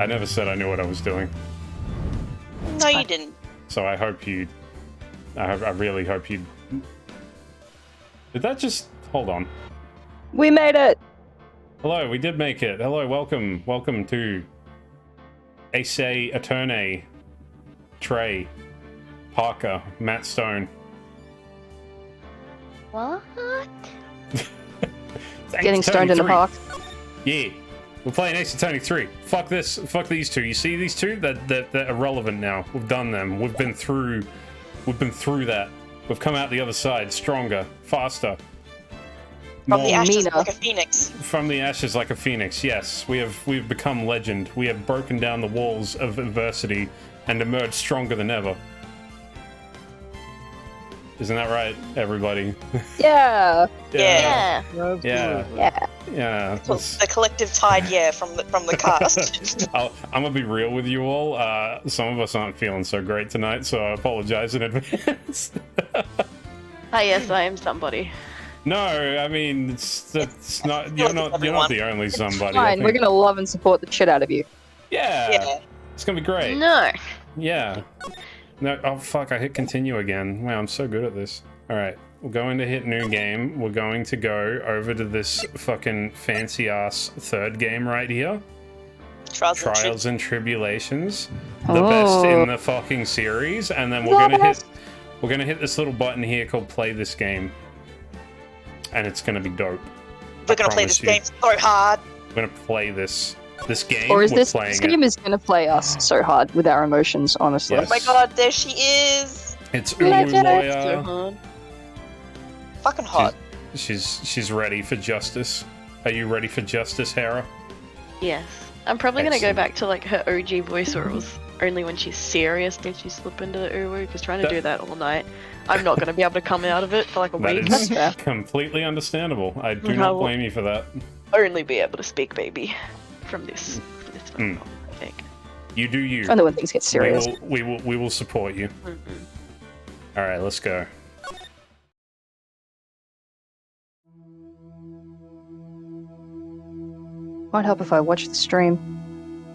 I never said I knew what I was doing. No, you didn't. So I hope you... I really hope you... Did that just... Hold on. We made it! Hello, we did make it. Hello, welcome. Welcome to... Ace Attorney, Trey, Parker, Matt Stone. What? Getting stoned in the park. Yeah. We're playing Ace Attorney 3. Fuck this. Fuck these two. You see these two? They're irrelevant now. We've done them. We've been through that. We've come out the other side stronger, faster. From the ashes meaner. like a phoenix. From the ashes like a phoenix, yes. We've become legend. We have broken down the walls of adversity and emerged stronger than ever. Isn't that right, everybody? Yeah! Yeah. Yeah. Yeah. Yeah. The collective tide, yeah, from the cast. I'm gonna be real with you all. Some of us aren't feeling so great tonight, so I apologize in advance. Ah, yes, I am somebody. No, I mean it's not. You're not the only somebody. I Fine, think. we're gonna love and support the shit out of you. Yeah. Yeah. It's gonna be great. No. Yeah. No. Oh fuck! I hit continue again. Wow, I'm so good at this. All right, we're going to hit new game. We're going to go over to this fucking fancy ass third game right here. Trials and Tribulations, the best in the fucking series, and then we're gonna hit this little button here called Play This Game, and it's gonna be dope. We're gonna play this game so hard. We're gonna play this game. Or is we're this playing game it. is gonna play us so hard with our emotions, honestly. Yes. Oh my god, there she is! It's So Ululoya. hard. Fucking hot. She's ready for justice. Are you ready for justice, Hera? Yes. I'm probably gonna go Excellent. back to like her OG voice where it was only when she's serious did she slip into the uwu, because trying to do that all night, I'm not gonna be able to come out of it for like a That week. is fair. completely understandable. I do No. not blame you for that. Only be able to speak baby from this Mm. film, I think. You do you. I know when things get serious. We will support you. All right, let's go. Might help if I watch the stream.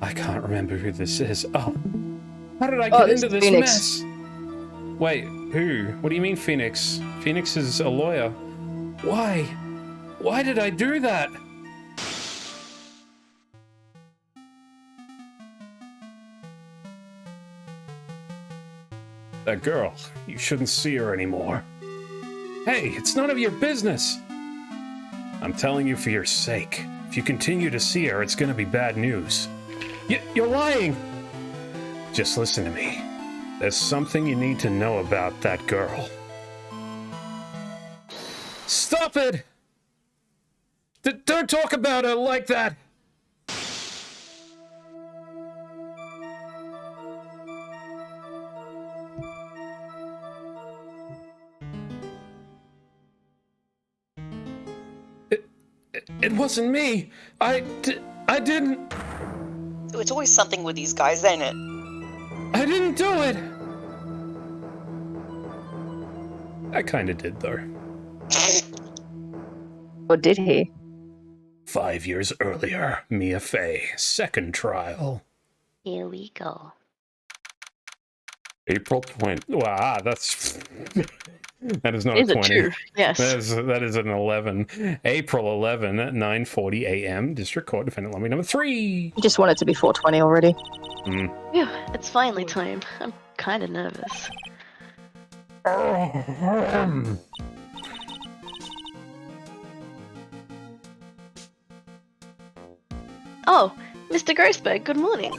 I can't remember who this is. Oh, how did I Oh, get this into is this Phoenix. mess? Wait, who? What do you mean, Phoenix? Phoenix is a lawyer. Why? Why did I do that? That girl, you shouldn't see her anymore. Hey, it's none of your business. I'm telling you for your sake. If you continue to see her, it's gonna be bad news. You're lying! Just listen to me. There's something you need to know about that girl. Stop it! Don't talk about her like that! It wasn't me. I didn't. It's always something with these guys, ain't it? I didn't do it. I kinda did, though. Or did he? 5 years earlier, Mia Fey, second trial. Here we go. April 20. Wow, that's... that is not Is a it 20. true? Yes. That is an 11. April 11 at 9:40 a.m. District Court, defendant lobby number 3. I just want it to be 420 already. Phew, it's finally time. I'm kind of nervous. Oh, Mr. Grossberg, good morning.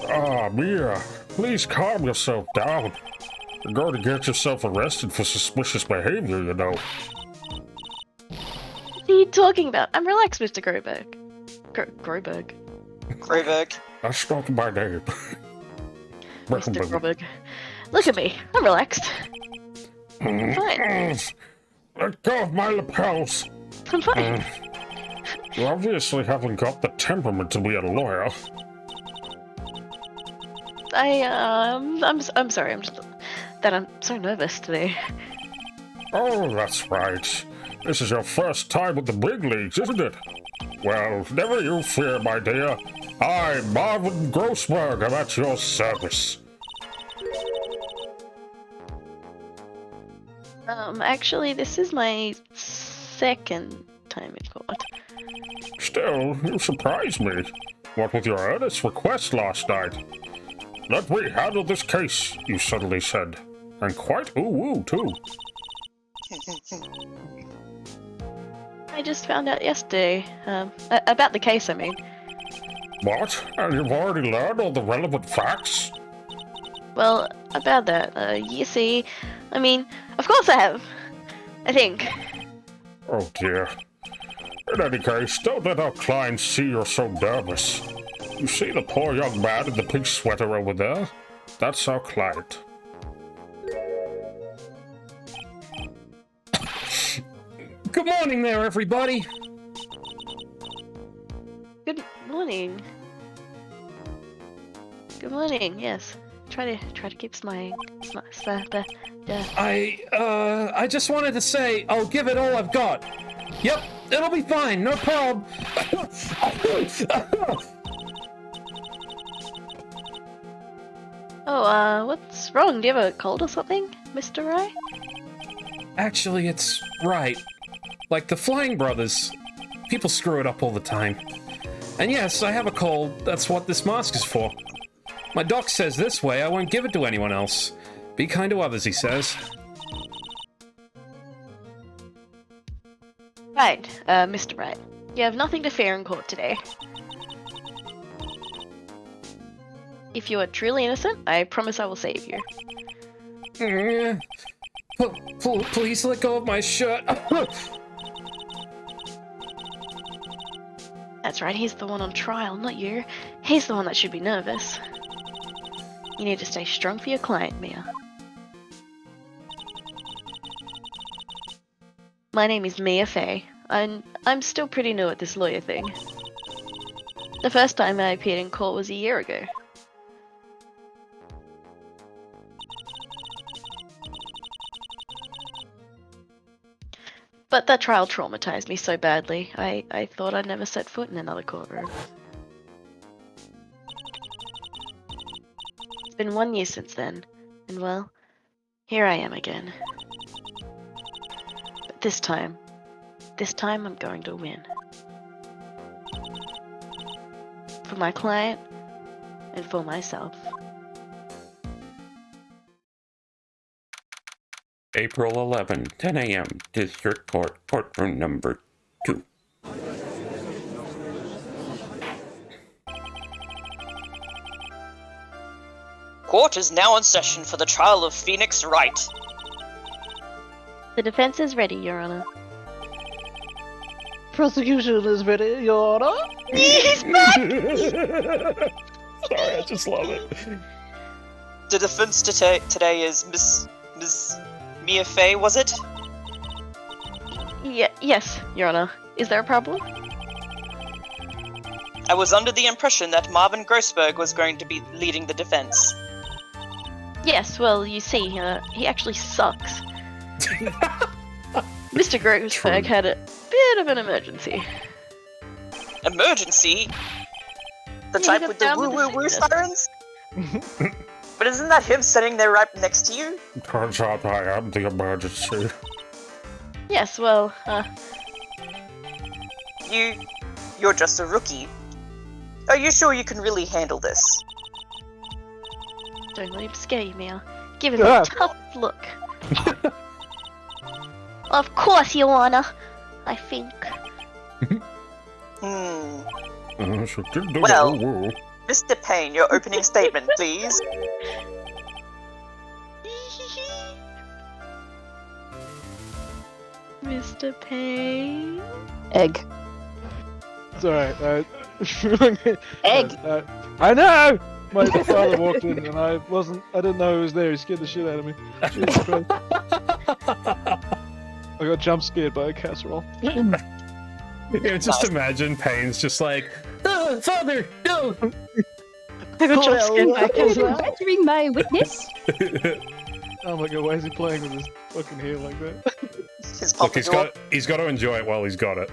Ah, Mia, please calm yourself down. You're going to get yourself arrested for suspicious behavior, you know. What are you talking about? I'm relaxed, Mr. Groberg. Groberg. Groberg. That's not my name. Mr. Groberg. Look at me. I'm relaxed. Fine. Let go of my lapels. I'm fine. You obviously haven't got the temperament to be a lawyer. I'm sorry. I'm so nervous today. Oh, that's right. This is your first time with the big leagues, isn't it? Well, never you fear, my dear. I, Marvin Grossberg, am at your service. Actually, this is my second time in court. Still, you surprise me. What with your earnest request last night? Let me handle this case, you suddenly said. And quite ooh-woo, too. I just found out yesterday, about the case, I mean. What? And you've already learned all the relevant facts? Well, about that, you see, I mean, of course I have. I think. Oh dear. In any case, don't let our clients see you're so nervous. You see the poor young man in the pink sweater over there? That's our client. Good morning there, everybody. Good morning. Good morning. Yes. Try to keep smiling. I just wanted to say I'll give it all I've got. Yep, it'll be fine, no problem. Oh, what's wrong? Do you have a cold or something, Mr. Wright? Actually, it's Wright. Like the Flying Brothers. People screw it up all the time. And yes, I have a cold. That's what this mask is for. My doc says this way I won't give it to anyone else. Be kind to others, he says. Right, Mr. Wright. You have nothing to fear in court today. If you are truly innocent, I promise I will save you. Please let go of my shirt. That's right, he's the one on trial, not you. He's the one that should be nervous. You need to stay strong for your client, Mia. My name is Mia Fey, and I'm still pretty new at this lawyer thing. The first time I appeared in court was a year ago. But that trial traumatized me so badly, I thought I'd never set foot in another courtroom. It's been 1 year since then, and well, here I am again. But this time I'm going to win. For my client, and for myself. April 11, 10 a.m., District Court, courtroom number 2. Court is now in session for the trial of Phoenix Wright. The defense is ready, Your Honor. Prosecution is ready, Your Honor. He's back! Sorry, I just love it. The defense today is Miss Mia Fey, was it? Yes, Your Honor. Is there a problem? I was under the impression that Marvin Grossberg was going to be leading the defense. Yes, well, you see, he actually sucks. Mr. Grossberg had a bit of an emergency. Emergency? The Yeah, type he with got the down with the woo-woo-woo sickness. sirens? But isn't that him sitting there right next to you? Turns out I am the emergency. Yes, well, You're just a rookie. Are you sure you can really handle this? don't let him scare you, Mia. Give him a tough look. Of course, Your Honor. I think. So didn't do Well- the woo-woo. Mr. Payne, your opening statement, please. Mr. Payne? Egg. It's alright. Egg. I know! My father walked in and I didn't know he was there. He scared the shit out of me. Jesus Christ. I got jump scared by a casserole. Yeah, just imagine Payne's just like, oh, Father, no! I got jump scared by a casserole. Badgering my witness. Oh my god, why is he playing with his fucking hair like that? His Look, pompadour. he's got to enjoy it while he's got it.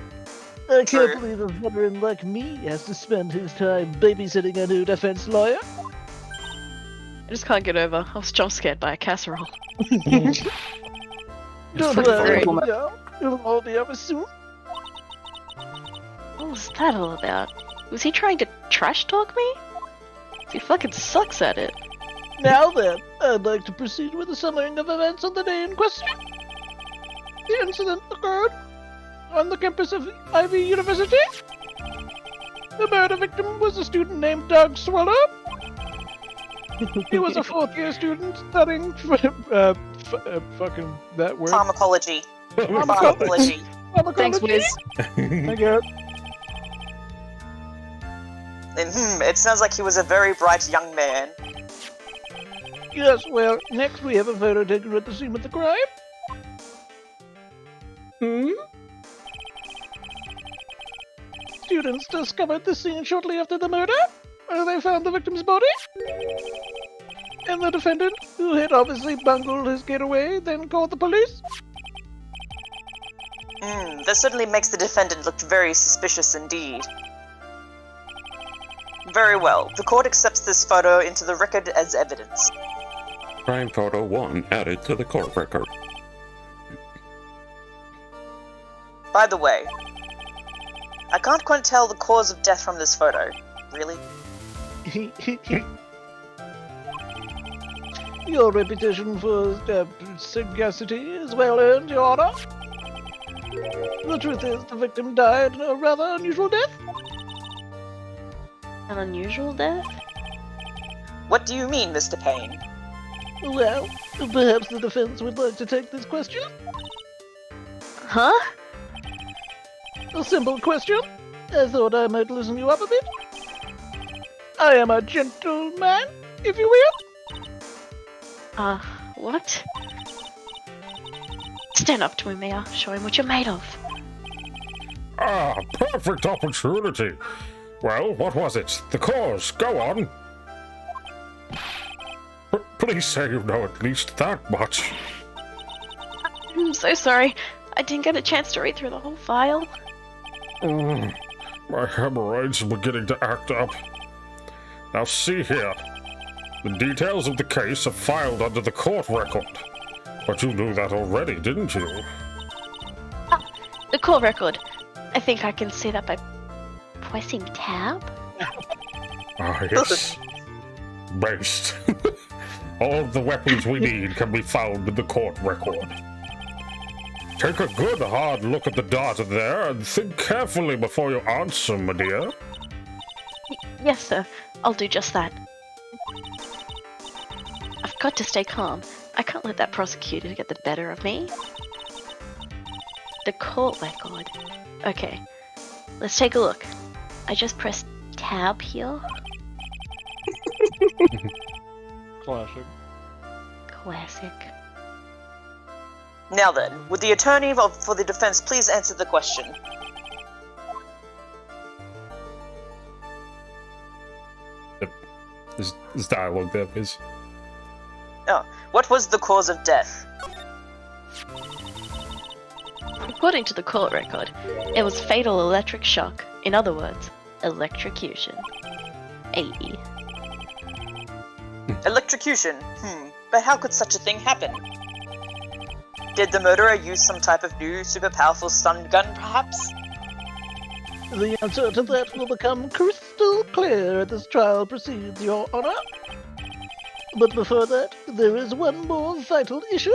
I True. can't believe a veteran like me has to spend his time babysitting a new defense lawyer. I just can't get over. I was jump scared by a casserole. Don't pretty worry, great. girl. It'll all be over soon. What was that all about? Was he trying to trash talk me? He fucking sucks at it. Now then, I'd like to proceed with a summary of events on the day in question. The incident occurred on the campus of Ivy University. The murder victim was a student named Doug Swallow. He was a fourth-year student studying fucking that word. Pharmacology. Pharmacology. Pharmacology. Thanks, Wiz. Thank you. And, it sounds like he was a very bright young man. Yes, well, next we have a photo taken at the scene of the crime. Students discovered the scene shortly after the murder, where they found the victim's body. And the defendant, who had obviously bungled his getaway, then called the police. That certainly makes the defendant look very suspicious indeed. Very well. The court accepts this photo into the record as evidence. Crime photo 1 added to the court record. By the way, I can't quite tell the cause of death from this photo. Really? Your reputation for sagacity is well earned, Your Honor. The truth is, the victim died a rather unusual death. An unusual death? What do you mean, Mr. Payne? Well, perhaps the defense would like to take this question. Huh? A simple question. I thought I might loosen you up a bit. I am a gentleman, if you will. What? Stand up to him, Mia. Show him what you're made of. Ah, perfect opportunity. Well, what was it? The cause. Go on. Please say you know at least that much. I'm so sorry. I didn't get a chance to read through the whole file. My hemorrhoids are beginning to act up. Now see here. The details of the case are filed under the court record. But you knew that already, didn't you? The court record. I think I can see that by pressing tab. Ah, yes. Based. All of the weapons we need can be found in the court record. Take a good hard look at the data there and think carefully before you answer, my dear. Yes, sir. I'll do just that. I've got to stay calm. I can't let that prosecutor get the better of me. The court record. Okay, let's take a look. I just pressed tab here. Classic. Classic. Now then, would the attorney for the defense please answer the question? There's dialogue there, Wiz. Oh, what was the cause of death? According to the court record, it was fatal electric shock. In other words, electrocution. AE. Electrocution? But how could such a thing happen? Did the murderer use some type of new, super powerful stun gun, perhaps? The answer to that will become crystal clear as this trial proceeds, Your Honor. But before that, there is one more vital issue.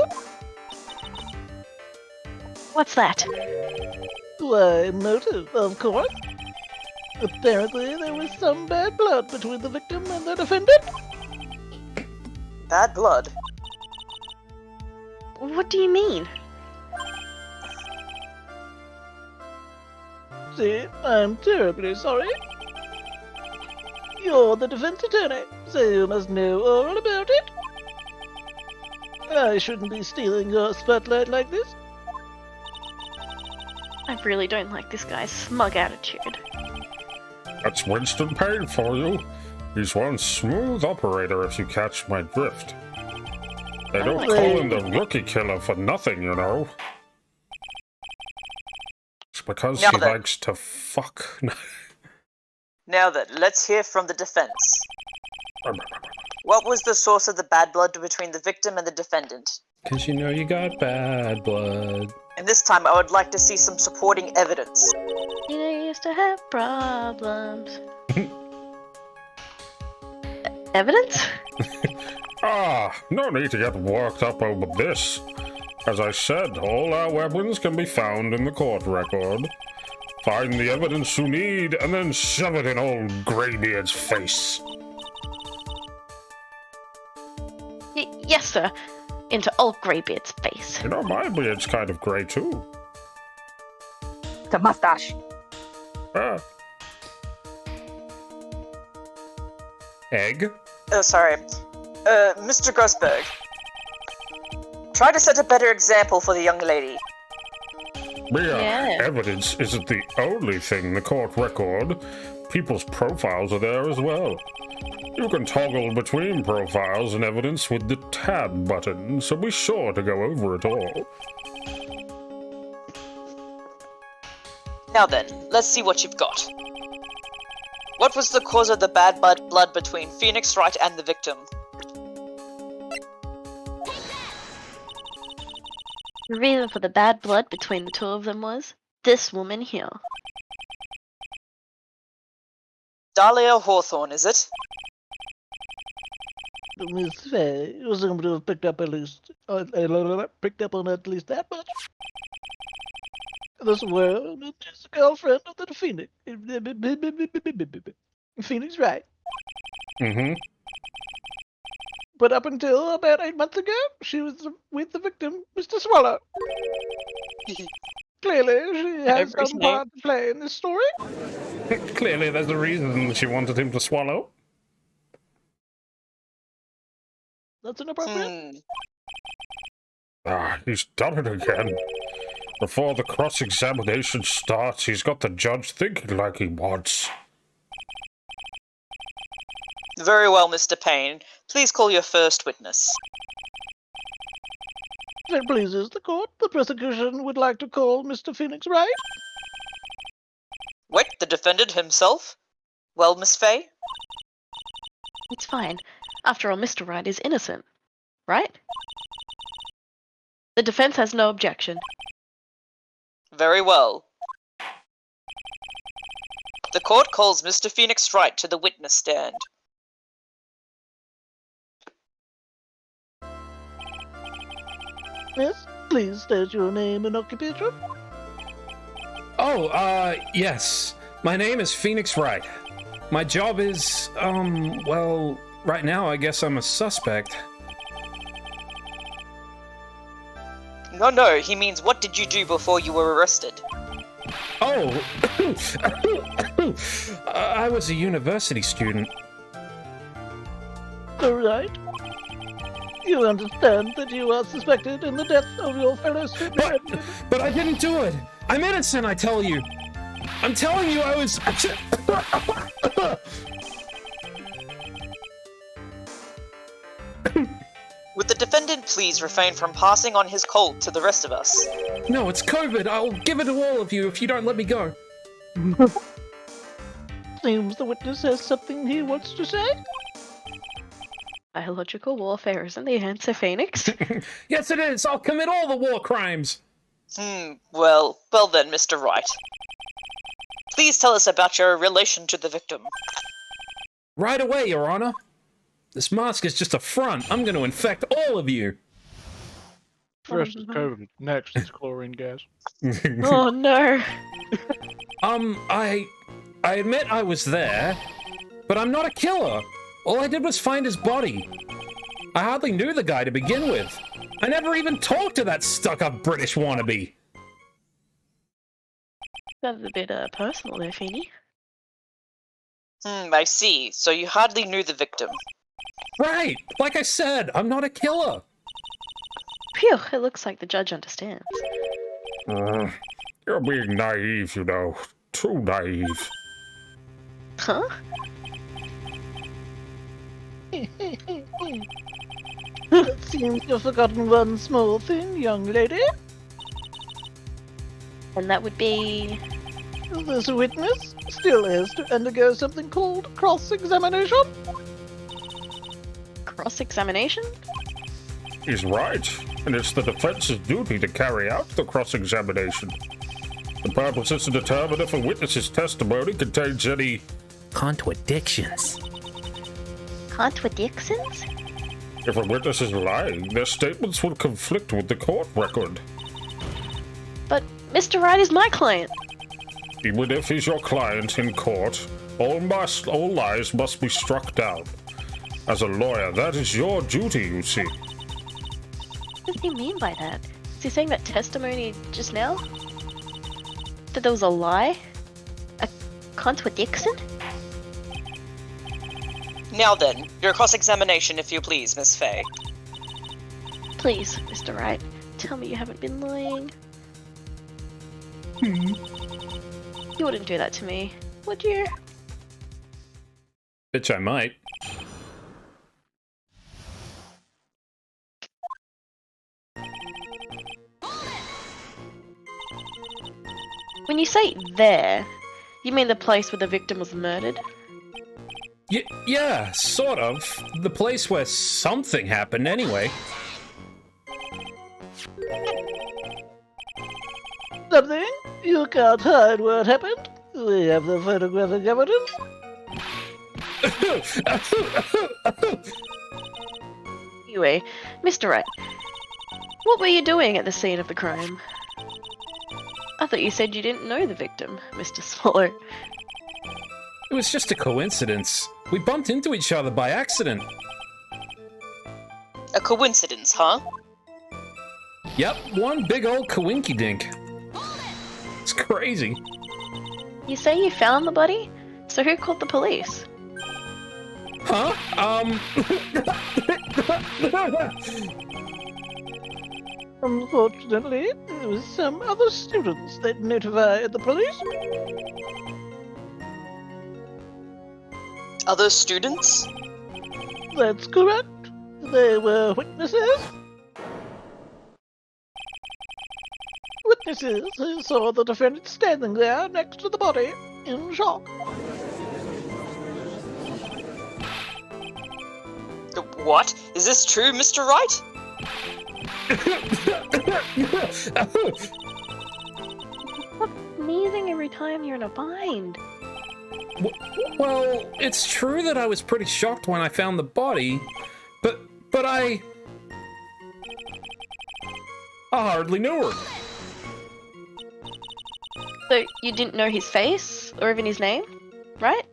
What's that? Why, motive, of course. Apparently, there was some bad blood between the victim and the defendant. Bad blood? What do you mean? See, I'm terribly sorry. You're the defense attorney, so you must know all about it. I shouldn't be stealing your spotlight like this. I really don't like this guy's smug attitude. That's Winston Payne for you. He's one smooth operator if you catch my drift. They don't call him the rookie killer for nothing, you know. He's because Now she then. likes to fuck. Now then, let's hear from the defense. What was the source of the bad blood between the victim and the defendant? Because you know you got bad blood. And this time I would like to see some supporting evidence. You know, you used to have problems. Evidence? No need to get worked up over this. As I said, all our weapons can be found in the court record. Find the evidence you need, and then shove it in old Greybeard's face. Yes, sir. Into old Greybeard's face. You know, my beard's kind of grey, too. It's a mustache. Ah, Egg? Oh, sorry. Mr. Grossberg. Try to set a better example for the young lady. Yeah. Evidence isn't the only thing the court record. People's profiles are there as well. You can toggle between profiles and evidence with the tab button, so be sure to go over it all. Now then, let's see what you've got. What was the cause of the bad blood between Phoenix Wright and the victim? The reason for the bad blood between the two of them was this woman here. Dahlia Hawthorne, is it? Miss Faye was able to have picked up on at least that much. This world is the girlfriend of the Phoenix. Phoenix Wright. Mm-hmm. But up until about 8 months ago, she was with the victim, Mr. Swallow. Clearly, she has Every some snake. part to play in this story. Clearly there's a reason she wanted him to swallow. That's inappropriate. He's done it again. Before the cross-examination starts, he's got the judge thinking like he wants. Very well, Mr. Payne. Please call your first witness. If it pleases the court, the prosecution would like to call Mr. Phoenix Wright. Wait, the defendant himself? Well, Miss Faye? It's fine. After all, Mr. Wright is innocent, right? The defense has no objection. Very well. The court calls Mr. Phoenix Wright to the witness stand. Yes, please state your name and occupation. Oh, yes. My name is Phoenix Wright. My job is, well, right now I guess I'm a suspect. No, he means what did you do before you were arrested? Oh, I was a university student. All right. You understand that you are suspected in the death of your fellow student. But I didn't do it. I'm innocent, I tell you. I'm telling you I was... Would the defendant please refrain from passing on his cold to the rest of us? No, it's COVID. I'll give it to all of you if you don't let me go. Seems the witness has something he wants to say. Biological warfare isn't the answer, Phoenix. Yes, it is. I'll commit all the war crimes. Well then, Mr. Wright. Please tell us about your relation to the victim. Right away, Your Honor. This mask is just a front. I'm going to infect all of you. First is COVID, next is chlorine gas. Oh no. I admit I was there, but I'm not a killer. All I did was find his body. I hardly knew the guy to begin with. I never even talked to that stuck-up British wannabe. That's a bit personal there, Feeny. I see. So you hardly knew the victim. Right. Like I said, I'm not a killer. Phew, it looks like the judge understands. You're being naive, you know. Too naive. Huh? It seems you've forgotten one small thing, young lady. And that would be... This witness still has to undergo something called cross-examination. cross-examination? He's right, and it's the defense's duty to carry out the cross-examination. The purpose is to determine if a witness's testimony contains any Contradictions. Contradictions? If a witness is lying, their statements will conflict with the court record. But Mr. Wright is my client. Even if he's your client in court, all lies must be struck down. As a lawyer, that is your duty, you see. What does he mean by that? Is he saying that testimony just now? That there was a lie? A contradiction? Now then, your cross-examination, if you please, Miss Fay. Please, Mr. Wright, tell me you haven't been lying. You wouldn't do that to me, would you? Bitch, I might. When you say there, you mean the place where the victim was murdered? Yeah, sort of. The place where something happened anyway. Something? You can't hide what happened. We have the photographic evidence. Anyway, Mr. Wright, what were you doing at the scene of the crime? I thought you said you didn't know the victim, Mr. Swallow. It was just a coincidence. We bumped into each other by accident. A coincidence, huh? Yep, one big old coinky-dink. It's crazy. You say you found the body? So who called the police? Huh? Unfortunately, there was some other students that notified the police. Other students? That's correct. They were witnesses. Witnesses who saw the defendant standing there next to the body in shock. What? Is this true, Mr. Wright? Stop sneezing every time you're in a bind. Well, it's true that I was pretty shocked when I found the body, but I hardly knew her. So you didn't know his face or even his name, right?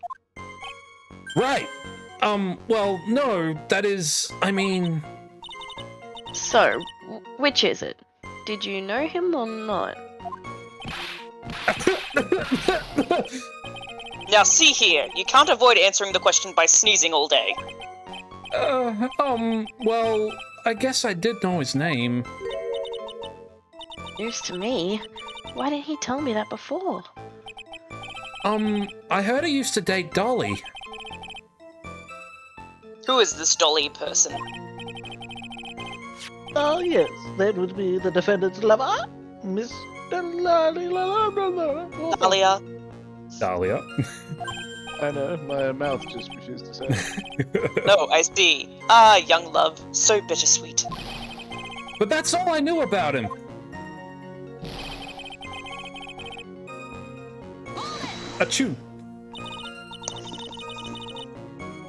Right. Well, no, that is, I mean... So, which is it? Did you know him or not? Now see here, you can't avoid answering the question by sneezing all day. Well, I guess I did know his name. News to me. Why didn't he tell me that before? I heard he used to date Dolly. Who is this Dolly person? Oh yes, that would be the defendant's lover, Mr. Dahlia? Dahlia. I know, my mouth just refused to say it. No, I see. Ah, young love, so bittersweet. But that's all I knew about him. Achoo.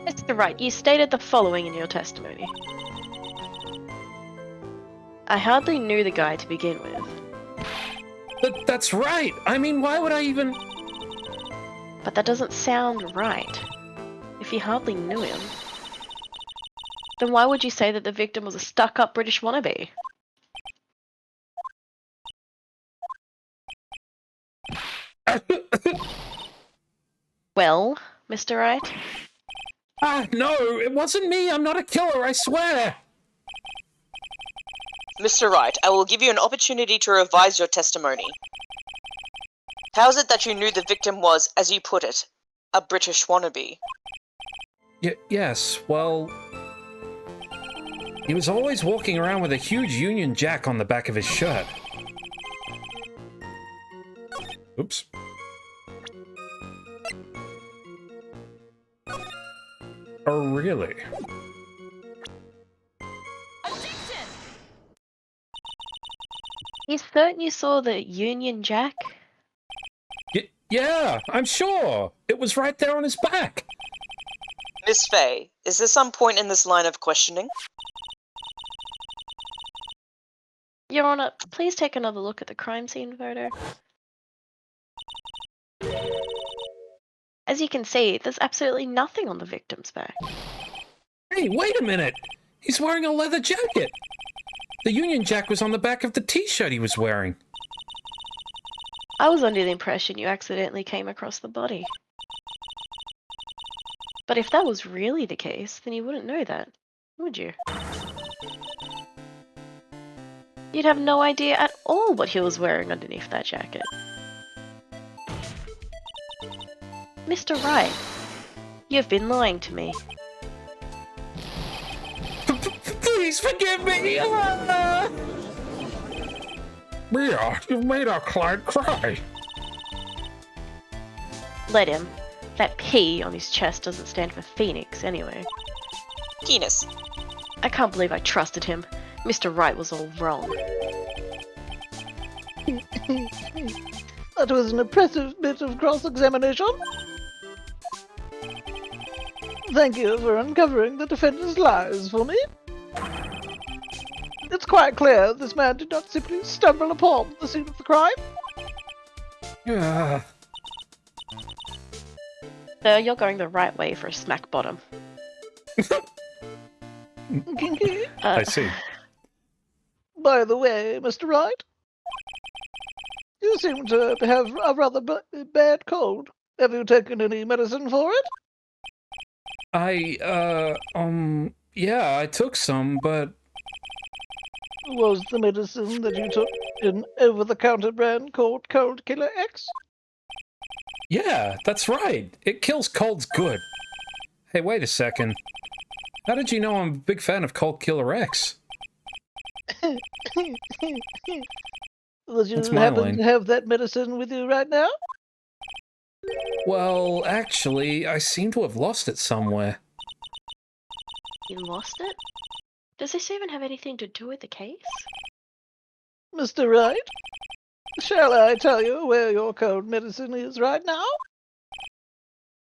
Mr. Wright, you stated the following in your testimony. I hardly knew the guy to begin with. That's right. I mean, why would I even... But that doesn't sound right. If you hardly knew him, then why would you say that the victim was a stuck-up British wannabe? Well, Mr. Wright? No, it wasn't me. I'm not a killer, I swear. Mr. Wright, I will give you an opportunity to revise your testimony. How is it that you knew the victim was, as you put it, a British wannabe? Yes, well... He was always walking around with a huge Union Jack on the back of his shirt. Oops. Oh, really? You certain you saw the Union Jack? Yeah, I'm sure. It was right there on his back. Miss Faye, is there some point in this line of questioning? Your Honor, please take another look at the crime scene photo. As you can see, there's absolutely nothing on the victim's back. Hey, wait a minute. He's wearing a leather jacket. The Union Jack was on the back of the t-shirt he was wearing. I was under the impression you accidentally came across the body. But if that was really the case, then you wouldn't know that, would you? You'd have no idea at all what he was wearing underneath that jacket. Mr. Wright, you've been lying to me. Please forgive me! Mia, you've made our client cry. Let him. That P on his chest doesn't stand for Phoenix, anyway. Penis. I can't believe I trusted him. Mr. Wright was all wrong. That was an impressive bit of cross-examination. Thank you for uncovering the defendant's lies for me. It's quite clear this man did not simply stumble upon the scene of the crime. Yeah. Sir, you're going the right way for a smack bottom. I see. By the way, Mr. Wright, you seem to have a rather bad cold. Have you taken any medicine for it? Yeah, I took some, but... Was the medicine that you took an over-the-counter brand called Cold Killer X? Yeah, that's right. It kills colds good. Hey, wait a second. How did you know I'm a big fan of Cold Killer X? Would you That's happen Marlene. to have that medicine with you right now? Well, actually, I seem to have lost it somewhere. You lost it? Does this even have anything to do with the case? Mr. Wright, shall I tell you where your cold medicine is right now?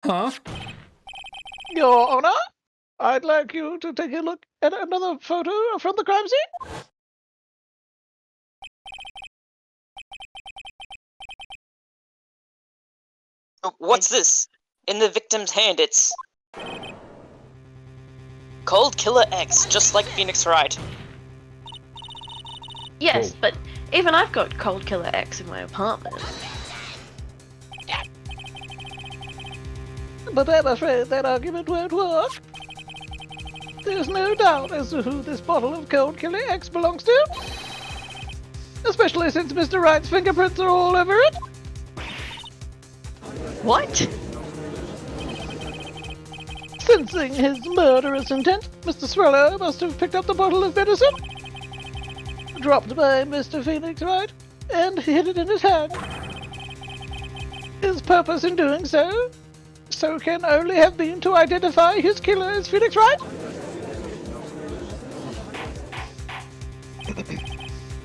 Huh? Your Honor, I'd like you to take a look at another photo from the crime scene. What's this? In the victim's hand, it's... Cold Killer X, just like Phoenix Wright. Yes, Whoa. but even I've got Cold Killer X in my apartment. But I'm afraid that argument won't work. There's no doubt as to who this bottle of Cold Killer X belongs to. Especially since Mr. Wright's fingerprints are all over it. What? Sensing his murderous intent, Mr. Swallow must have picked up the bottle of medicine, dropped by Mr. Phoenix Wright, and hid it in his hand. His purpose in doing so can only have been to identify his killer as Phoenix Wright.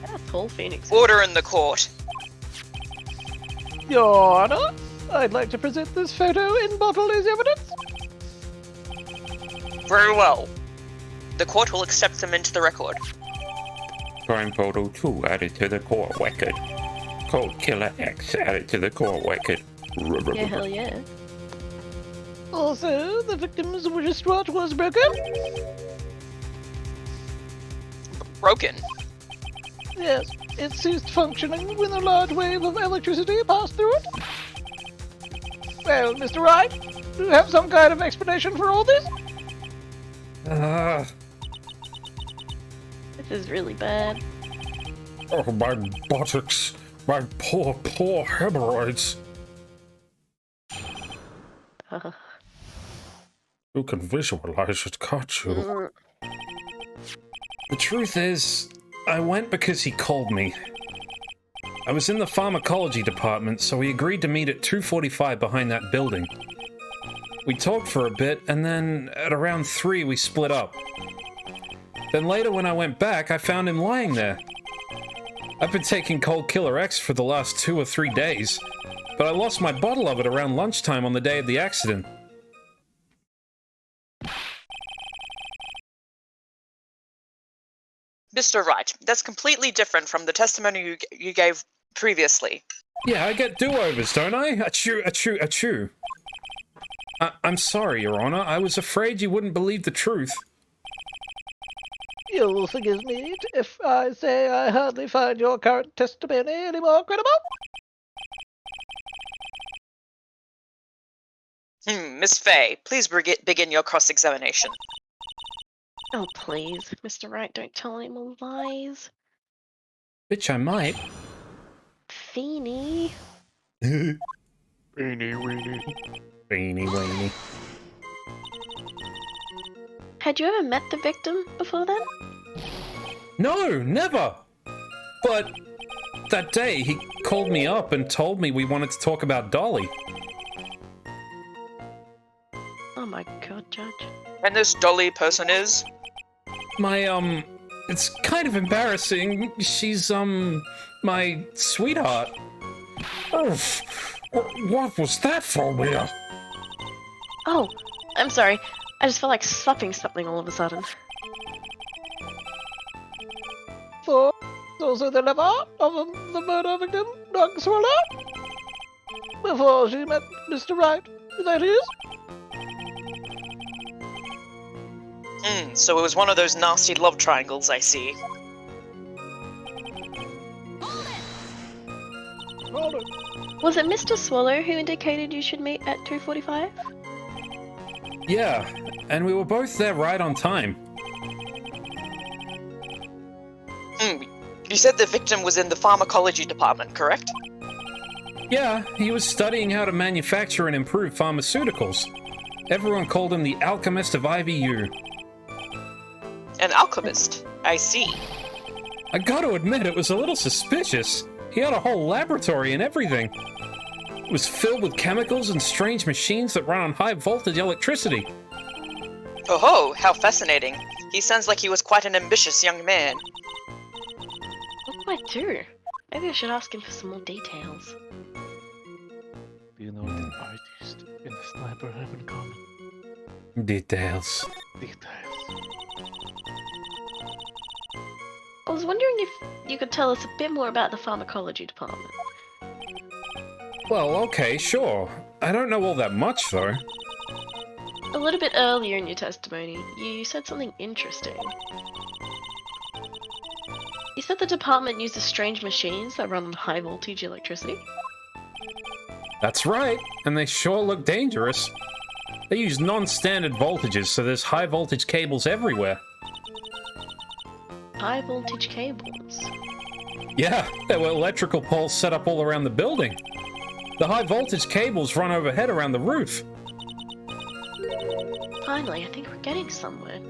That's all Phoenix. Order in the court. Your Honor, I'd like to present this photo in bottle as evidence. Very well. The court will accept them into the record. Crime photo 2 added to the core record. Cold Killer X added to the core record. Yeah, hell yeah. Also, the victim's wristwatch was broken. Broken. Yes, it ceased functioning when a large wave of electricity passed through it. Well, Mr. Wright, do you have some kind of explanation for all this? This is really bad. Oh, my buttocks. My poor, poor hemorrhoids. You can visualize it, can't you? The truth is, I went because he called me. I was in the pharmacology department, so we agreed to meet at 2:45 behind that building. We talked for a bit, and then at around 3 we split up. Then later when I went back, I found him lying there. I've been taking Cold Killer X for the last 2 or 3 days, but I lost my bottle of it around lunchtime on the day of the accident. Mr. Wright, that's completely different from the testimony you gave previously. Yeah, I get do-overs, don't I? Achoo, achoo, achoo. I'm sorry, Your Honor. I was afraid you wouldn't believe the truth. You'll forgive me if I say I hardly find your current testimony any more credible. Miss Fay, please begin your cross-examination. Oh, please. Mr. Wright, don't tell any more lies. Bitch, I might. Feeny. Beanie weenie. Beanie weenie. Had you ever met the victim before then? No, never! But that day, he called me up and told me we wanted to talk about Dolly. Oh my god, Judge. And this Dolly person is? My, it's kind of embarrassing. She's, my sweetheart. Oof. What was that for, Mia? Oh, I'm sorry. I just felt like slapping something all of a sudden. So, those are the liver of the murder victim, Doug Swallow? Before she met Mr. Wright, that is? So it was one of those nasty love triangles, I see. Was it Mr. Swallow who indicated you should meet at 2:45? Yeah, and we were both there right on time. You said the victim was in the pharmacology department, correct? Yeah, he was studying how to manufacture and improve pharmaceuticals. Everyone called him the alchemist of IVU. An alchemist, I see. I gotta admit, it was a little suspicious. He had a whole laboratory and everything. It was filled with chemicals and strange machines that run on high voltage electricity. Oh, how fascinating. He sounds like he was quite an ambitious young man. What do I do? Maybe I should ask him for some more details. Do you know what an artist and a sniper have in common? Details. Details. I was wondering if you could tell us a bit more about the pharmacology department. Well, okay, sure. I don't know all that much, though. A little bit earlier in your testimony, you said something interesting. You said the department uses strange machines that run on high voltage electricity? That's right, and they sure look dangerous. They use non-standard voltages, so there's high voltage cables everywhere. High voltage cables? Yeah, there were electrical poles set up all around the building. The high voltage cables run overhead around the roof. Finally, I think we're getting somewhere.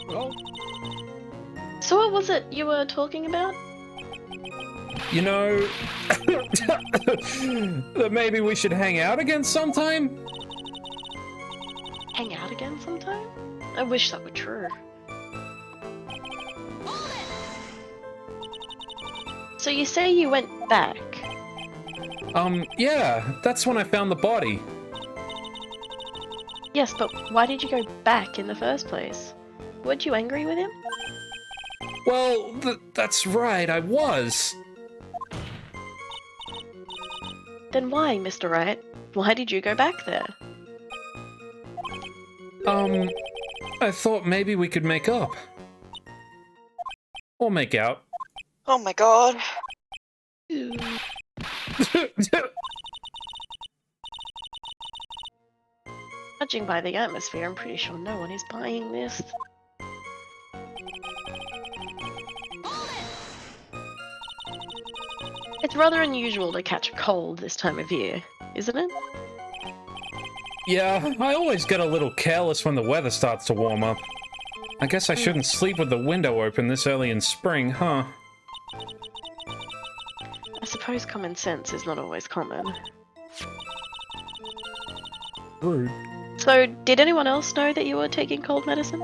Well, So what was it you were talking about? You know, that maybe we should hang out again sometime? Hang out again sometime? I wish that were true. So you say you went back? Yeah, that's when I found the body. Yes, but why did you go back in the first place? Weren't you angry with him? Well, that's right, I was. Then why, Mr. Wright? Why did you go back there? I thought maybe we could make up. Or make out. Oh my god. Judging by the atmosphere, I'm pretty sure no one is buying this. It's rather unusual to catch a cold this time of year, isn't it? Yeah, I always get a little careless when the weather starts to warm up. I guess I shouldn't sleep with the window open this early in spring, huh? I suppose common sense is not always common. Rude. So, did anyone else know that you were taking cold medicine?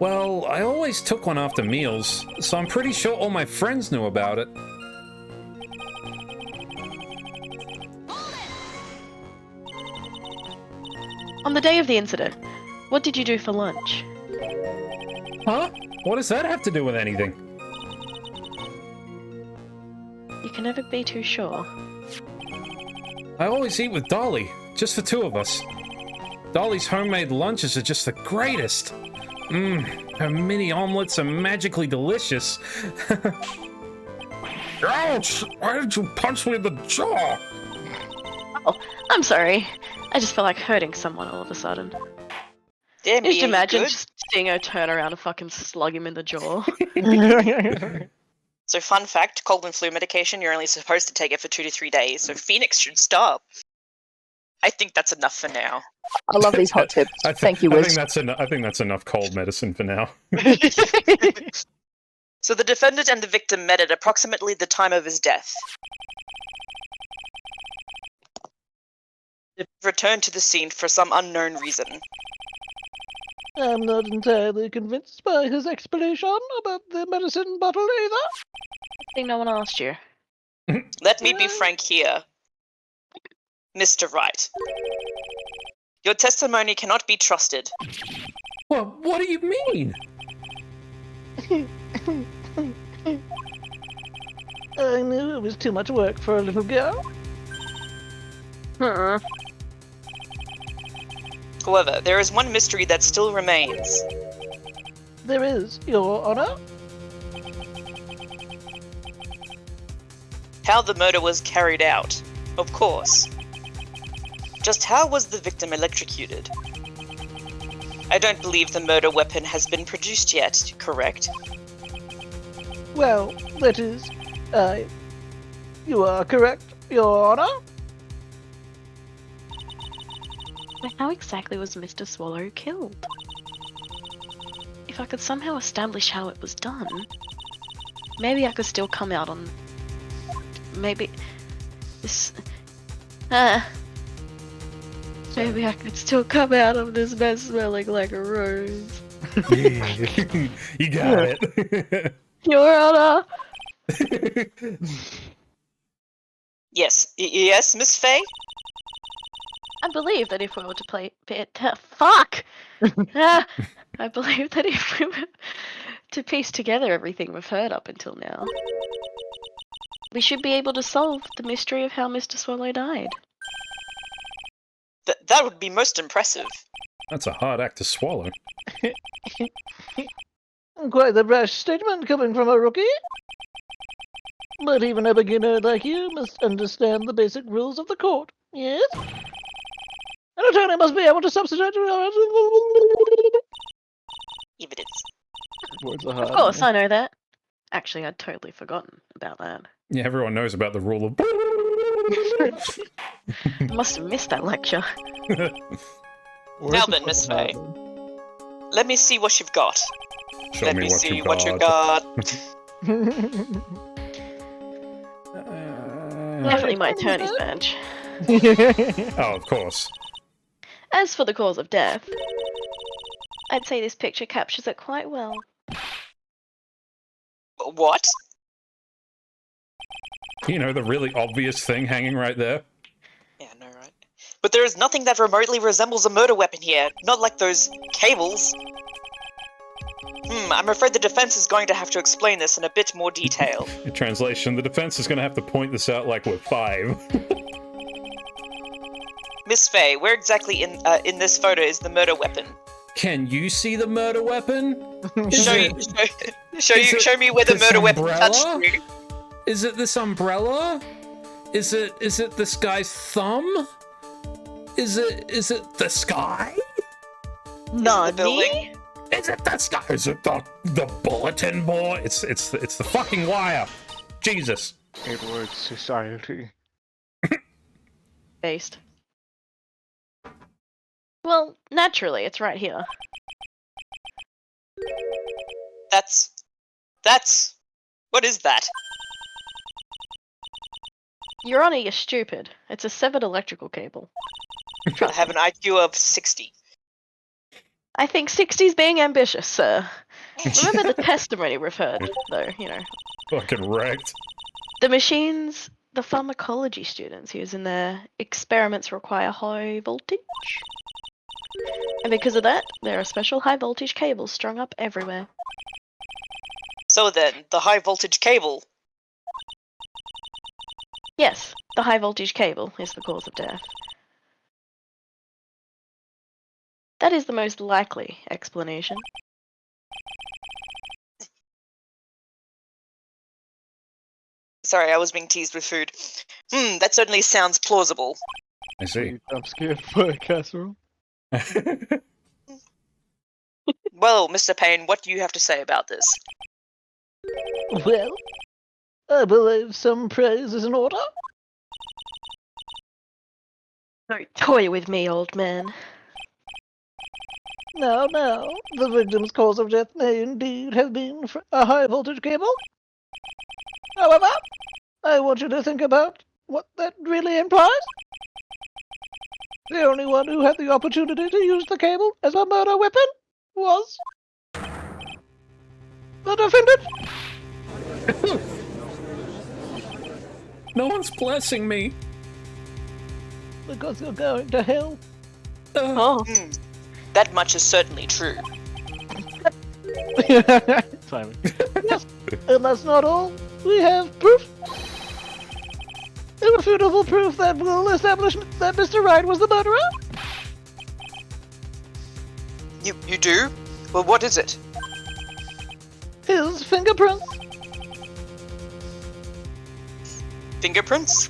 Well, I always took one after meals, so I'm pretty sure all my friends knew about it. On the day of the incident, what did you do for lunch? Huh? What does that have to do with anything? You can never be too sure. I always eat with Dolly, just the two of us. Dolly's homemade lunches are just the greatest. Her mini omelets are magically delicious. Ouch! Why did you punch me in the jaw? Oh, I'm sorry. I just felt like hurting someone all of a sudden. Damn, Just imagine just seeing her turn around and fucking slug him in the jaw. So fun fact, cold and flu medication, you're only supposed to take it for 2 to 3 days, so Phoenix should stop. I think that's enough for now. I love these hot tips. Thank you, I Wiz. think that's enough cold medicine for now. So the defendant and the victim met at approximately the time of his death. They returned to the scene for some unknown reason. I'm not entirely convinced by his explanation about the medicine bottle either. I think no one asked you. Let me be frank here. Mr. Wright. Your testimony cannot be trusted. Well, what do you mean? I knew it was too much work for a little girl. However, there is one mystery that still remains. There is, Your Honor. How the murder was carried out, of course. Just how was the victim electrocuted? I don't believe the murder weapon has been produced yet, correct? Well, that is, you are correct, Your Honor. But how exactly was Mr. Swallow killed? If I could somehow establish how it was done, maybe I could still come out on... Maybe... this... Maybe I could still come out of this mess smelling like a rose. You got it. Your Honor! Yes. Yes, Miss Faye? I believe that if we were to play it, fuck! I believe that if we were to piece together everything we've heard up until now, we should be able to solve the mystery of how Mr. Swallow died. That would be most impressive. That's a hard act to swallow. Quite the brash statement coming from a rookie. But even a beginner like you must understand the basic rules of the court, yes? An attorney must be able to substitute... Evidence. Words are Of hard. course, I know that. Actually, I'd totally forgotten about that. Yeah, everyone knows about the rule of... I must have missed that lecture. Words Now are then, Miss fucking Faye. hard. Let me see what you've got. Show Let me me what see you what you got. got. Definitely my attorney's badge. Oh, of course. As for the cause of death, I'd say this picture captures it quite well. What? You know, the really obvious thing hanging right there. Yeah, I know, right? But there is nothing that remotely resembles a murder weapon here. Not like those cables. I'm afraid the defense is going to have to explain this in a bit more detail. In translation, the defense is going to have to point this out like we're 5. Miss Faye, where exactly in this photo is the murder weapon? Can you see the murder weapon? Show me where the this murder weapon umbrella? touched you. Is it this umbrella? Is it this guy's thumb? Is it the sky? The building? Is it the sky? Is it the bulletin board? It's the fucking wire. Jesus. Edward Society. Based. Well, naturally, it's right here. That's... What is that? Your Honor, you're stupid. It's a severed electrical cable. I have an IQ of 60. I think 60's being ambitious, sir. Remember the testimony we've heard, though, you know. Fucking wrecked. The machines the pharmacology students use in their experiments require high voltage. And because of that, there are special high voltage cables strung up everywhere. So then, the high voltage cable. Yes, the high voltage cable is the cause of death. That is the most likely explanation. Sorry, I was being teased with food. That certainly sounds plausible. I see. I'm scared by a casserole. Well, Mr. Payne, what do you have to say about this? Well, I believe some praise is in order. Don't toy with me, old man. Now, the victim's cause of death may indeed have been a high voltage cable. However, I want you to think about what that really implies. The only one who had the opportunity to use the cable as a murder weapon was the defendant. No one's blessing me. Because you're going to hell. Oh. That much is certainly true. Simon. Yes, and that's not all. We have proof. Irrefutable proof that will establish that Mr. Wright was the murderer. You do? Well, what is it? His fingerprints. Fingerprints?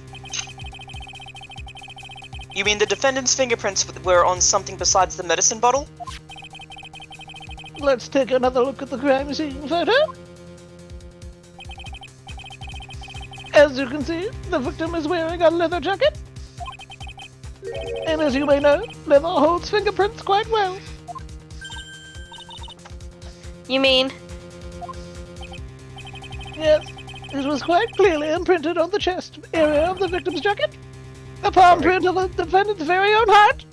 You mean the defendant's fingerprints were on something besides the medicine bottle? Let's take another look at the crime scene photo. As you can see, the victim is wearing a leather jacket. And as you may know, leather holds fingerprints quite well. You mean? Yes, it was quite clearly imprinted on the chest area of the victim's jacket. A palm print of the defendant's very own heart.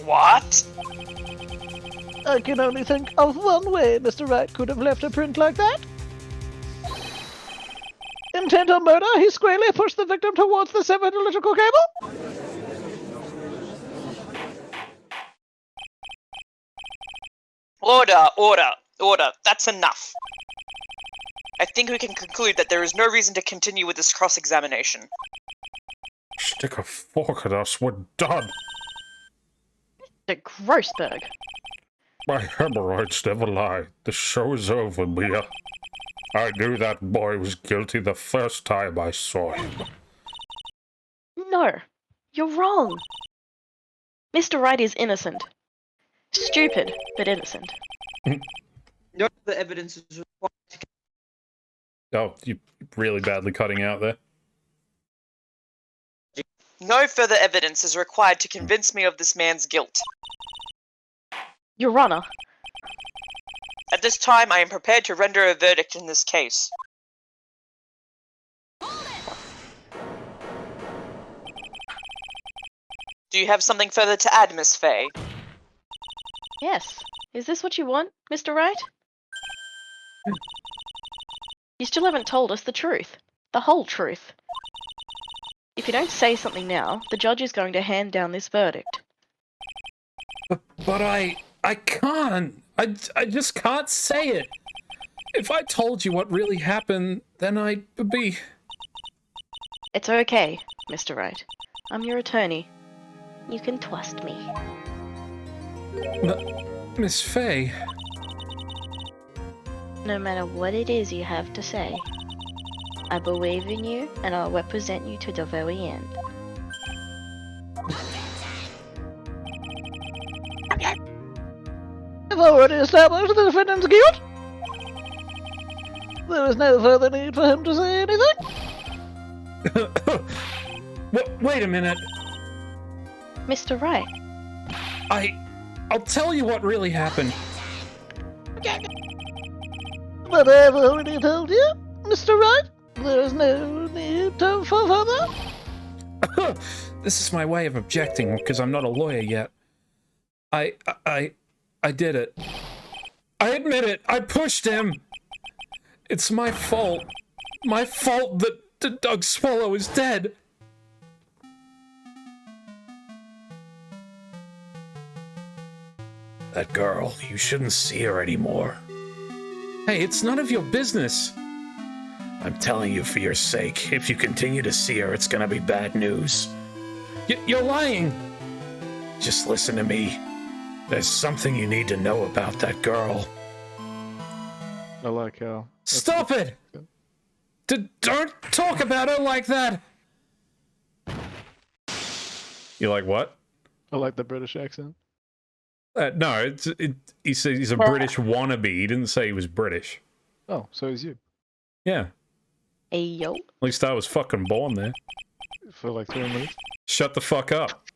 What? I can only think of one way Mr. Wright could have left a print like that. Intent on murder, he squarely pushed the victim towards the severed electrical cable. Order. That's enough. I think we can conclude that there is no reason to continue with this cross-examination. Stick a fork at us, we're done. Mr. Grossberg. My hemorrhoids never lie. The show is over, Mia. I knew that boy was guilty the first time I saw him. No, you're wrong. Mr. Wright is innocent. Stupid, but innocent. No further evidence is required to... Oh, you're really badly cutting out there. No further evidence is required to convince me of this man's guilt. Your Honor. At this time, I am prepared to render a verdict in this case. Do you have something further to add, Miss Fay? Yes. Is this what you want, Mr. Wright? You still haven't told us the truth. The whole truth. If you don't say something now, the judge is going to hand down this verdict. But I can't. I just can't say it. If I told you what really happened, then I'd be... It's okay, Mr. Wright. I'm your attorney. You can trust me. Miss Fay... No matter what it is you have to say, I believe in you and I'll represent you to the very end. I've already established the defendant's guilt. There is no further need for him to say anything. Wait a minute. Mr. Wright. I'll tell you what really happened. But I have already told you, Mr. Wright, there is no need for further. This is my way of objecting because I'm not a lawyer yet. I did it. I admit it. I pushed him. It's my fault. My fault that Doug Swallow is dead. That girl, you shouldn't see her anymore. Hey, it's none of your business. I'm telling you for your sake. If you continue to see her, it's gonna be bad news. You're lying. Just listen to me. There's something you need to know about that girl. I like how... Stop it! Don't talk about her like that! You like what? I like the British accent. No, he said he's a British wannabe. He didn't say he was British. Oh, so is you. Yeah. Hey, yo. At least I was fucking born there. For like 3 minutes. Shut the fuck up.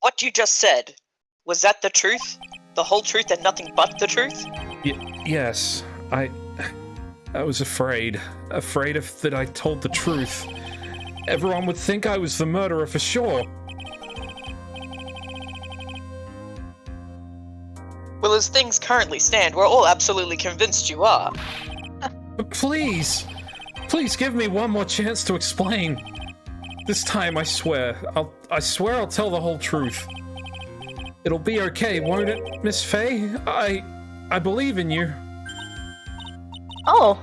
What you just said, was that the truth? The whole truth and nothing but the truth? Yes. I was afraid. Afraid if that I told the truth, everyone would think I was the murderer for sure. Well, as things currently stand, we're all absolutely convinced you are. Please give me one more chance to explain. This time, I swear I'll tell the whole truth. It'll be okay, won't it, Miss Faye? I believe in you. Oh,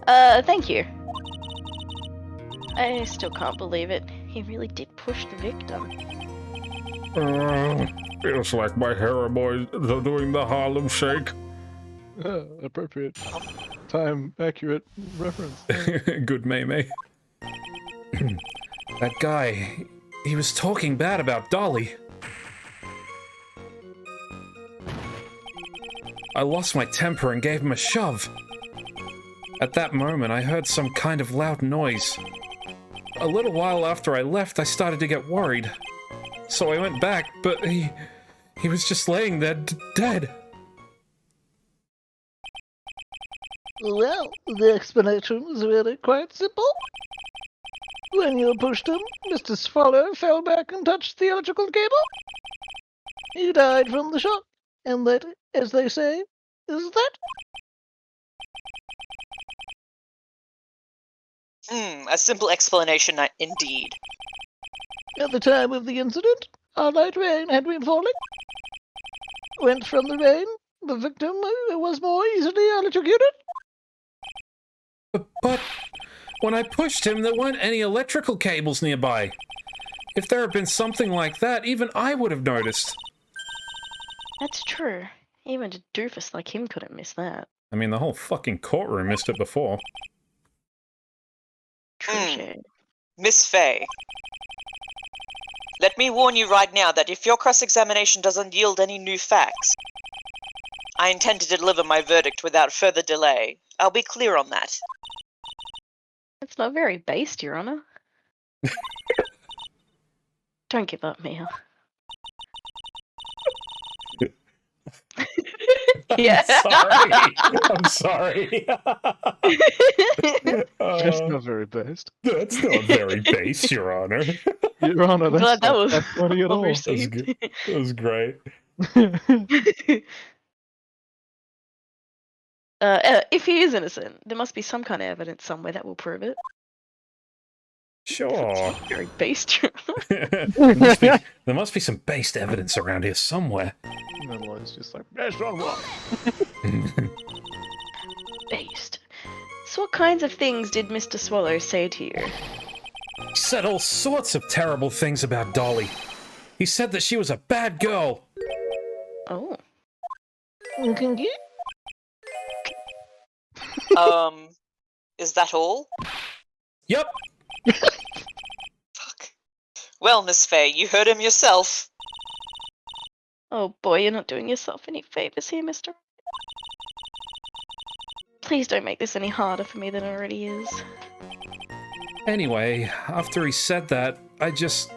thank you. I still can't believe it. He really did push the victim. Feels like my hero boys are doing the Harlem Shake. Appropriate. Time accurate reference. Good meme. That guy, he was talking bad about Dolly. I lost my temper and gave him a shove. At that moment, I heard some kind of loud noise. A little while after I left, I started to get worried. So I went back, but he was just laying there dead. Well, the explanation is really quite simple. When you pushed him, Mr. Swallow fell back and touched the electrical cable. He died from the shock, and that, as they say, is that. A simple explanation indeed. At the time of the incident, a light rain had been falling. Went from the rain, the victim was more easily electrocuted. But when I pushed him, there weren't any electrical cables nearby. If there had been something like that, even I would have noticed. That's true. Even a doofus like him couldn't miss that. I mean, the whole fucking courtroom missed it before. True. Miss Faye. Let me warn you right now that if your cross-examination doesn't yield any new facts, I intend to deliver my verdict without further delay. I'll be clear on that. It's not very based, Your Honor. Don't give up, Mia. Yeah. I'm sorry. That's not very based. That's not very based, Your Honor. Your Honor, that's Glad that was not funny at all. That was great. If he is innocent, there must be some kind of evidence somewhere that will prove it. Sure. It's not very based, Your Honor. There must be some based evidence around here somewhere. And then Lloyd's just like, that's wrong. Based. So what kinds of things did Mr. Swallow say to you? He said all sorts of terrible things about Dolly. He said that she was a bad girl. Oh. Kinky? Is that all? Yep. Fuck. Well, Miss Faye, you heard him yourself. Oh boy, you're not doing yourself any favors here, mister. Please don't make this any harder for me than it already is. Anyway, after he said that, I just...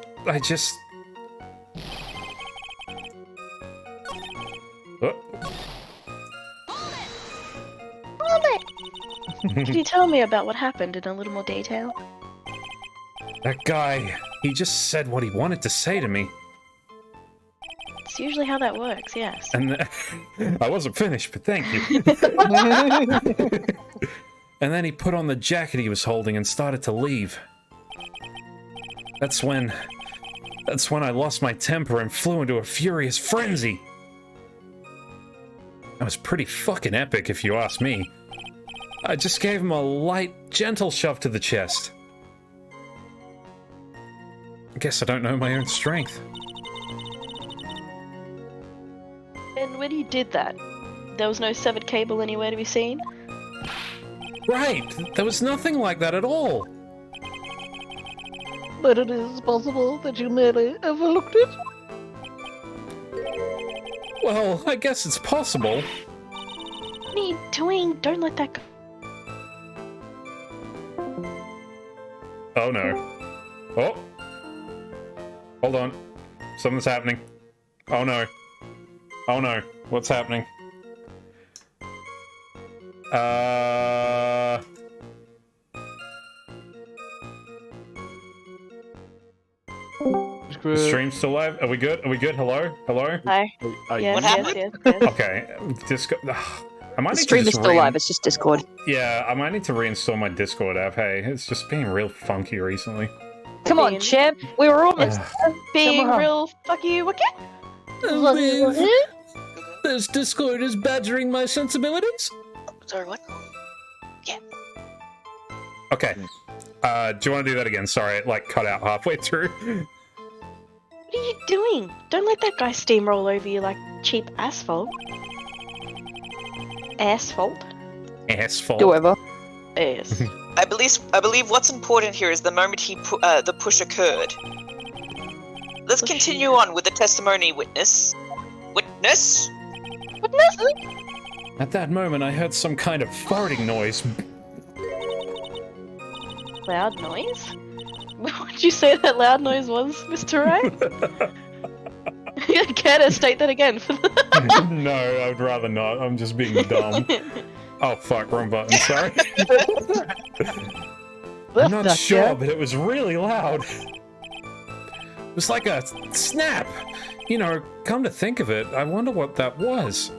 Oh. Could you tell me about what happened in a little more detail? That guy, he just said what he wanted to say to me. It's usually how that works, yes. And I wasn't finished, but thank you. And then he put on the jacket he was holding and started to leave. That's when I lost my temper and flew into a furious frenzy. That was pretty fucking epic, if you ask me. I just gave him a light, gentle shove to the chest. I guess I don't know my own strength. And when you did that, there was no severed cable anywhere to be seen? Right! There was nothing like that at all! But it is possible that you merely overlooked it. Well, I guess it's possible. What are you doing? Don't let that go. Oh no. Oh! Hold on. Something's happening. Oh no. Oh no. What's happening? The stream's still live? Are we good? Are we good? Hello? Hello? Hi. Yes, What yes, happened? yes, yes. Okay. Discord. I might The need stream to is just still live, it's just Discord. Yeah, I might need to reinstall my Discord app. Hey, it's just being real funky recently. Come on, champ. We were almost Being Come on. real fuck you, what? This Discord is badgering my sensibilities? Sorry, what? Okay. Do you want to do that again? Sorry, it like cut out halfway through. What are you doing? Don't let that guy steamroll over you like cheap asphalt. Asphalt? Asphalt. whoever. Yes. I believe what's important here is the moment the push occurred. Let's continue on with the testimony, witness. Witness? Witness? At that moment, I heard some kind of farting noise. Loud noise? What would you say that loud noise was, Mr. Wright? Care to state that again? No, I would rather not. I'm just being dumb. Oh fuck, wrong button, sorry. I'm not sure, but it was really loud. It was like a snap. You know, come to think of it, I wonder what that was.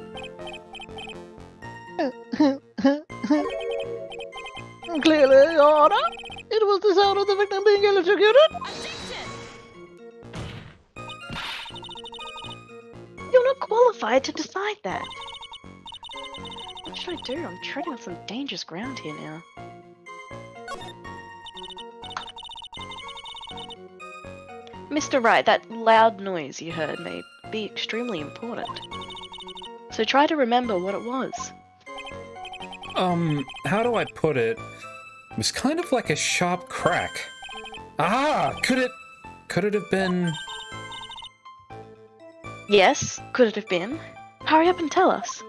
Clearly, Your Honor, it was the sound of the victim being electrocuted. You're not qualified to decide that. What should I do? I'm treading on some dangerous ground here now. Mr. Wright, that loud noise you heard may be extremely important. So try to remember what it was. How do I put it? It was kind of like a sharp crack. Ah, could it have been... Yes, could it have been? Hurry up and tell us.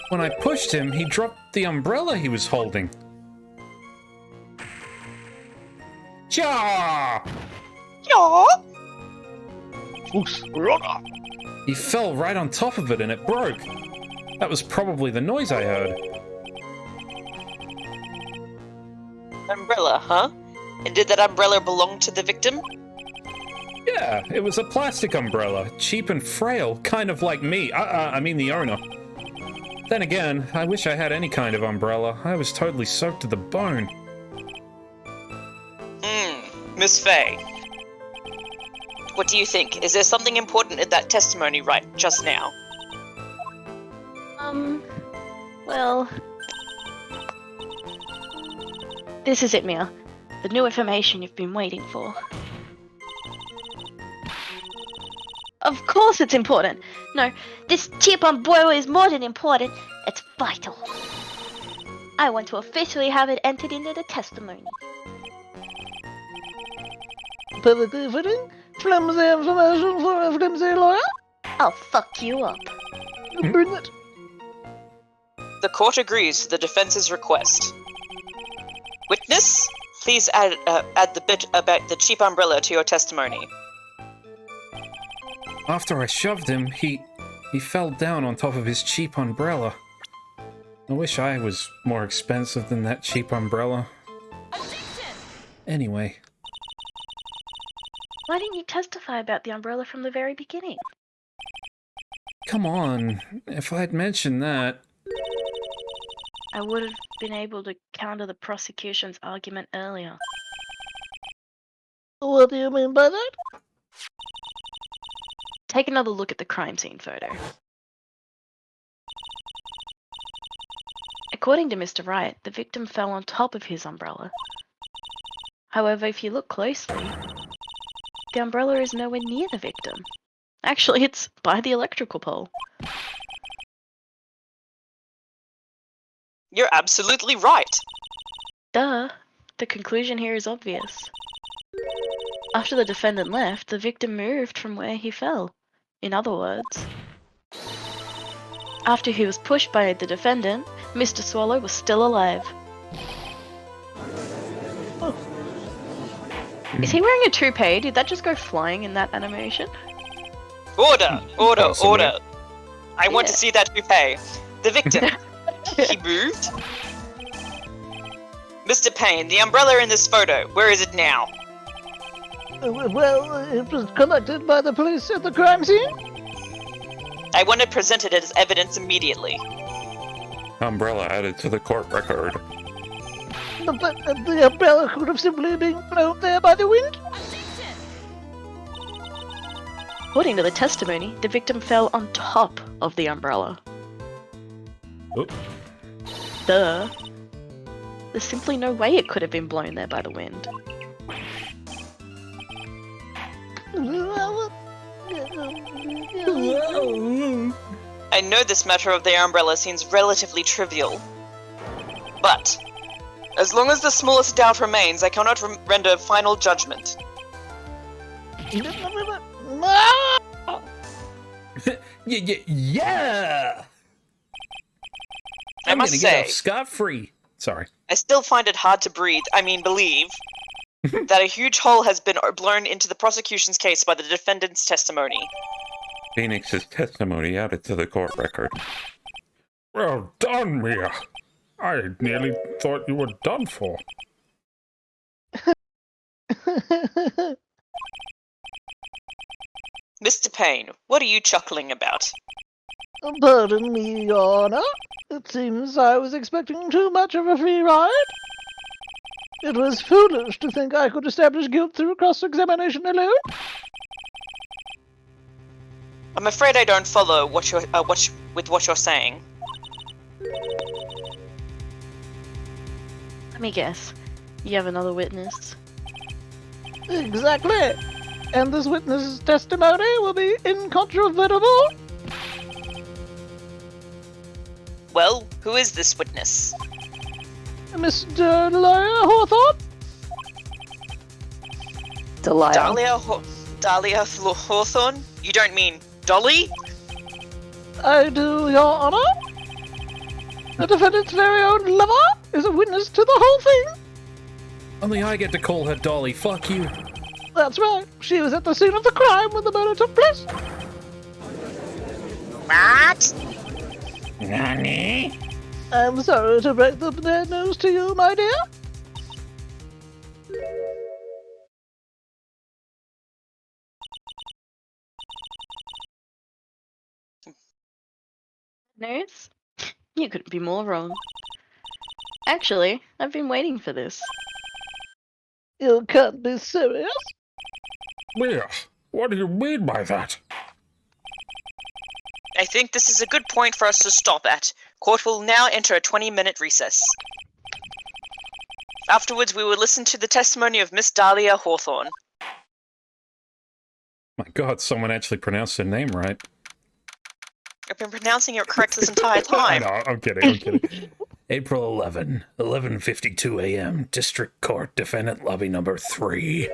When I pushed him, he dropped the umbrella he was holding. Ja! Yeah. He fell right on top of it and it broke. That was probably the noise I heard. Umbrella, huh? And did that umbrella belong to the victim? Yeah, it was a plastic umbrella, cheap and frail, kind of like me. I mean the owner. Then again, I wish I had any kind of umbrella. I was totally soaked to the bone. Miss Faye. What do you think? Is there something important in that testimony right just now? Well... This is it, Mia. The new information you've been waiting for. Of course it's important! No, this cheap umbrella is more than important, it's vital. I want to officially have it entered into the testimony. Perfectly fitting. Flimsy information for a flimsy lawyer. I'll fuck you up. Bring it. The court agrees to the defense's request. Witness, please add the bit about the cheap umbrella to your testimony. After I shoved him, he fell down on top of his cheap umbrella. I wish I was more expensive than that cheap umbrella. Anyway. Why didn't you testify about the umbrella from the very beginning? Come on, if I'd mentioned that... I would have been able to counter the prosecution's argument earlier. What do you mean by that? Take another look at the crime scene photo. According to Mr. Wright, the victim fell on top of his umbrella. However, if you look closely, the umbrella is nowhere near the victim. Actually, it's by the electrical pole. You're absolutely right. Duh. The conclusion here is obvious. After the defendant left, the victim moved from where he fell. In other words, after he was pushed by the defendant, Mr. Swallow was still alive. Is he wearing a toupee? Did that just go flying in that animation? Order! Order! Possibly. Order! I want to Yeah. see that toupee. The victim. He moved? Mr. Payne, the umbrella in this photo, where is it now? Well, it was collected by the police at the crime scene. I want it presented as evidence immediately. Umbrella added to the court record. But the umbrella could have simply been blown there by the wind. According to the testimony, the victim fell on top of the umbrella. Oop. Duh. There's simply no way it could have been blown there by the wind. I know this matter of the umbrella seems relatively trivial, but as long as the smallest doubt remains, I cannot render final judgment. Yeah! I I'm must gonna say, get off scot-free. Sorry. I still find it hard to believe, that a huge hole has been blown into the prosecution's case by the defendant's testimony. Phoenix's testimony added to the court record. Well done, Mia. I nearly thought you were done for. Mr. Payne, what are you chuckling about? Pardon me, Your Honor. It seems I was expecting too much of a free ride. It was foolish to think I could establish guilt through cross-examination alone. I'm afraid I don't follow what you're saying. Let me guess. You have another witness? Exactly. And this witness's testimony will be incontrovertible. Well, who is this witness? Mr. Lawyer Hawthorne? Delilah. Dahlia Hawthorne? You don't mean Dolly? I do, Your Honor. The defendant's very own lover is a witness to the whole thing. Only I get to call her Dolly. Fuck you. That's right. She was at the scene of the crime when the murder took place. What? Nani? I'm sorry to break the bad news to you, my dear. News? You couldn't be more wrong. Actually, I've been waiting for this. You can't be serious. Mia, what do you mean by that? I think this is a good point for us to stop at. Court will now enter a 20-minute recess. Afterwards, we will listen to the testimony of Miss Dahlia Hawthorne. My god, someone actually pronounced her name right. I've been pronouncing it correct this entire I time. know, I'm kidding. April 11, 11:52 a.m. District Court, Defendant Lobby Number 3.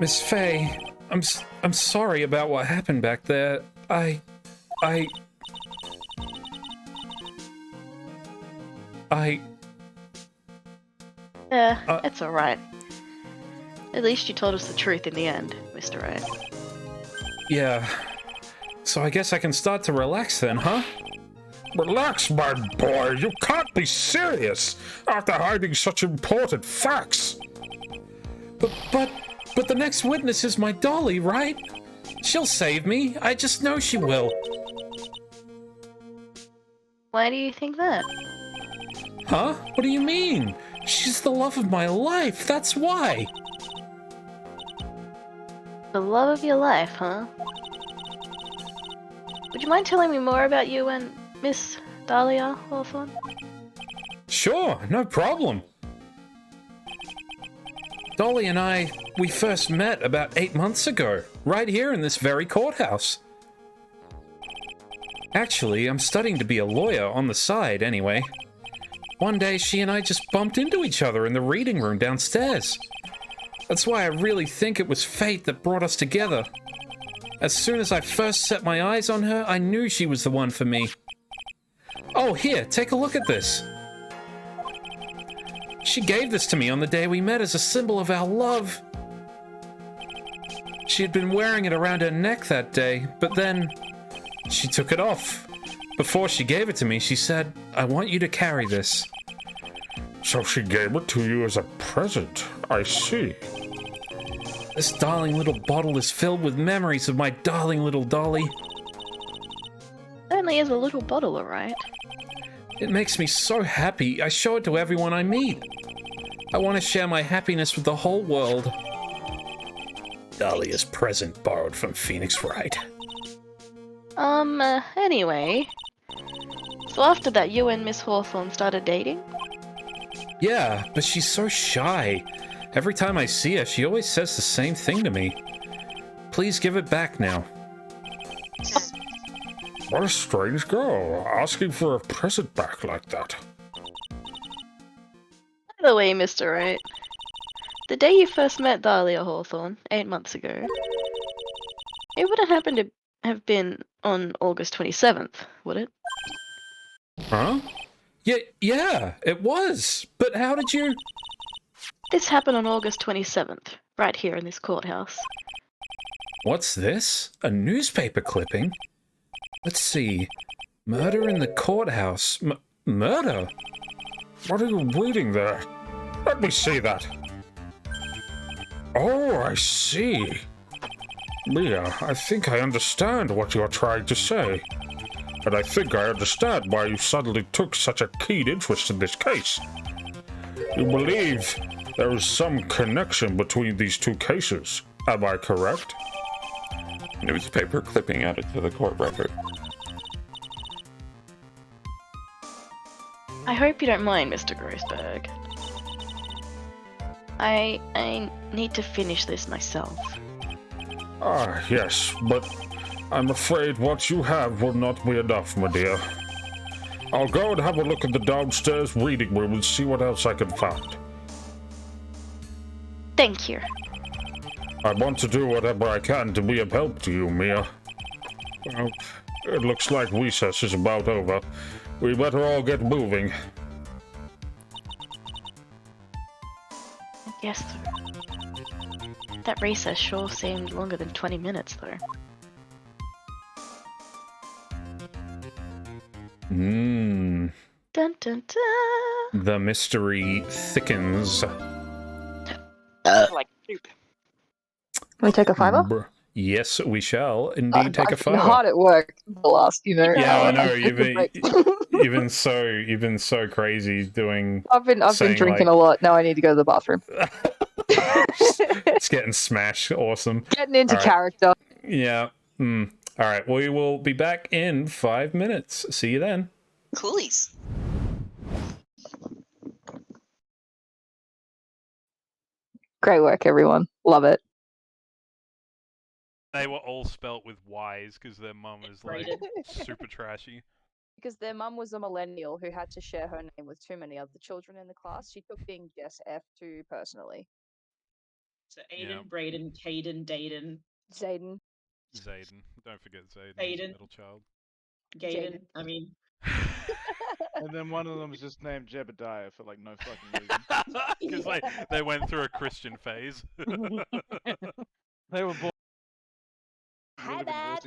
Miss Faye, I'm sorry about what happened back there. It's alright. At least you told us the truth in the end, Mr. Wright. Yeah. So I guess I can start to relax then, huh? Relax, my boy. You can't be serious after hiding such important facts. But the next witness is my dolly, right? She'll save me. I just know she will. Why do you think that? Huh? What do you mean? She's the love of my life. That's why. The love of your life, huh? Would you mind telling me more about you and Miss Dahlia Hawthorne? Sure, no problem. Dolly and I, we first met about 8 months ago, right here in this very courthouse. Actually, I'm studying to be a lawyer on the side anyway. One day, she and I just bumped into each other in the reading room downstairs. That's why I really think it was fate that brought us together. As soon as I first set my eyes on her, I knew she was the one for me. Oh, here, take a look at this. She gave this to me on the day we met as a symbol of our love. She had been wearing it around her neck that day, but then she took it off. Before she gave it to me, she said, "I want you to carry this." So she gave it to you as a present. I see. This darling little bottle is filled with memories of my darling little dolly. Only is a little bottle, alright. It makes me so happy. I show it to everyone I meet. I want to share my happiness with the whole world. Dahlia's present borrowed from Phoenix Wright. Anyway. So after that, you and Miss Hawthorne started dating? Yeah, but she's so shy. Every time I see her, she always says the same thing to me. Please give it back now. What a strange girl, asking for a present back like that. By the way, Mr. Wright, the day you first met Dahlia Hawthorne, 8 months ago, it wouldn't happen to have been on August 27th, would it? Huh? Yeah, it was. But how did you... This happened on August 27th, right here in this courthouse. What's this? A newspaper clipping? Let's see. Murder in the courthouse. Murder? What are you reading there? Let me see that. Oh, I see. Mia, I think I understand what you're trying to say. And I think I understand why you suddenly took such a keen interest in this case. You believe there is some connection between these two cases. Am I correct? Newspaper clipping added to the court record. I hope you don't mind, Mr. Grossberg. I need to finish this myself. Ah, yes, but I'm afraid what you have will not be enough, my dear. I'll go and have a look at the downstairs reading room and see what else I can find. Thank you. I want to do whatever I can to be of help to you, Mia. Well, it looks like recess is about over. We better all get moving. Yes, sir. That recess sure seemed longer than 20 minutes, though. Mmm. Dun dun dun! The mystery thickens. Like soup. Can we take a fiver? Yes, we shall indeed take a I've been fiver. hard at work the last, Yeah, I know. hours. You've been so crazy doing. I've been saying, drinking like, a lot. Now I need to go to the bathroom. It's getting smashed. Awesome. Getting into All right. character. Yeah. All right. We will be back in 5 minutes. See you then. Coolies. Great work, everyone. Love it. They were all spelt with Y's because their mum is like super trashy. Because their mum was a millennial who had to share her name with too many other children in the class. She took being Jess F too personally. So Aiden, Brayden, Caden, Dayden, Zayden. Zayden. Don't forget Zayden. Aiden. Middle child. Gaden. I mean. And then one of them was just named Jebediah for like no fucking reason. Because they went through a Christian phase. They were born. Hi, Dad.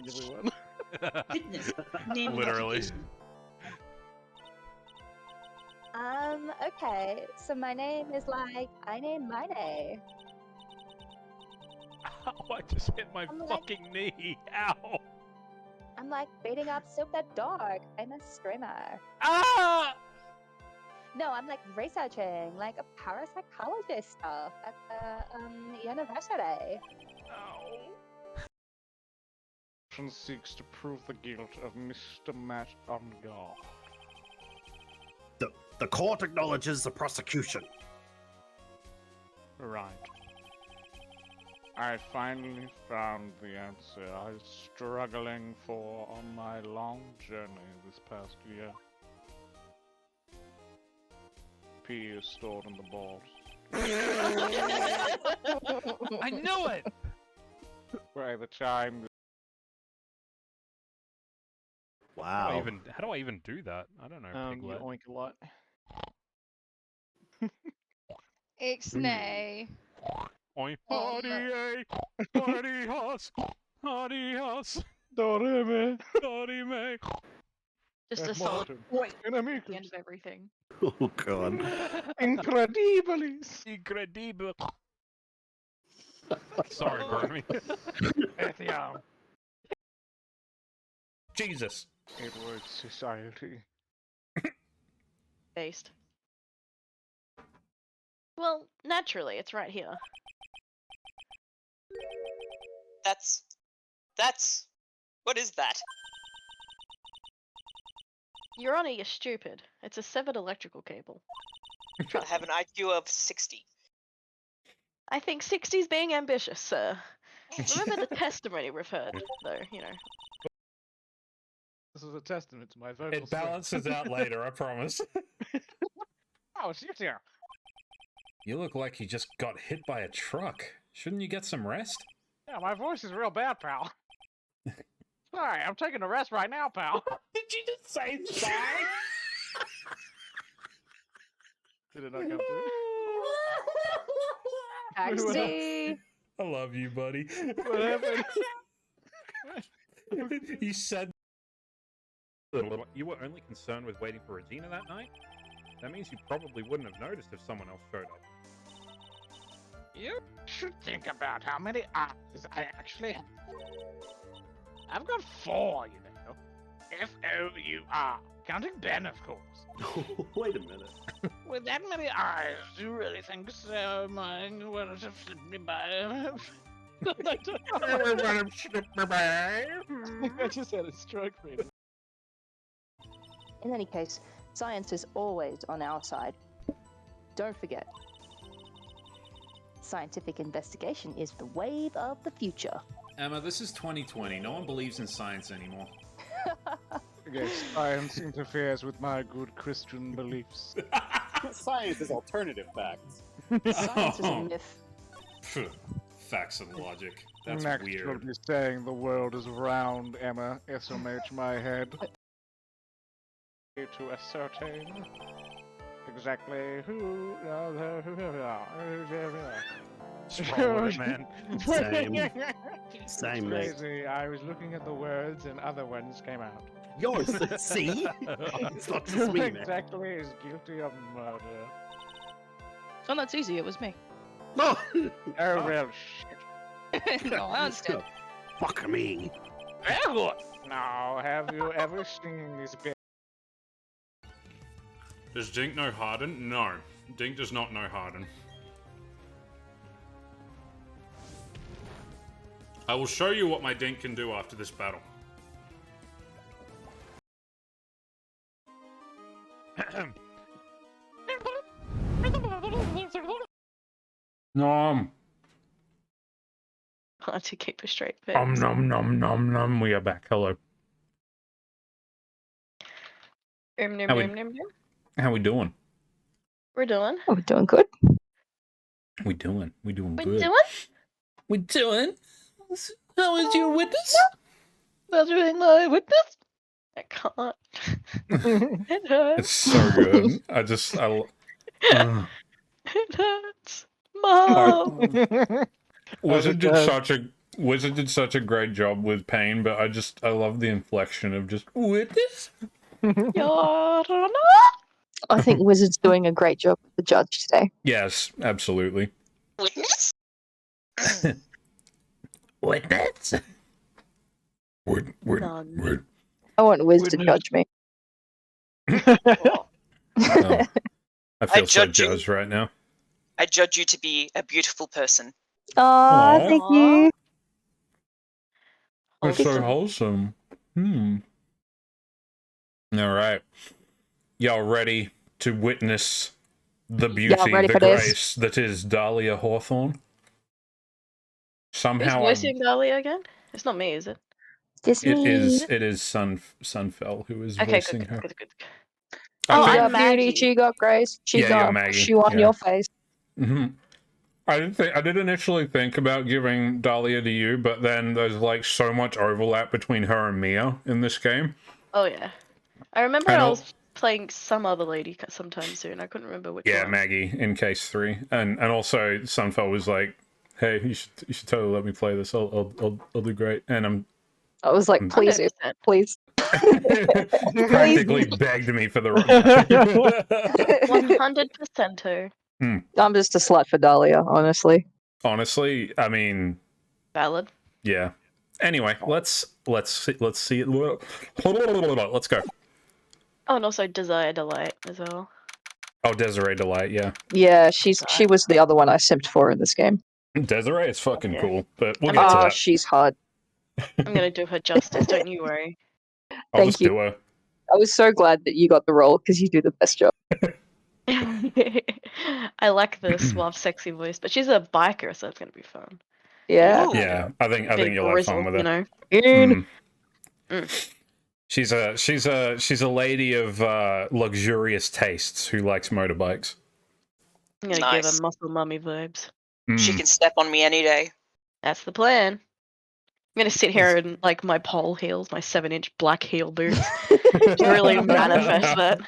Goodness. Literally. Okay. So my name is like I named my name. Ow, I just hit my I'm like- fucking knee. Ow. I'm like beating up Supe that dog. I'm a screamer. Ah! No, I'm like researching like a parapsychologist stuff at the university. Seeks to prove the guilt of Mr. Matt Ungar. The court acknowledges the prosecution. Right. I finally found the answer I was struggling for on my long journey this past year. Pee is stored in the balls. I knew it! Where the chime. Wow. How do I even do that? I don't know. You oink a lot. Ixnay. Oink. Oh, Adios! Adios! Dorime! Dorime! Just a song at the end of everything. Oh god. Incredibilis! Incredible! Sorry, Bernie. Jesus. Edward Society. Based. Well, naturally, it's right here. That's... What is that? Your Honor, you're stupid. It's a severed electrical cable. I have an IQ of 60. I think 60's being ambitious, sir. Remember the testimony we've heard, though, you know. This is a testament to my vocal It balances out later, I promise. Oh, shit here. You look like you just got hit by a truck. Shouldn't you get some rest? Yeah, my voice is real bad, pal. Sorry, I'm taking a rest right now, pal. Did you just say sorry? Did it not come through? Taxi. I love you, buddy. What happened? You said You were only concerned with waiting for Regina that night? That means you probably wouldn't have noticed if someone else showed up. You should think about how many eyes I actually have. I've got 4, you know. F-O-U-R. Counting Ben, of course. Wait a minute. With that many eyes, do you really think so? Mine would have slipped me by. I just had a stroke, Freedom. In any case, science is always on our side. Don't forget. Scientific investigation is the wave of the future. Emma, this is 2020. No one believes in science anymore. Yes, science interferes with my good Christian beliefs. Science is alternative facts. Science is a myth. Facts and logic. That's Next weird. will be saying the world is round, Emma. SMH my head. To ascertain exactly who. Just roll with it, man. Same, mate. Crazy. I was looking at the words and other ones came out. Yours, see? It's not just me, man. Exactly is guilty of murder. Oh, that's easy. It was me. No! Oh, well, shit. No, I understand. Fuck me. Very good. Now, have you ever seen this bit? Does Dink know Harden? No. Dink does not know Harden. I will show you what my Dink can do after this battle. Nom. Hard to keep a straight face. Nom nom nom nom. We are back. Hello. How we doing? We're doing. Oh, we're doing good. We doing? We doing We're good. doing? We doing? How is your witness? Measuring my witness? I can't. It hurts. It's so good. It hurts. Mom. Wizard did such a great job with pain, but I love the inflection of just witness. Your Honor. I think Wizard's doing a great job with the judge today. Yes, absolutely. Witness? Witness? None. I want Wiz to judge me. Oh, I feel so judge you. judged right now. I judge you to be a beautiful person. Aw, Aw. thank you. It's so wholesome. All right. Y'all ready to witness the beauty, ready the for this. grace that is Dahlia Hawthorne? Who's Somehow voicing Dahlia again? It's not me, is it? Just it me. is Sunfell who is Okay, voicing her. good. Oh, I got think- beauty. Maggie. She got grace. She Yeah, you're got Maggie, shoe on yeah. your face. I did initially think about giving Dahlia to you, but then there's like so much overlap between her and Mia in this game. Oh yeah. I remember I I know- was playing some other lady sometime soon. I couldn't remember which Yeah, one. Maggie in case 3, and also Sunfell was like, "Hey, you should totally let me play this. I'll do great." And I was like, please, 100%. please. practically begged me for the 100%. I'm just a slut for Dahlia, honestly. Honestly, I mean, Valid. yeah. Anyway, let's see it. Let's go. Oh, and also Desire Delight as well. Oh, Desiree Delight, yeah. Yeah, she was the other one I simped for in this game. Desiree is fucking Yeah. cool, but we'll get to Oh, that. she's hot. I'm gonna do her justice, don't you worry. I'll Thank just you. do her. I was so glad that you got the role because you do the best job. I like the suave, sexy voice, but she's a biker, so it's gonna be fun. Yeah. Ooh. Yeah, I think Big you'll have fun grizzle, with her. you know. She's a lady of luxurious tastes who likes motorbikes. I'm gonna give Nice. her muscle mummy vibes. She can step on me any day. That's the plan. I'm gonna sit here in like my pole heels, my 7-inch black heel boots, to really manifest that.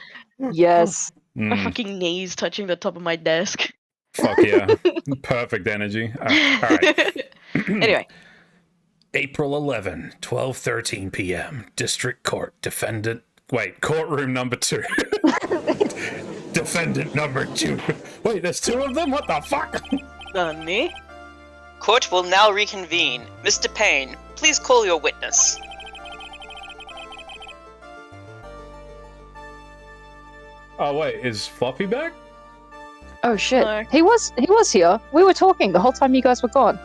Yes. My fucking knees touching the top of my desk. Fuck yeah. Perfect energy. All right. Anyway. April 11, 12:13 p.m. District Court. Courtroom number 2. Defendant number 2. Wait, there's 2 of them? What the fuck? Nani? Court will now reconvene. Mr. Payne, please call your witness. Oh wait, is Floppy back? Oh shit. No. He was here. We were talking the whole time you guys were gone.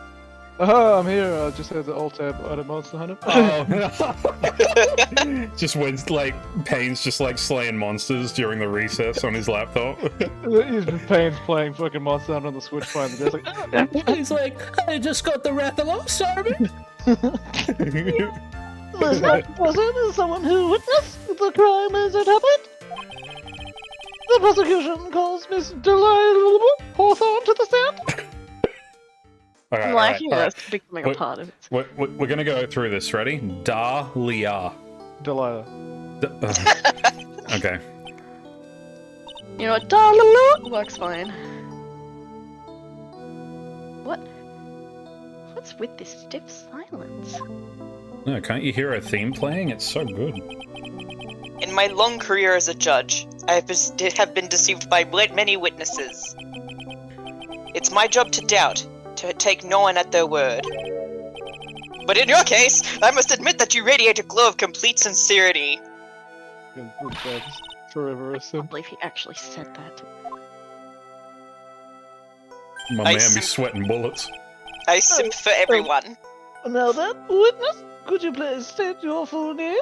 Oh, I'm here. I just had the alt tab out of Monster Hunter. Oh. Just when like Payne's just like slaying monsters during the recess on his laptop. He's been playing fucking Monster Hunter on the Switch behind the desk. Like, He's like, I just got the Wrath of Sarman. there's not present is someone who witnessed the crime as it happened. The prosecution calls Miss Delilah Hawthorne to the stand. I'm liking this becoming a part of it. We're gonna go through this. Ready? Dahlia. Delilah. Okay. You know what? Dahlia works fine. What's with this stiff silence? No, can't you hear a theme playing? It's so good. In my long career as a judge, I have been deceived by many witnesses. It's my job to doubt, to take no one at their word. But in your case, I must admit that you radiate a glow of complete sincerity. Forever a I sim. can't believe he actually said that. My I man be sim- sweating bullets. I simp for everyone. Now then, witness, could you please state your full name?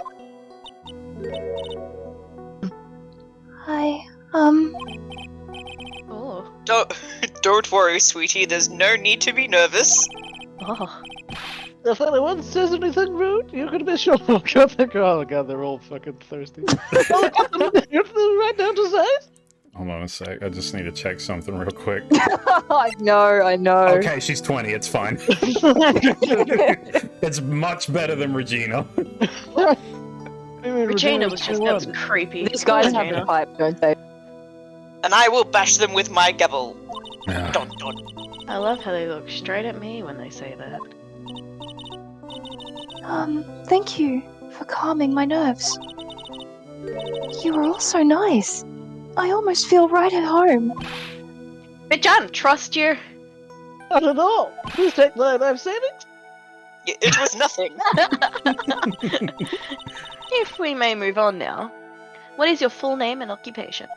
Hi. Oh. Don't worry, sweetie. There's no need to be nervous. Oh. If anyone says anything rude, you can be sure I'll cut the Oh god, they're all fucking thirsty. I'll cut them right down to size. Hold on a sec. I just need to check something real quick. I know. Okay, she's 20. It's fine. It's much better than Regina. Regina was just, that was creepy. These guys have Regina. the pipe, don't they? And I will bash them with my gavel. Yeah. Dun, dun. I love how they look straight at me when they say that. Thank you for calming my nerves. You were all so nice. I almost feel right at home. But John, trust you. Not at all. Please take my life savings. It was nothing. If we may move on now, what is your full name and occupation?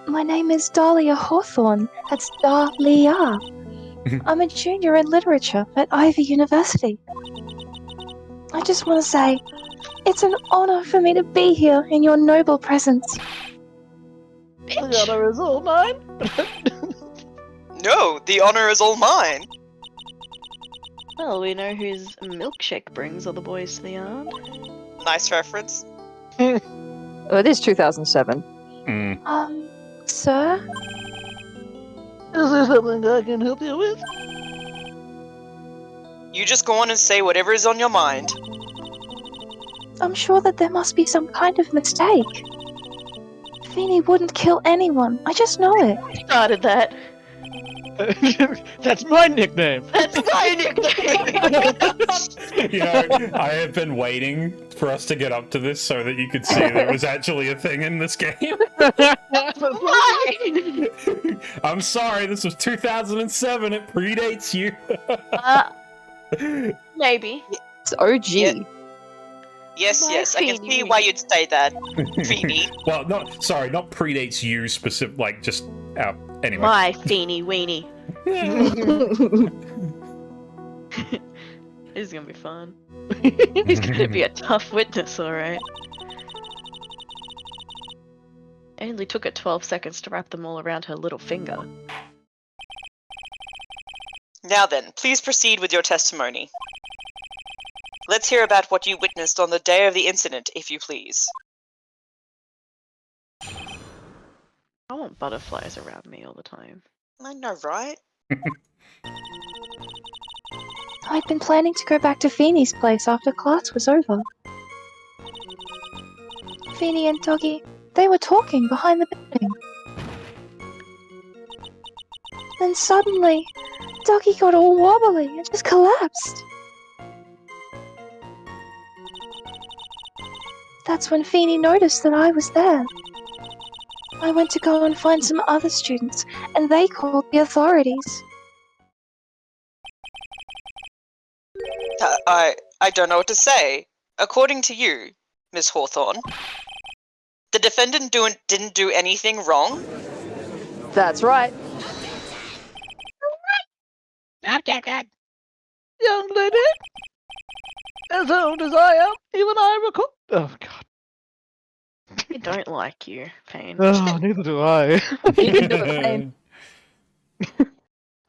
My name is Dahlia Hawthorne. That's Dahlia. I'm a junior in literature at Ivy University. I just want to say, it's an honor for me to be here in your noble presence. The honor is all mine. No, the honor is all mine. Well, we know whose milkshake brings all the boys to the yard. Nice reference. Oh, it is 2007. Sir? Is there something I can help you with? You just go on and say whatever is on your mind. I'm sure that there must be some kind of mistake. Feeny wouldn't kill anyone. I just know it. Started that. That's my nickname. That's my nickname. You know, I have been waiting for us to get up to this so that you could see there was actually a thing in this game. Why? I'm sorry, this was 2007. It predates you. Maybe. It's OG. Yeah. Yes, My yes, I can Feeny see Weeny. why you'd say that. Feeny. Well, not predates you specific, like just out. Anyway. My feeny weeny. This is gonna be fun. He's gonna be a tough witness, alright. It only took her 12 seconds to wrap them all around her little finger. Now then, please proceed with your testimony. Let's hear about what you witnessed on the day of the incident, if you please. I want butterflies around me all the time. I know, right? I'd been planning to go back to Feeny's place after class was over. Feeny and Doggy, they were talking behind the building. Then suddenly, Doggy got all wobbly and just collapsed. That's when Feeny noticed that I was there. I went to go and find some other students, and they called the authorities. I don't know what to say. According to you, Miss Hawthorne, the defendant didn't do anything wrong? That's right. Young lady, as old as I am, even I recall. Oh God. I don't like you, Payne. Oh, neither do I. Pain.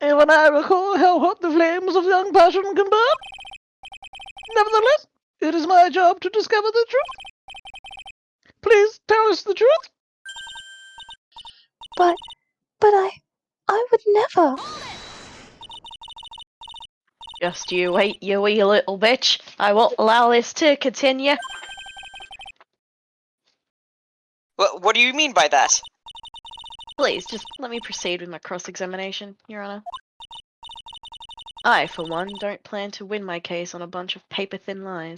Even I recall how hot the flames of young passion can burn. Nevertheless, it is my job to discover the truth. Please tell us the truth. But I would never. Just you wait, you wee little bitch. I won't allow this to continue. What do you mean by that? Please, just let me proceed with my cross-examination, Your Honor. I, for one, don't plan to win my case on a bunch of paper-thin lies.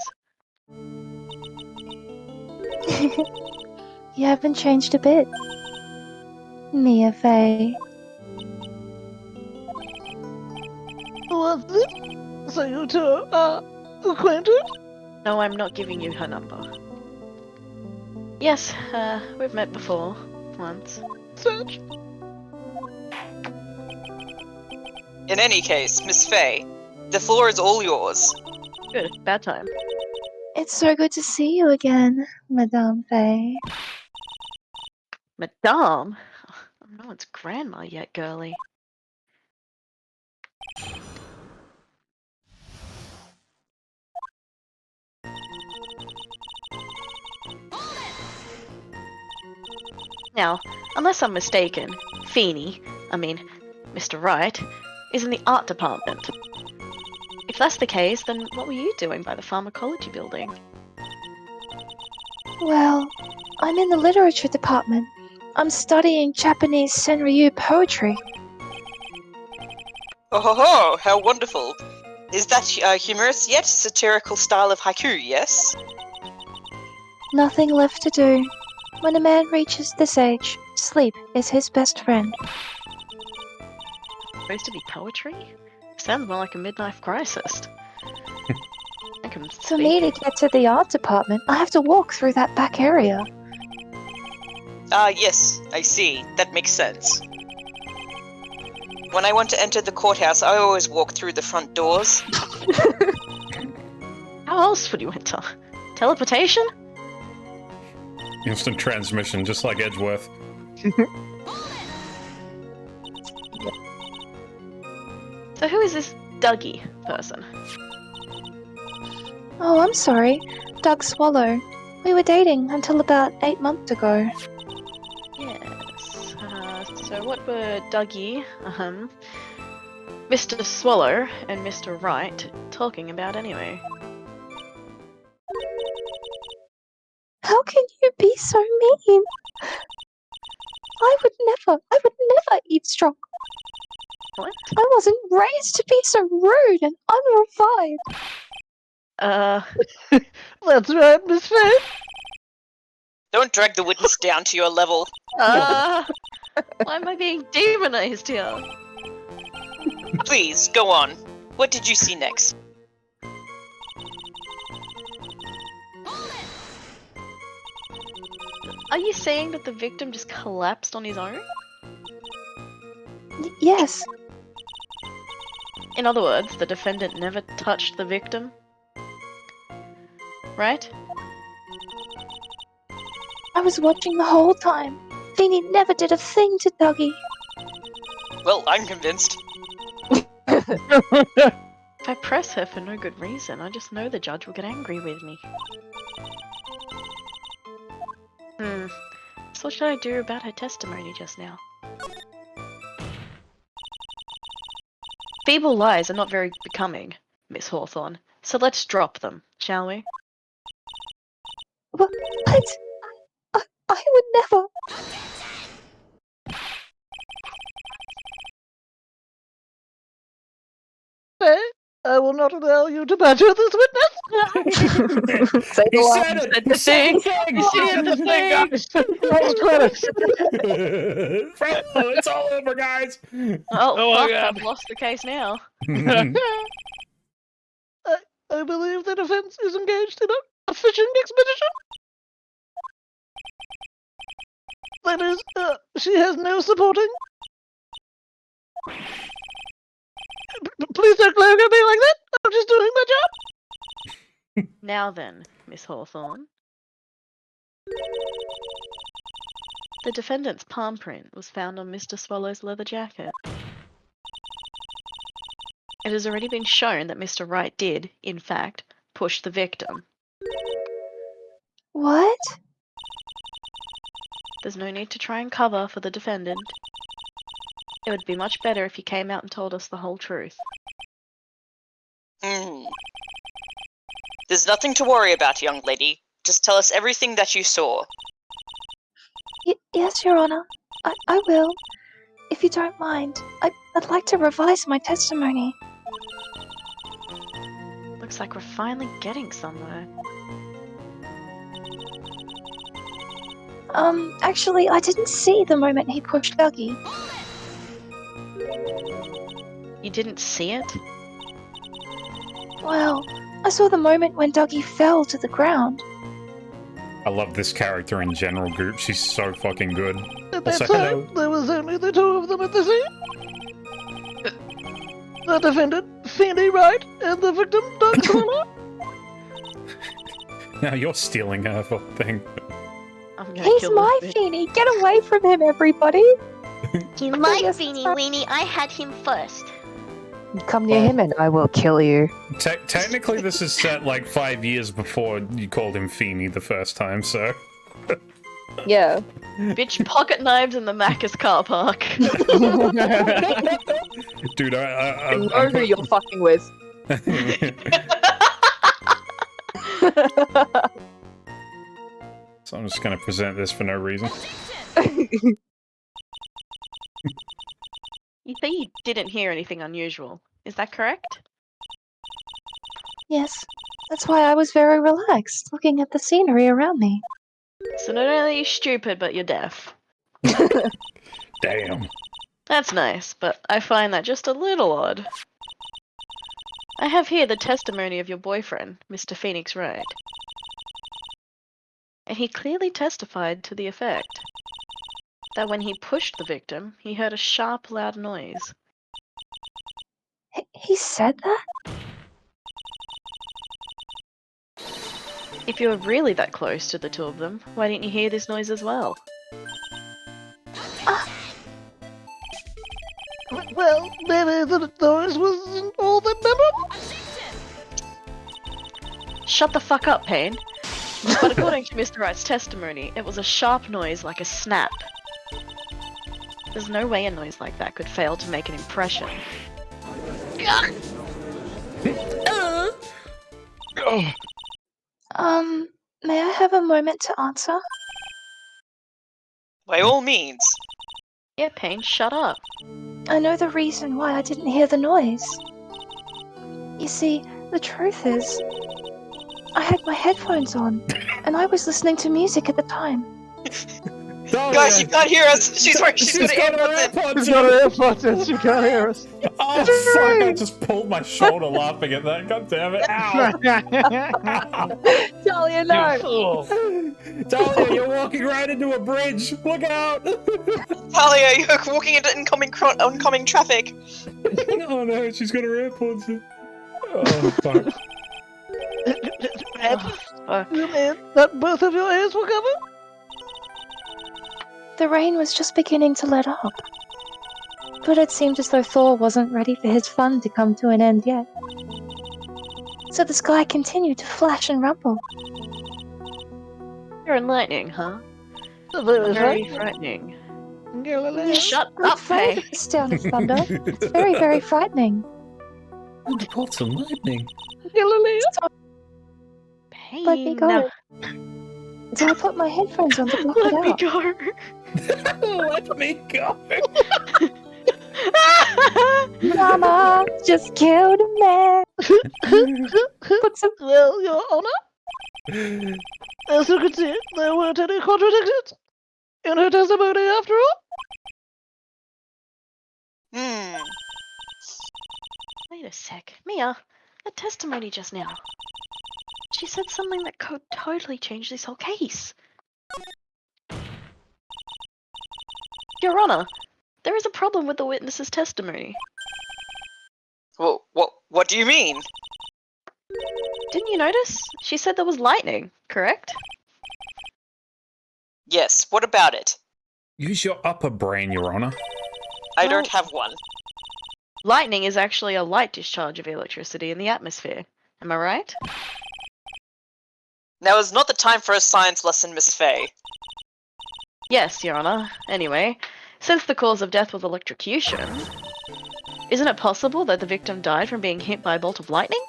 You haven't changed a bit. Mia Faye. What's this? So you two are acquainted? No, I'm not giving you her number. Yes, we've met before. Once. Such. In any case, Miss Faye, the floor is all yours. Good, bad time. It's so good to see you again, Madame Faye. Madame? I'm no one's grandma yet, girlie. Now, unless I'm mistaken, Mr. Wright, is in the art department. If that's the case, then what were you doing by the pharmacology building? Well, I'm in the literature department. I'm studying Japanese Senryu poetry. Oh ho ho, how wonderful. Is that humorous yet satirical style of haiku, yes? Nothing left to do. When a man reaches this age, sleep is his best friend. Supposed to be poetry? Sounds more like a midlife crisis. I can For me to get to the art department, I have to walk through that back area. Yes, I see. That makes sense. When I want to enter the courthouse, I always walk through the front doors. How else would you enter? Teleportation? Instant transmission, just like Edgeworth. So who is this Dougie person? Oh, I'm sorry. Doug Swallow. We were dating until about 8 months ago. Yes. So what were Dougie, Mr. Swallow, and Mr. Wright talking about anyway? How can you be so mean? I would never eavesdrop. What? I wasn't raised to be so rude and unrefined. That's right, Miss Faith. Don't drag the witness down to your level. Why am I being demonized here? Please, go on. What did you see next? Are you saying that the victim just collapsed on his own? Yes. In other words, the defendant never touched the victim? Right? I was watching the whole time. Feeny never did a thing to Dougie. Well, I'm convinced. If I press her for no good reason, I just know the judge will get angry with me. So what should I do about her testimony just now? Feeble lies are not very becoming, Miss Hawthorne, so let's drop them, shall we? What? I would never. I will not allow you to badger this witness. Say He said it! He said the thing! Oh, it's all over, guys! Oh fuck, I've lost the case now. I believe the defense is engaged in a fishing expedition. That is, she has no supporting. Please don't look at me like that. I'm just doing my job. Now then, Miss Hawthorne. The defendant's palm print was found on Mr. Swallow's leather jacket. It has already been shown that Mr. Wright did, in fact, push the victim. What? There's no need to try and cover for the defendant. It would be much better if he came out and told us the whole truth. There's nothing to worry about, young lady. Just tell us everything that you saw. Yes, Your Honor. I will. If you don't mind, I'd like to revise my testimony. Looks like we're finally getting somewhere. Actually, I didn't see the moment he pushed Dougie. You didn't see it? Well, I saw the moment when Dougie fell to the ground. I love this character in general, Goop. She's so fucking good. At Also, that time, there was only the two of them at the scene. The defendant, Feeny Wright, and the victim, Doug Swallow. Now you're stealing her thing. He's my Feeny! Get away from him, everybody! He's my Feeny Weenie. I had him first. Come near him and I will kill you. Technically, this is set like 5 years before you called him Feeny the first time, so... Yeah. Bitch, pocket knives in the Macca's car park. Dude, I know who you're fucking with. So I'm just gonna present this for no reason. You say you didn't hear anything unusual. Is that correct? Yes, that's why I was very relaxed, looking at the scenery around me. So not only are you stupid, but you're deaf. Damn. That's nice, but I find that just a little odd. I have here the testimony of your boyfriend, Mr. Phoenix Wright. And he clearly testified to the effect that when he pushed the victim, he heard a sharp, loud noise. He said that? If you were really that close to the two of them, why didn't you hear this noise as well? Well, maybe the noise wasn't all that memorable. Shut the fuck up, Payne. But according to Mr. Wright's testimony, it was a sharp noise like a snap. There's no way a noise like that could fail to make an impression. May I have a moment to answer? By all means. Yeah, Payne, shut up. I know the reason why I didn't hear the noise. You see, the truth is, I had my headphones on, and I was listening to music at the time. Guys, you can't hear us! She's got her AirPods in! She's got her AirPods in, she can't hear us. Oh, fuck, I just pulled my shoulder laughing at that. God damn it. Ow. Dahlia, no! Dahlia, you're walking right into a bridge. Look out. Talia, you're walking into oncoming traffic. Oh no, she's got her AirPods in. Oh, fuck. You mean that both of your ears were covered? The rain was just beginning to let up. But it seemed as though Thor wasn't ready for his fun to come to an end yet. So the sky continued to flash and rumble. You're enlightening, huh? Very frightening. Galileo. Shut I'm up, afraid Payne. of the sound of thunder. It's very, very frightening. And report some lightning. Galileo. Payne. Let me go. So I put my headphones on to block Let it me out. go. Let me go. Mama just killed a man. Put some... Well, Your Honor, as you can see, there weren't any contradictions in her testimony after all. Wait a sec. Mia, that testimony just now. She said something that could totally change this whole case. Your Honor, there is a problem with the witness's testimony. Well, what do you mean? Didn't you notice? She said there was lightning, correct? Yes, what about it? Use your upper brain, Your Honor. I don't have one. Lightning is actually a light discharge of electricity in the atmosphere. Am I right? Now is not the time for a science lesson, Miss Fay. Yes, Your Honor. Anyway, since the cause of death was electrocution, isn't it possible that the victim died from being hit by a bolt of lightning?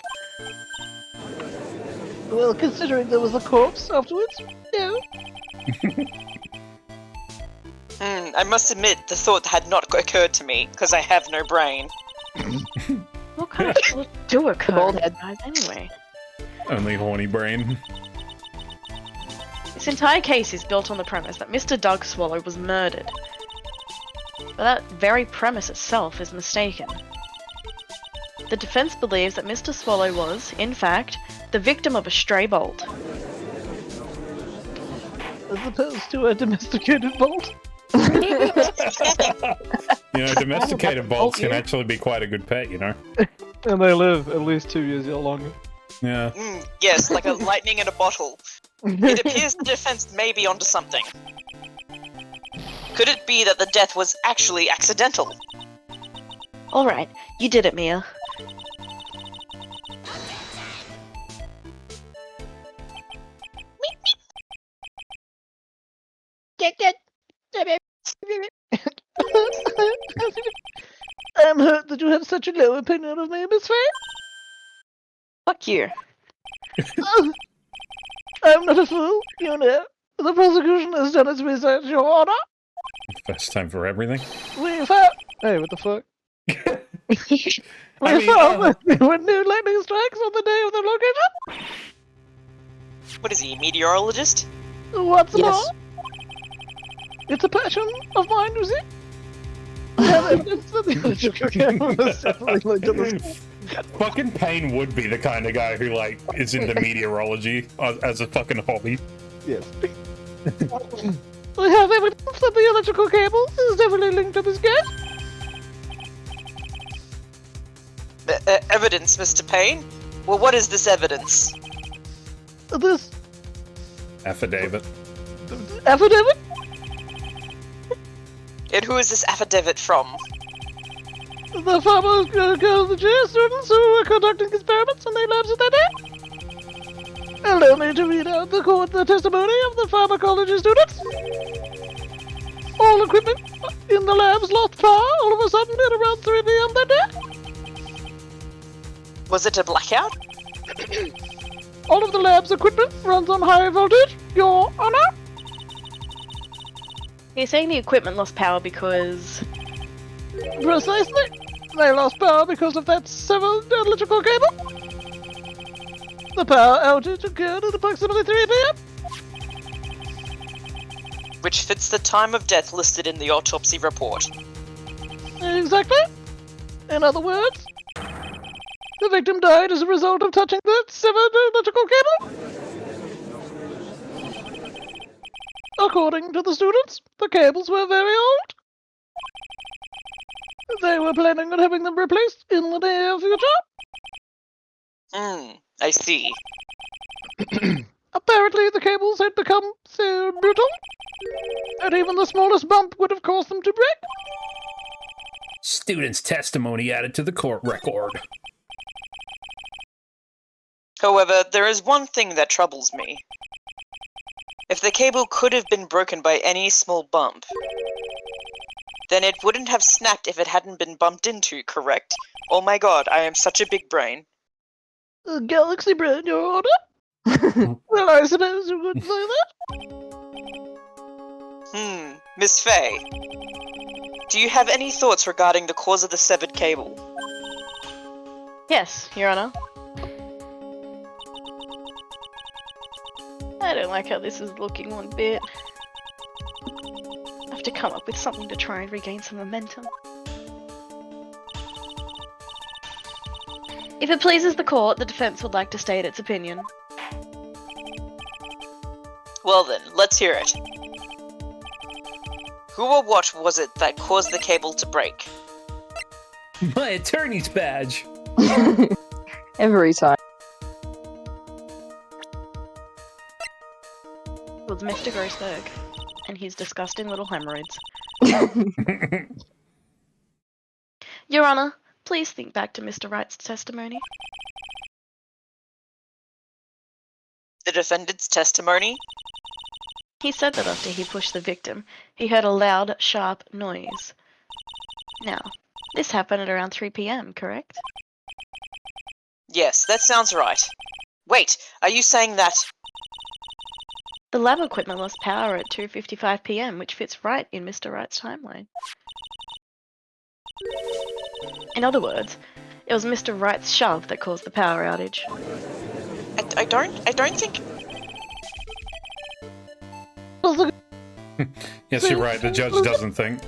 Well, considering there was a corpse afterwards, yeah. I must admit, the thought had not occurred to me, because I have no brain. What kind of thoughts do occur, bald head. guys, anyway? Only horny brain. This entire case is built on the premise that Mr. Doug Swallow was murdered. But that very premise itself is mistaken. The defense believes that Mr. Swallow was, in fact, the victim of a stray bolt. As opposed to a domesticated bolt. You know, domesticated bolts can actually be quite a good pet, you know? And they live at least 2 years longer. Yeah. Yes, like a lightning in a bottle. It appears the defense may be onto something. Could it be that the death was actually accidental? Alright, you did it, Mia. I'm hurt that you have such a low opinion of me, Miss Fay. Fuck you. I'm not a fool, you know. The prosecution has done its research, Your Honor. First time for everything. We found... Hey, what the fuck? I mean, found that there were new lightning strikes on the day of the location. What is he, a meteorologist? What's Yes. more? It's a passion of mine, you see. I have evidence that the electrical cable was definitely linked to the Fucking Payne would be the kind of guy who, like, is into meteorology as a fucking hobby. Yes. I have evidence that the electrical cable is definitely linked to this gas. Evidence, Mr. Payne? Well, what is this evidence? This Affidavit. affidavit? And who is this affidavit from? The pharmacology students who were conducting experiments in their labs at that day. Allow me to read out the testimony of the pharmacology students. All equipment in the labs lost power all of a sudden at around 3 p.m. that day. Was it a blackout? All of the lab's equipment runs on high voltage, Your Honor. You're saying the equipment lost power because... Precisely. They lost power because of that severed electrical cable. The power outage occurred at approximately 3 p.m. Which fits the time of death listed in the autopsy report. Exactly. In other words, the victim died as a result of touching the severed electrical cable. According to the students, the cables were very old. They were planning on having them replaced in the near future. I see. Apparently, the cables had become so brittle that even the smallest bump would have caused them to break. Student's testimony added to the court record. However, there is one thing that troubles me. If the cable could have been broken by any small bump, then it wouldn't have snapped if it hadn't been bumped into, correct? Oh my god, I am such a big brain. A galaxy brain, Your Honor? Well, I suppose you could say that. Miss Faye. Do you have any thoughts regarding the cause of the severed cable? Yes, Your Honor. I don't like how this is looking one bit. I have to come up with something to try and regain some momentum. If it pleases the court, the defense would like to state its opinion. Well then, let's hear it. Who or what was it that caused the cable to break? My attorney's badge! Every time. It was Mr. Grossberg, and his disgusting little hemorrhoids. Your Honor, please think back to Mr. Wright's testimony. The defendant's testimony? He said that after he pushed the victim, he heard a loud, sharp noise. Now, this happened at around 3 p.m., correct? Yes, that sounds right. Wait, are you saying that... The lab equipment lost power at 2:55 p.m., which fits right in Mr. Wright's timeline. In other words, it was Mr. Wright's shove that caused the power outage. I don't think... Yes, you're right. The judge doesn't think.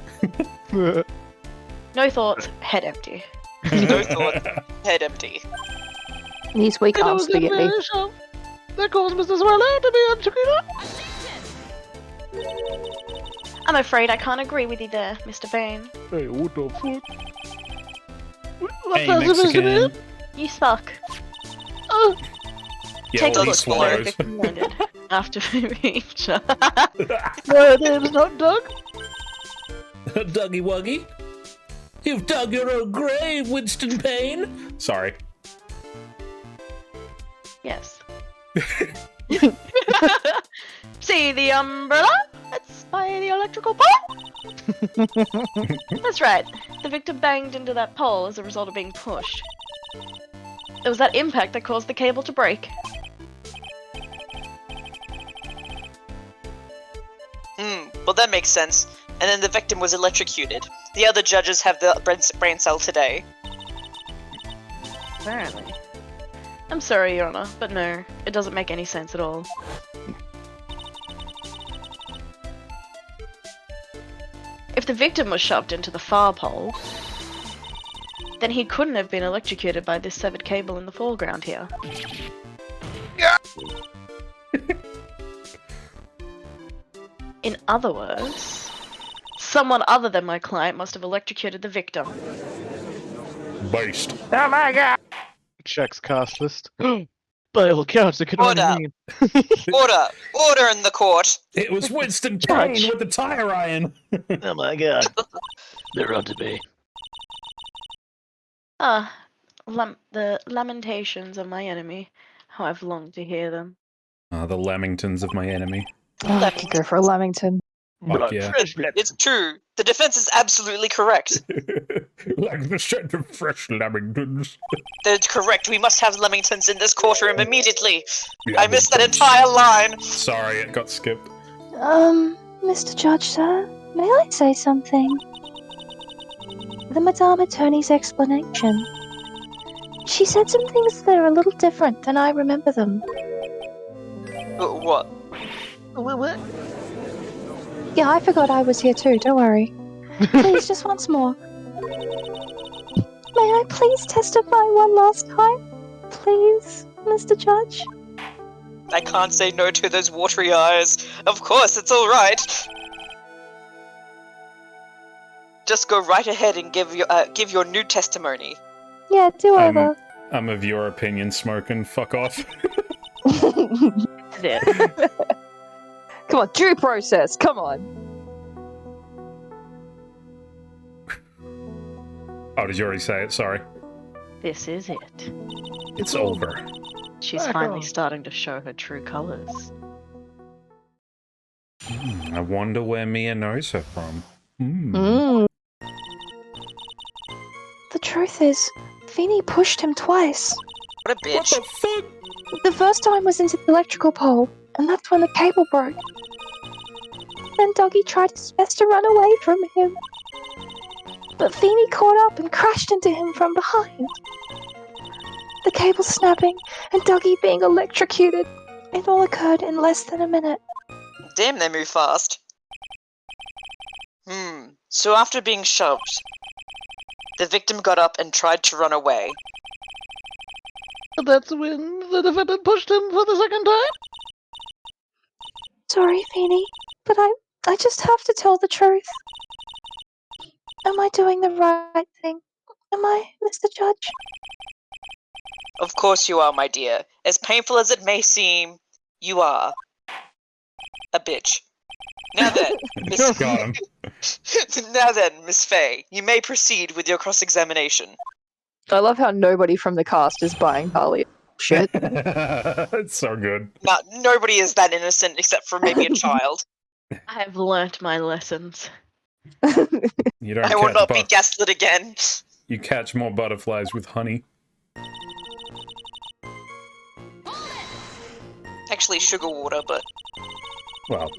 No thoughts, head empty. No thought, head empty. These weak It arm was spaghetti. very sharp. That caused Mr. Swallow to be unsecure. I'm afraid I can't agree with you there, Mr. Vane. Hey, what the fuck? Hey, Mexican. You suck. Oh, Yeah, Take a well, he look, swallows. victim-wounded. After each. my name's not Doug. Dougie Wuggy. You've dug your own grave, Winston Payne. Sorry. Yes. See the umbrella? It's by the electrical pole? That's right. The victim banged into that pole as a result of being pushed. It was that impact that caused the cable to break. Well that makes sense. And then the victim was electrocuted. The other judges have the brain cell today. Apparently. I'm sorry, Your Honor, but no, it doesn't make any sense at all. if the victim was shoved into the far pole, then he couldn't have been electrocuted by this severed cable in the foreground here. In other words, someone other than my client must have electrocuted the victim. Based. Oh my god! Checks cast list. By all accounts, it could only Order. mean. Order in the court. It was Winston Kane with the tire iron. Oh my god. They're on to me. The lamentations of my enemy. How I've longed to hear them. The Lamingtons of my enemy. Oh, I could go for a Lamington. Fuck yeah. It's true. The defense is absolutely correct. Like the scent of fresh lamingtons. That's correct. We must have Lemingtons in this courtroom immediately. Yeah, I missed that entire line. Sorry, it got skipped. Mr. Judge, sir, may I say something? The Madame Attorney's explanation. She said some things that are a little different than I remember them. What? What? Yeah, I forgot I was here too, don't worry. Please, just once more. May I please testify one last time? Please, Mr. Judge? I can't say no to those watery eyes. Of course, it's alright. Just go right ahead and give your new testimony. Yeah, do over. I'm of your opinion, Smokin'. Fuck off. Come on, due process, come on. Oh, did you already say it? Sorry. This is it. It's over. She's finally starting to show her true colors. I wonder where Mia knows her from. The truth is, Feeny pushed him twice. What a bitch. What the fuck? The first time was into the electrical pole, and that's when the cable broke. Then Doggy tried his best to run away from him. But Feeny caught up and crashed into him from behind. The cable snapping and Doggy being electrocuted. It all occurred in less than a minute. Damn, they move fast. So after being shoved, the victim got up and tried to run away. That's when the defendant pushed him for the second time? Sorry, Feeny, but I just have to tell the truth. Am I doing the right thing? Am I, Mr. Judge? Of course you are, my dear. As painful as it may seem, you are a bitch. Now then, Miss Got him. Now then, Miss Faye, you may proceed with your cross-examination. I love how nobody from the cast is buying Harley. Shit. It's so good. Now, nobody is that innocent except for maybe a child. I have learnt my lessons. You don't I will catch not be gaslit again. You catch more butterflies with honey. Actually, sugar water, but... Well,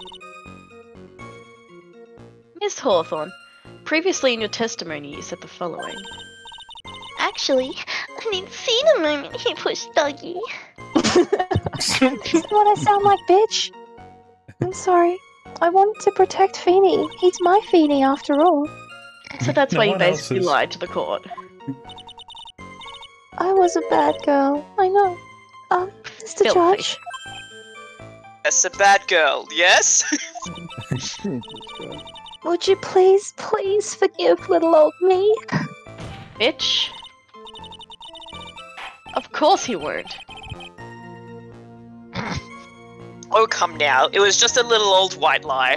Miss Hawthorne, previously in your testimony you said the following. Actually, I didn't see the moment he pushed Doggy. What I sound like, bitch? I'm sorry. I wanted to protect Feeny. He's my Feeny after all. So that's No why you one basically else's. lied to the court. I was a bad girl. I know. Mr. Filthy. Judge? Yes, a bad girl, yes? Would you please forgive little old me? Bitch. Of course he won't. Oh, come now. It was just a little old white lie.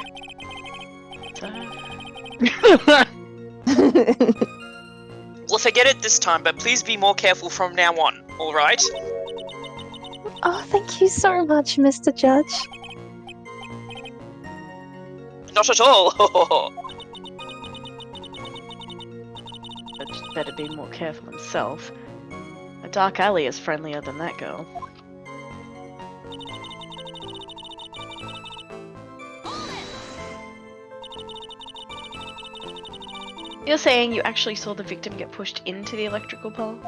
Well, forget it this time, but please be more careful from now on, alright? Oh, thank you so much, Mr. Judge. Not at all. But better be more careful himself. A dark alley is friendlier than that girl. You're saying you actually saw the victim get pushed into the electrical pole?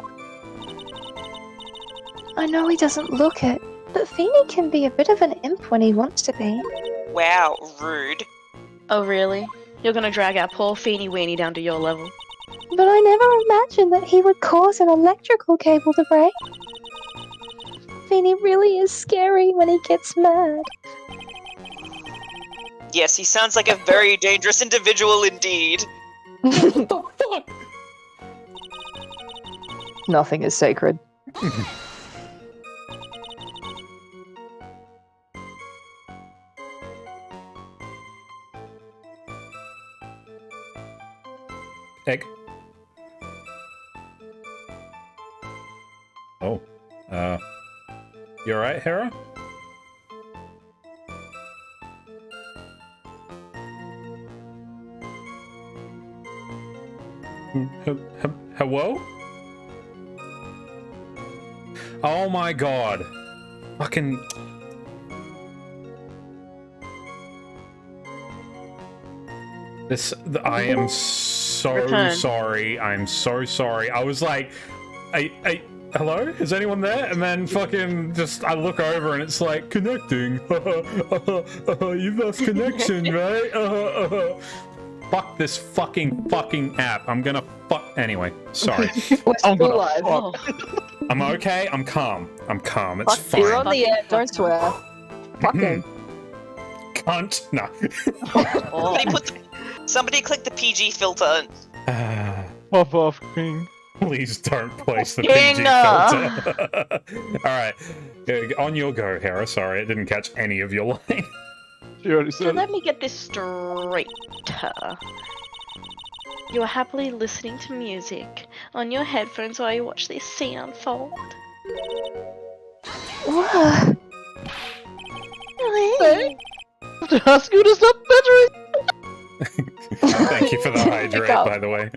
I know he doesn't look it, but Feeny can be a bit of an imp when he wants to be. Wow, rude. Oh really? You're gonna drag our poor Feeny Weenie down to your level. But I never imagined that he would cause an electrical cable to break. Feeny really is scary when he gets mad. Yes, he sounds like a very dangerous individual indeed. What the fuck? Nothing is sacred. Egg. Oh. You alright, Hera? Hello? Oh my god. Fucking... I am so Return. sorry. I'm so sorry. I was like, hello? Is anyone there? And then fucking just, I look over and it's like, connecting. You've lost connection, right? Fuck this fucking app. I'm gonna anyway, sorry. We're still alive. I'm okay. I'm calm. It's fine. You're on the air. Don't swear. Fucking. Cunt. No. Somebody click the PG filter. Pop off, King. Please don't place the King, PG filter. Alright. On your go, Hera. Sorry, I didn't catch any of your line. She already So said let me get this straight. You are happily listening to music on your headphones while you watch this scene unfold. What? I have to ask you to stop bittering. Thank you for the hydrate, by the way.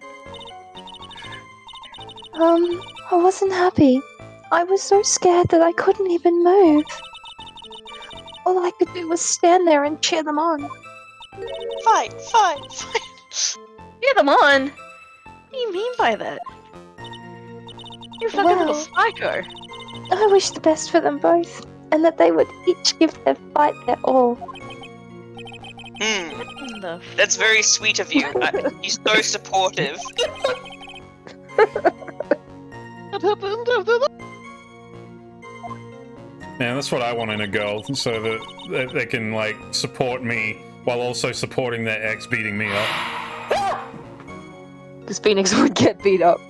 I wasn't happy. I was so scared that I couldn't even move. All I could do was stand there and cheer them on. Fine. Cheer them on? What do you mean by that? You're a fucking little psycho. I wish the best for them both, and that they would each give their fight their all. That's very sweet of you. He's so supportive. What happened after that? Man, that's what I want in a girl, so that they can, like, support me while also supporting their ex beating me up. Because Phoenix would get beat up.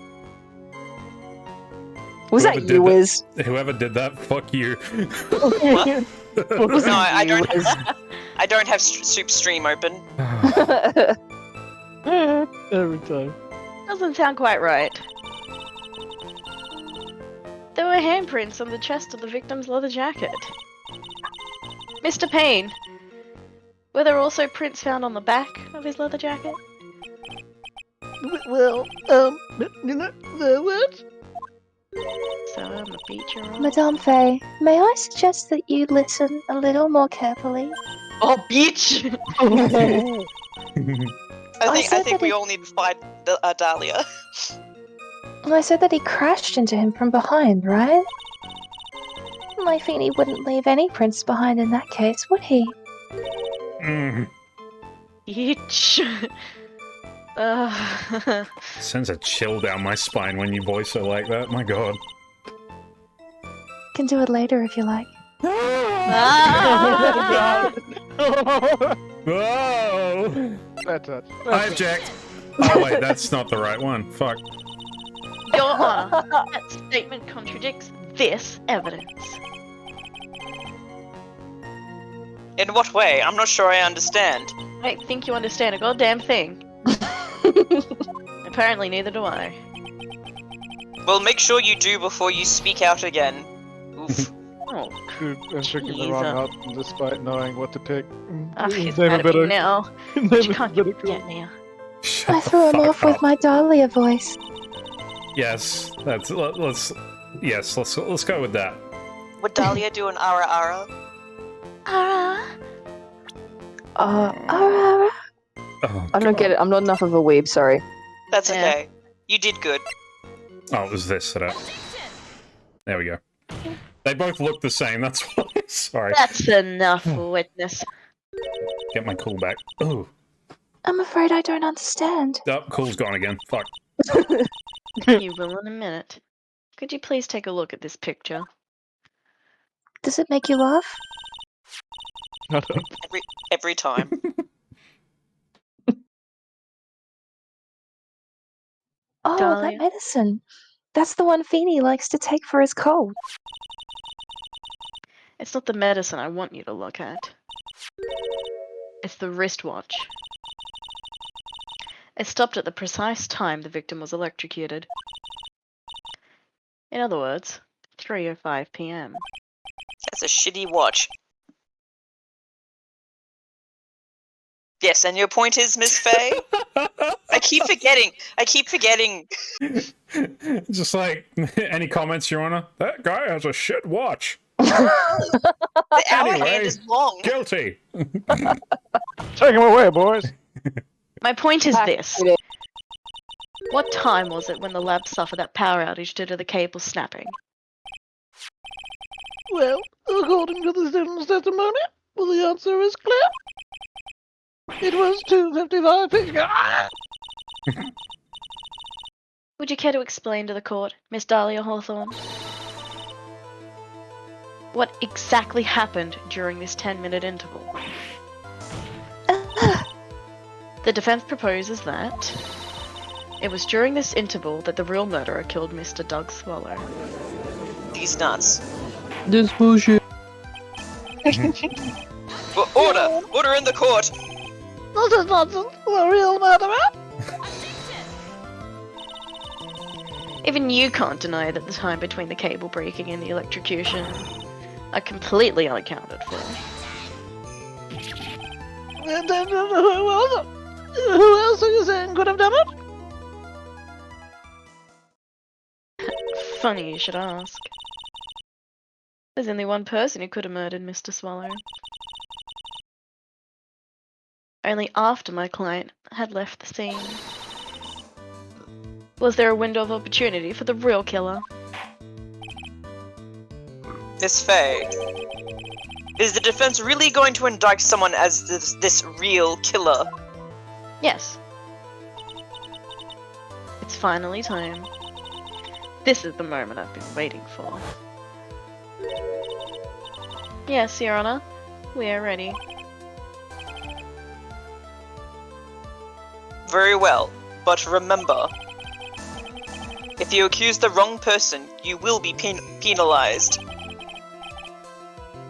Was that you, Wiz? Whoever did that, fuck you. No, I don't have Soup stream open. Every time. Doesn't sound quite right. There were handprints on the chest of the victim's leather jacket. Mr. Payne, were there also prints found on the back of his leather jacket? Well, you know, what? So I'm a beat your ass. Madame Faye, may I suggest that you listen a little more carefully? Oh, bitch! I think we all need to fight Dahlia. I said that he crashed into him from behind, right? My Feeny wouldn't leave any prints behind in that case, would he? Bitch. Sends a chill down my spine when you voice her like that. My god. Can do it later if you like. Whoa! I object. Oh wait, that's not the right one. Fuck. Your Honor, that statement contradicts this evidence. In what way? I'm not sure I understand. I don't think you understand a goddamn thing. Apparently neither do I. Well, make sure you do before you speak out again. Oof. Oh, I'm picking the wrong option despite knowing what to pick. He's mad at me now. But you can't get me. I threw him off with my Dahlia voice. Yes, let's go with that. Would Dahlia do an ara ara? Ara. Ara. Oh, I don't get it. I'm not enough of a weeb, sorry. That's okay. You did good. Oh, it was this that There we go. They both look the same, that's why. Sorry. That's enough witness. Get my cool back. Ooh. I'm afraid I don't understand. Oh, Cool's gone again. Fuck. You will in a minute. Could you please take a look at this picture? Does it make you laugh? Every time. Oh, Dahlia. that medicine. That's the one Feeny likes to take for his cold. It's not the medicine I want you to look at. It's the wristwatch. It stopped at the precise time the victim was electrocuted. In other words, 3:05 p.m. That's a shitty watch. Yes, and your point is, Miss Faye? I keep forgetting. Just like, any comments, Your Honor? That guy has a shit watch. The hour hand Anyway, is long. Guilty. Take him away, boys. My point is this. What time was it when the lab suffered that power outage due to the cable snapping? Well, according to the student's testimony, well, the answer is clear. It was 2:55 p.m. Would you care to explain to the court, Miss Dahlia Hawthorne? What exactly happened during this 10-minute interval? The defense proposes that it was during this interval that the real murderer killed Mr. Doug Swallow. These nuts. This bullshit. Order in the court. This is nonsense. The real murderer? Even you can't deny that the time between the cable breaking and the electrocution are completely unaccounted for. Who else are you saying could have done it? Funny you should ask. There's only one person who could have murdered Mr. Swallow. Only after my client had left the scene. Was there a window of opportunity for the real killer? Miss Faye, is the defense really going to indict someone as this real killer? Yes. It's finally time. This is the moment I've been waiting for. Yes, Your Honor. We are ready. Very well, but remember, if you accuse the wrong person, you will be penalized.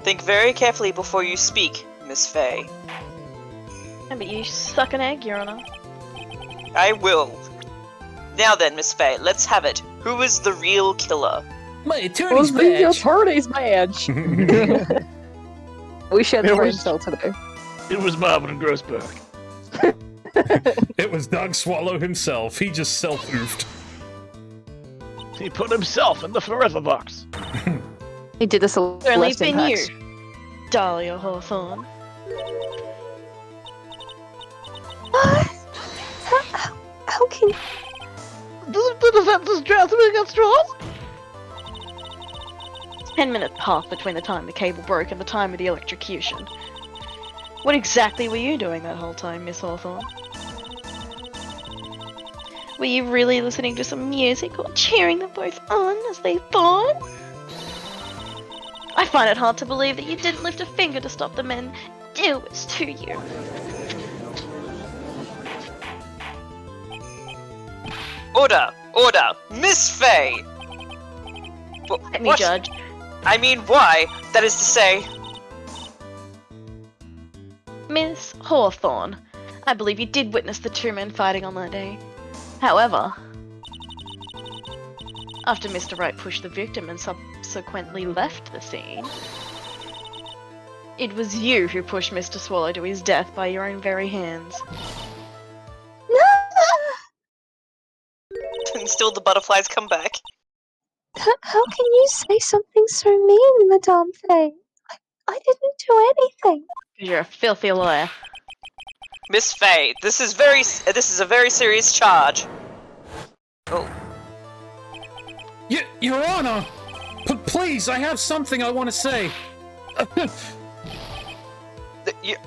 Think very carefully before you speak, Miss Faye. Yeah, but you suck an egg, Your Honor. I will. Now then, Miss Faye, let's have it. Who is the real killer? My attorney's Who's the badge. attorney's badge? We shared the brain cell today. It was Marvin Grossberg. It was Doug Swallow himself. He just self-oofed. He put himself in the forever box. He did this a Only less been impacts. you, Dahlia Hawthorne. What? How can... The defense is grasping at straws. 10 minutes passed between the time the cable broke and the time of the electrocution. What exactly were you doing that whole time, Miss Hawthorne? Were you really listening to some music or cheering them both on as they fought? I find it hard to believe that you didn't lift a finger to stop the men do it to you. Order! Miss Faye! Let me judge. I mean, why? That is to say... Miss Hawthorne, I believe you did witness the two men fighting on that day. However, after Mr. Wright pushed the victim and subsequently left the scene, it was you who pushed Mr. Swallow to his death by your own very hands. And still the butterflies come back. How can you say something so mean, Madame Faye? I didn't do anything. You're a filthy liar. Miss Faye, this is a very serious charge. Oh. Your Honor! Please, I have something I want to say.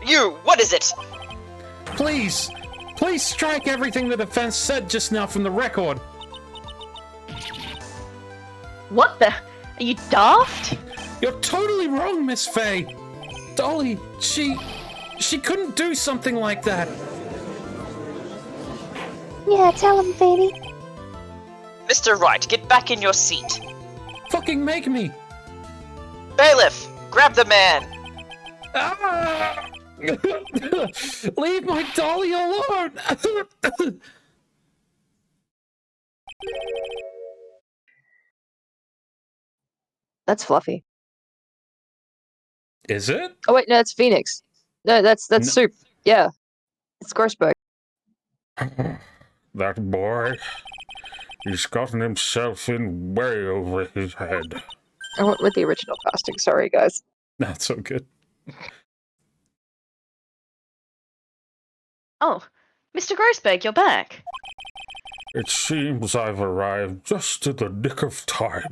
You, what is it? Please, Please strike everything the defense said just now from the record. What the? Are you daft? You're totally wrong, Miss Faye. Dolly, she couldn't do something like that. Yeah, tell him, Fanny. Mr. Wright, get back in your seat. Fucking make me. Bailiff, grab the man. Ah! Leave my Dolly alone. That's Fluffy. Is it? Oh wait, no, it's Phoenix. No, that's Supe. Yeah, it's Grossberg. That boy, he's gotten himself in way over his head. I went with the original casting. Sorry, guys. That's so good. Oh, Mr. Grossberg, you're back. It seems I've arrived just in the nick of time.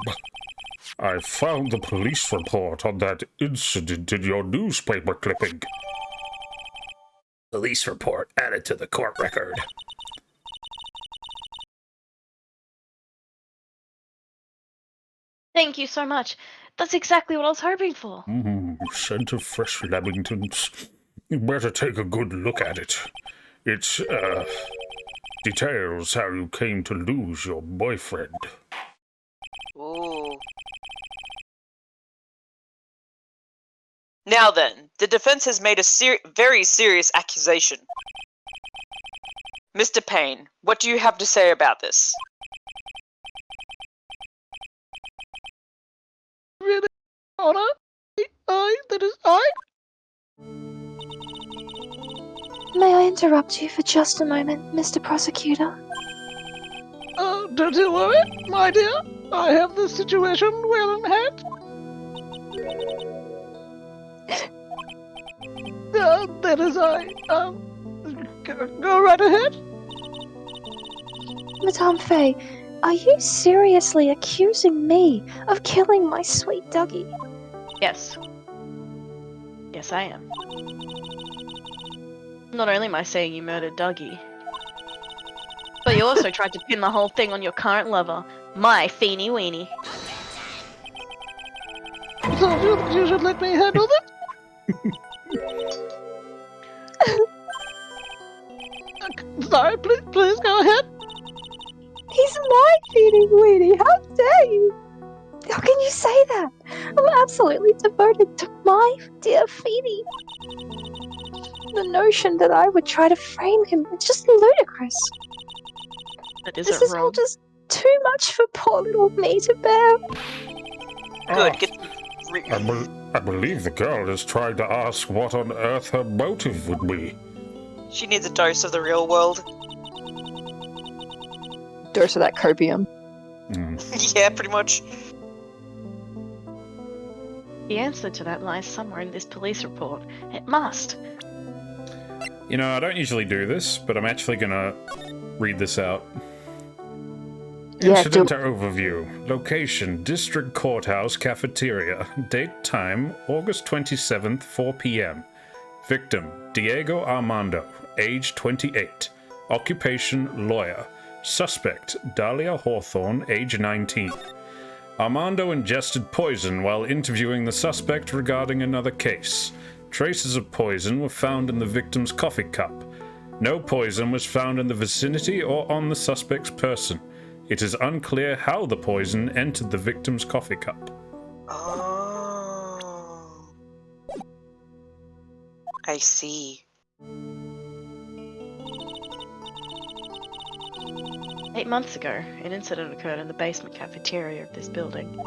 I found the police report on that incident in your newspaper clipping. Police report added to the court record. Thank you so much. That's exactly what I was hoping for. Scent of fresh lamingtons. You better take a good look at it. It, details how you came to lose your boyfriend. Ooh. Now then, the defense has made a very serious accusation. Mr. Payne, what do you have to say about this? Really, Honor? That is I? May I interrupt you for just a moment, Mr. Prosecutor? Don't you worry, my dear. I have the situation well in hand. That is I. Go right ahead. Madame Faye, are you seriously accusing me of killing my sweet Dougie? Yes. Yes, I am. Not only am I saying you murdered Dougie, but you also tried to pin the whole thing on your current lover, my Feeny Weenie. So you should let me handle that? Sorry, please go ahead. He's my feeding weenie, how dare you? How can you say that? I'm absolutely devoted to my dear Feeny. The notion that I would try to frame him is just ludicrous. That This is all just too much for poor little me to bear. Good, get... I believe the girl is trying to ask what on earth her motive would be. She needs a dose of the real world. Dose of that copium. Yeah, pretty much. The answer to that lies somewhere in this police report. It must. You know, I don't usually do this, but I'm actually gonna read this out. Incident overview. Location, District Courthouse Cafeteria. Date, time, August 27th, 4 p.m. Victim, Diego Armando, age 28. Occupation, lawyer. Suspect, Dahlia Hawthorne, age 19. Armando ingested poison while interviewing the suspect regarding another case. Traces of poison were found in the victim's coffee cup. No poison was found in the vicinity or on the suspect's person. It is unclear how the poison entered the victim's coffee cup. Oh. I see. 8 months ago, an incident occurred in the basement cafeteria of this building.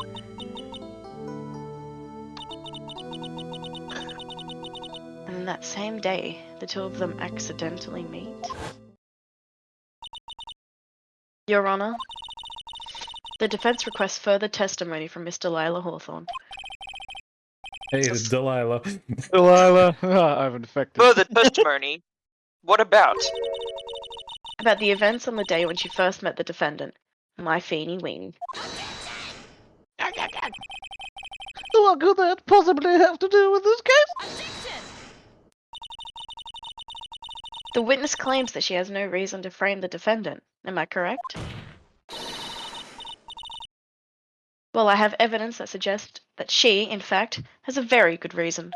And that same day, the two of them accidentally meet. Your Honor, the defense requests further testimony from Miss Delilah Hawthorne. Hey, it's Delilah. Delilah, I've infected. Further testimony? What about? About the events on the day when she first met the defendant, my Feeny Weenie. What could that possibly have to do with this case? The witness claims that she has no reason to frame the defendant. Am I correct? Well, I have evidence that suggests that she, in fact, has a very good reason.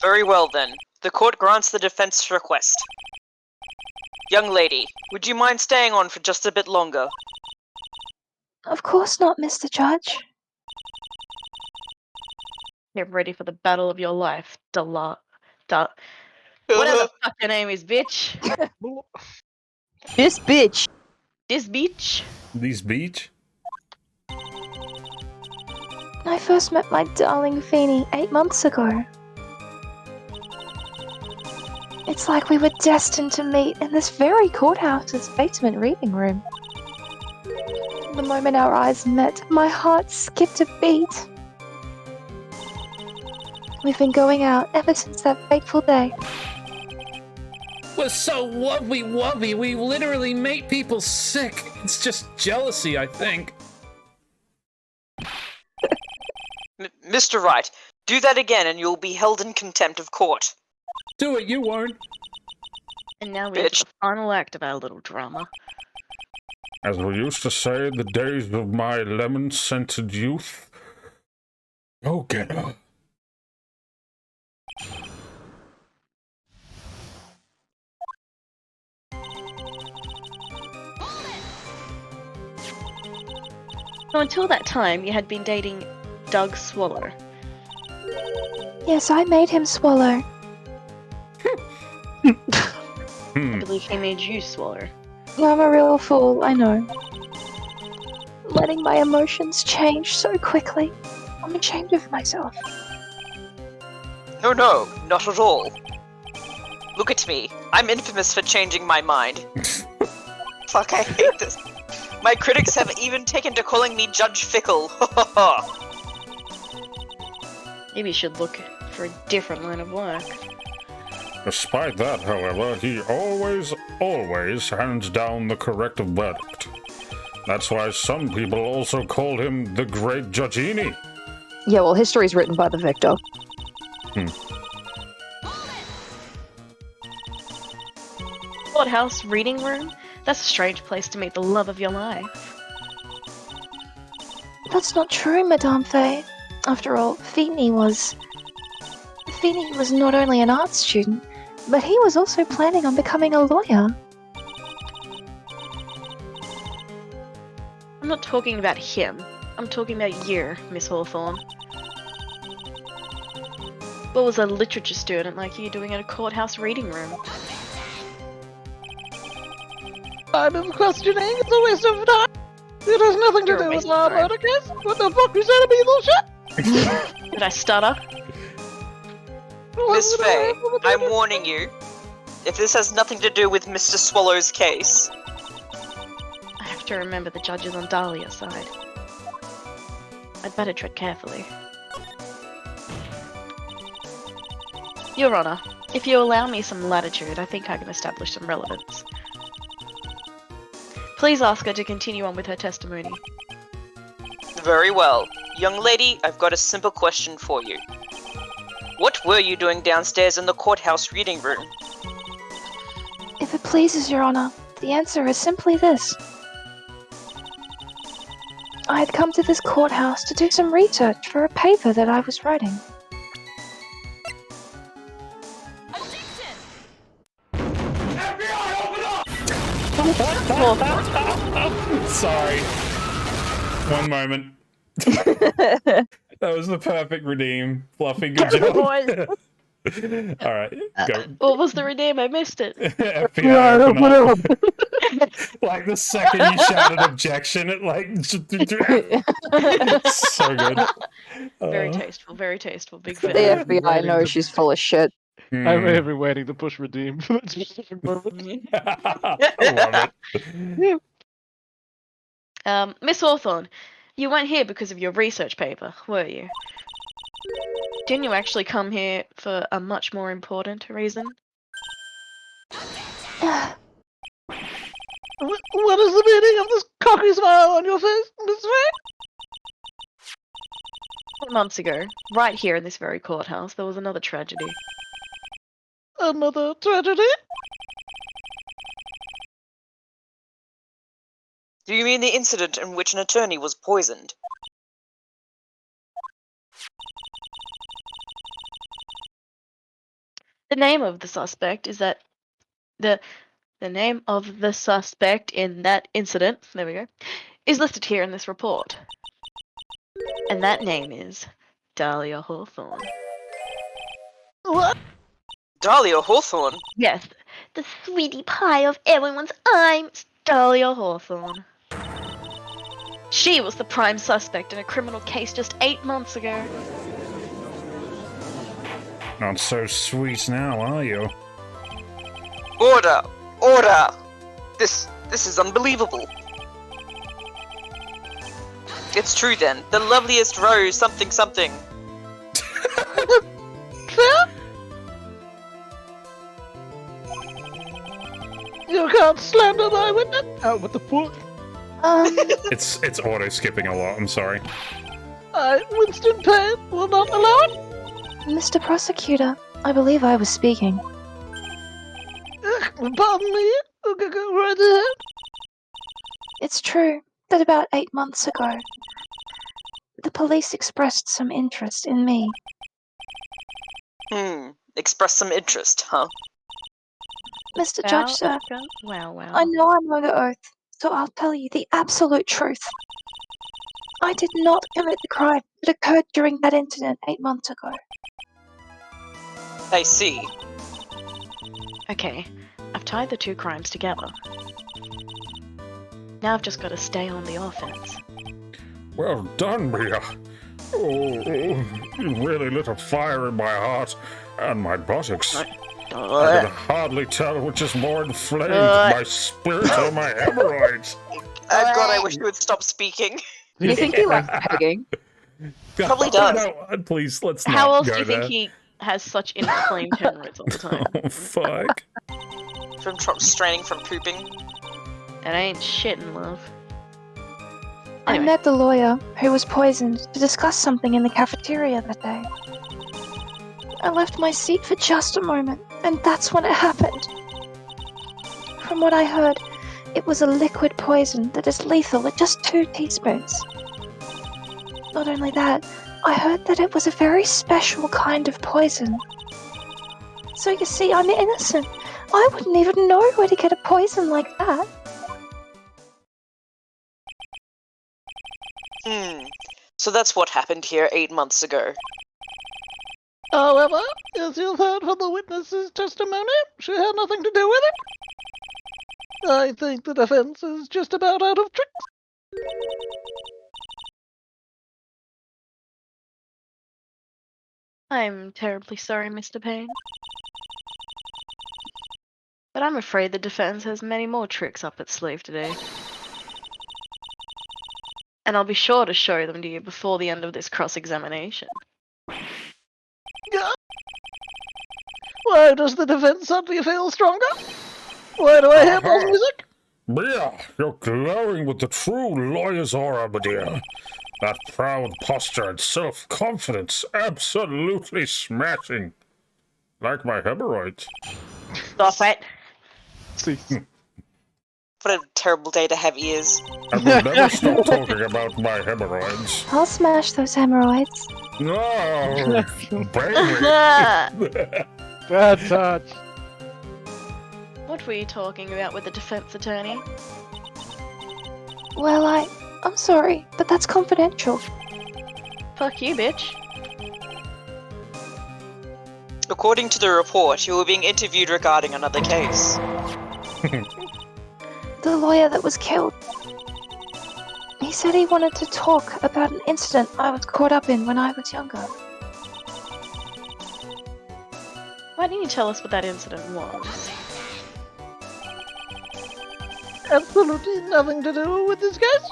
Very well then. The court grants the defense request. Young lady, would you mind staying on for just a bit longer? Of course not, Mr. Judge. Get ready for the battle of your life, Whatever the fuck your name is, bitch. This bitch. This bitch. These beach? I first met my darling Feeny 8 months ago. It's like we were destined to meet in this very courthouse's basement reading room. The moment our eyes met, my heart skipped a beat. We've been going out ever since that fateful day. We're so wubby. We literally make people sick. It's just jealousy, I think. Mr. Wright, do that again and you'll be held in contempt of court. Do it, you won't. And now we have the final act of our little drama. As we used to say in the days of my lemon-scented youth, go get her. So until that time, you had been dating Doug Swallow. Yes, I made him swallow. I believe he made you swallow. I'm a real fool, I know. Letting my emotions change so quickly. I'm ashamed of myself. No, not at all. Look at me. I'm infamous for changing my mind. Fuck, I hate this. My critics have even taken to calling me Judge Fickle. Maybe you should look for a different line of work. Despite that, however, he always hands down the correct verdict. That's why some people also call him the Great Judgini. Yeah, well, history's written by the victor. Courthouse reading room? That's a strange place to meet the love of your life. That's not true, Madame Faye. After all, Feeny was not only an art student, but he was also planning on becoming a lawyer. I'm not talking about him. I'm talking about you, Miss Hawthorne. What was a literature student like you doing in a courthouse reading room? Time of questioning, it's a waste of time. It has nothing to do with our murder case. What the fuck you said to me, bullshit? Did I stutter? Miss Faye, I'm warning you. If this has nothing to do with Mr. Swallow's case... I have to remember the judge is on Dahlia's side. I'd better tread carefully. Your Honor, if you allow me some latitude, I think I can establish some relevance. Please ask her to continue on with her testimony. Very well. Young lady, I've got a simple question for you. What were you doing downstairs in the courthouse reading room? If it pleases Your Honor, the answer is simply this. I had come to this courthouse to do some research for a paper that I was writing. Sorry. One moment. That was the perfect redeem. Fluffy, good job. Alright, go. What was the redeem? I missed it. FBI, open up. Like the second you shouted objection, it like... so good. Very tasteful, very tasteful. Big The fan. FBI knows she's full of shit. I may have been waiting to push redeem for that specific moment. I love it. Miss Hawthorne, you weren't here because of your research paper, were you? Didn't you actually come here for a much more important reason? What is the meaning of this cocky smile on your face, Miss Faye? 4 months ago, right here in this very courthouse, there was another tragedy. another tragedy? Do you mean the incident in which an attorney was poisoned? The name of the suspect is that the name of the suspect in that incident, there we go, is listed here in this report. And that name is Dahlia Hawthorne. What? Dahlia Hawthorne? Yes, the sweetie pie of everyone's eyes, Dahlia Hawthorne. She was the prime suspect in a criminal case just 8 months ago. Not so sweet now, are you? Order! Order! This is unbelievable. It's true then. The loveliest rose something something. You can't slander my witness! Oh, what the fuck? It's auto skipping a lot. I'm sorry. Winston Payne will not allow it? Mr. Prosecutor, I believe I was speaking. Pardon me? Go right ahead. It's true that about 8 months ago, the police expressed some interest in me. Express some interest, huh? Mr. Judge, sir, Wow. I know I'm under oath, so I'll tell you the absolute truth. I did not commit the crime that occurred during that incident 8 months ago. I see. Okay, I've tied the two crimes together. Now I've just got to stay on the offense. Well done, Mia. Oh, you really lit a fire in my heart and my buttocks. I can hardly tell which is more inflamed, my spirit or my hemorrhoids. God, I wish you would stop speaking. Do you think he likes pegging? Probably does. No, please, let's not How else go do you there. think he has such inflamed hemorrhoids all the time? Oh, fuck. From straining from pooping. It ain't shit in love. I Anyway. met the lawyer who was poisoned to discuss something in the cafeteria that day. I left my seat for just a moment, and that's when it happened. From what I heard, it was a liquid poison that is lethal at just 2 teaspoons. Not only that, I heard that it was a very special kind of poison. So you see, I'm innocent. I wouldn't even know where to get a poison like that. So that's what happened here 8 months ago. However, as you've heard from the witness's testimony, she had nothing to do with it. I think the defense is just about out of tricks. I'm terribly sorry, Mr. Payne. But I'm afraid the defense has many more tricks up its sleeve today. And I'll be sure to show them to you before the end of this cross-examination. Why does the defense suddenly feel stronger? Why do I hear more music? Mia, you're glowing with the true lawyer's aura, my dear. That proud posture and self-confidence, absolutely smashing. Like my hemorrhoids. Stop it. What a terrible day to have ears. I will never stop talking about my hemorrhoids. I'll smash those hemorrhoids. No, baby. Bad touch. What were you talking about with the defense attorney? Well, I'm sorry, but that's confidential. Fuck you, bitch. According to the report, you were being interviewed regarding another case. The lawyer that was killed. He said he wanted to talk about an incident I was caught up in when I was younger. Why didn't you tell us what that incident was? Absolutely nothing to do with this case.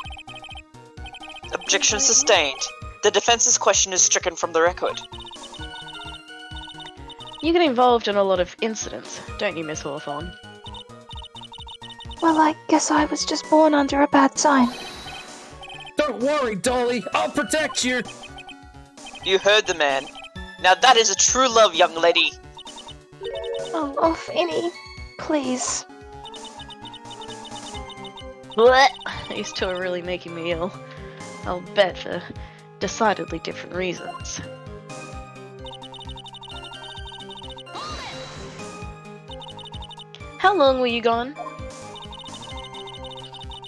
Objection sustained. The defense's question is stricken from the record. You get involved in a lot of incidents, don't you, Miss Hawthorne? Well, I guess I was just born under a bad sign. Don't worry, Dolly. I'll protect you. You heard the man. Now that is a true love, young lady. Oh, Finny, please. Blech. These two are really making me ill. I'll bet for decidedly different reasons. How long were you gone?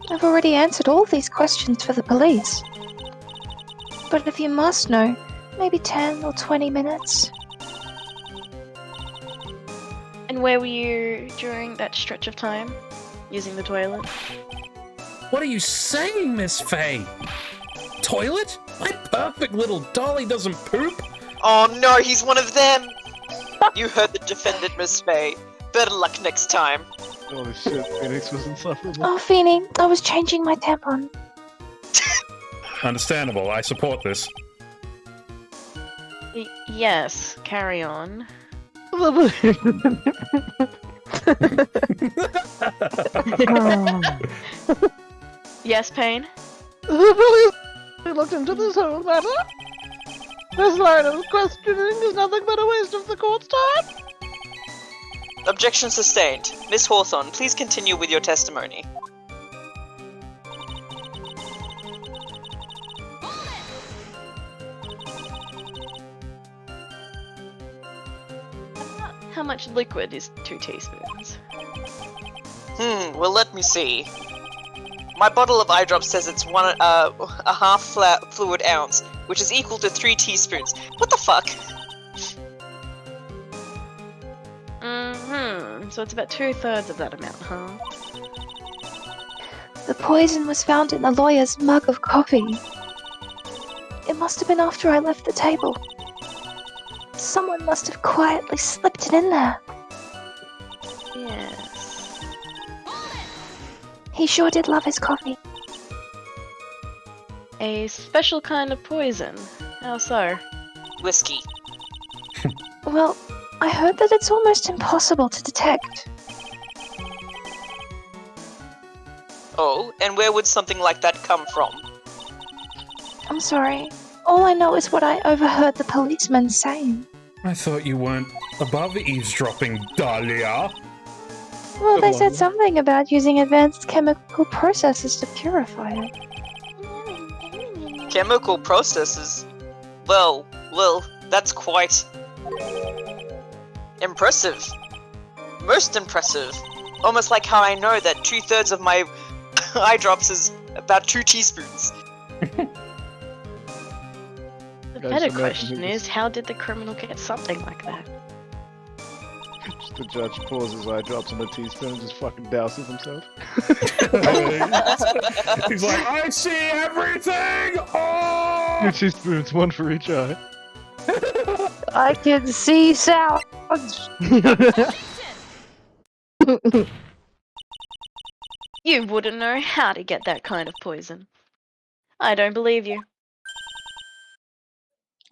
I've already answered all these questions for the police. But if you must know, maybe 10 or 20 minutes. And where were you during that stretch of time? Using the toilet? What are you saying, Miss Faye? Toilet? My perfect little dolly doesn't poop. Oh no, he's one of them! You heard the defendant, Miss Faye. Better luck next time. Holy shit, Phoenix was insufferable. Oh, Finny, I was changing my tampon. Understandable, I support this. Yes, carry on. Yes, Payne? The police looked into this whole matter. This line of questioning is nothing but a waste of the court's time. Objection sustained. Miss Hawthorne, please continue with your testimony. How much liquid is 2 teaspoons? Well let me see. My bottle of eye drops says it's a half fluid ounce, which is equal to 3 teaspoons. What the fuck? So it's about 2/3 of that amount, huh? The poison was found in the lawyer's mug of coffee. It must have been after I left the table. Someone must have quietly slipped it in there. Yes. He sure did love his coffee. A special kind of poison. How so? Whiskey. Well, I heard that it's almost impossible to detect. Oh, and where would something like that come from? I'm sorry. All I know is what I overheard the policeman saying. I thought you weren't above eavesdropping, Dahlia. Well, they said something about using advanced chemical processes to purify it. Chemical processes? Well, that's quite... impressive. Most impressive. Almost like how I know that 2/3 of my eye drops is about 2 teaspoons. The better question is, how did the criminal get something like that? Just the judge pours his eye drops in a teaspoon and just fucking douses himself. He's like, I see everything! Oh! 2 teaspoons, 1 for each eye. I can see sounds. You wouldn't know how to get that kind of poison. I don't believe you.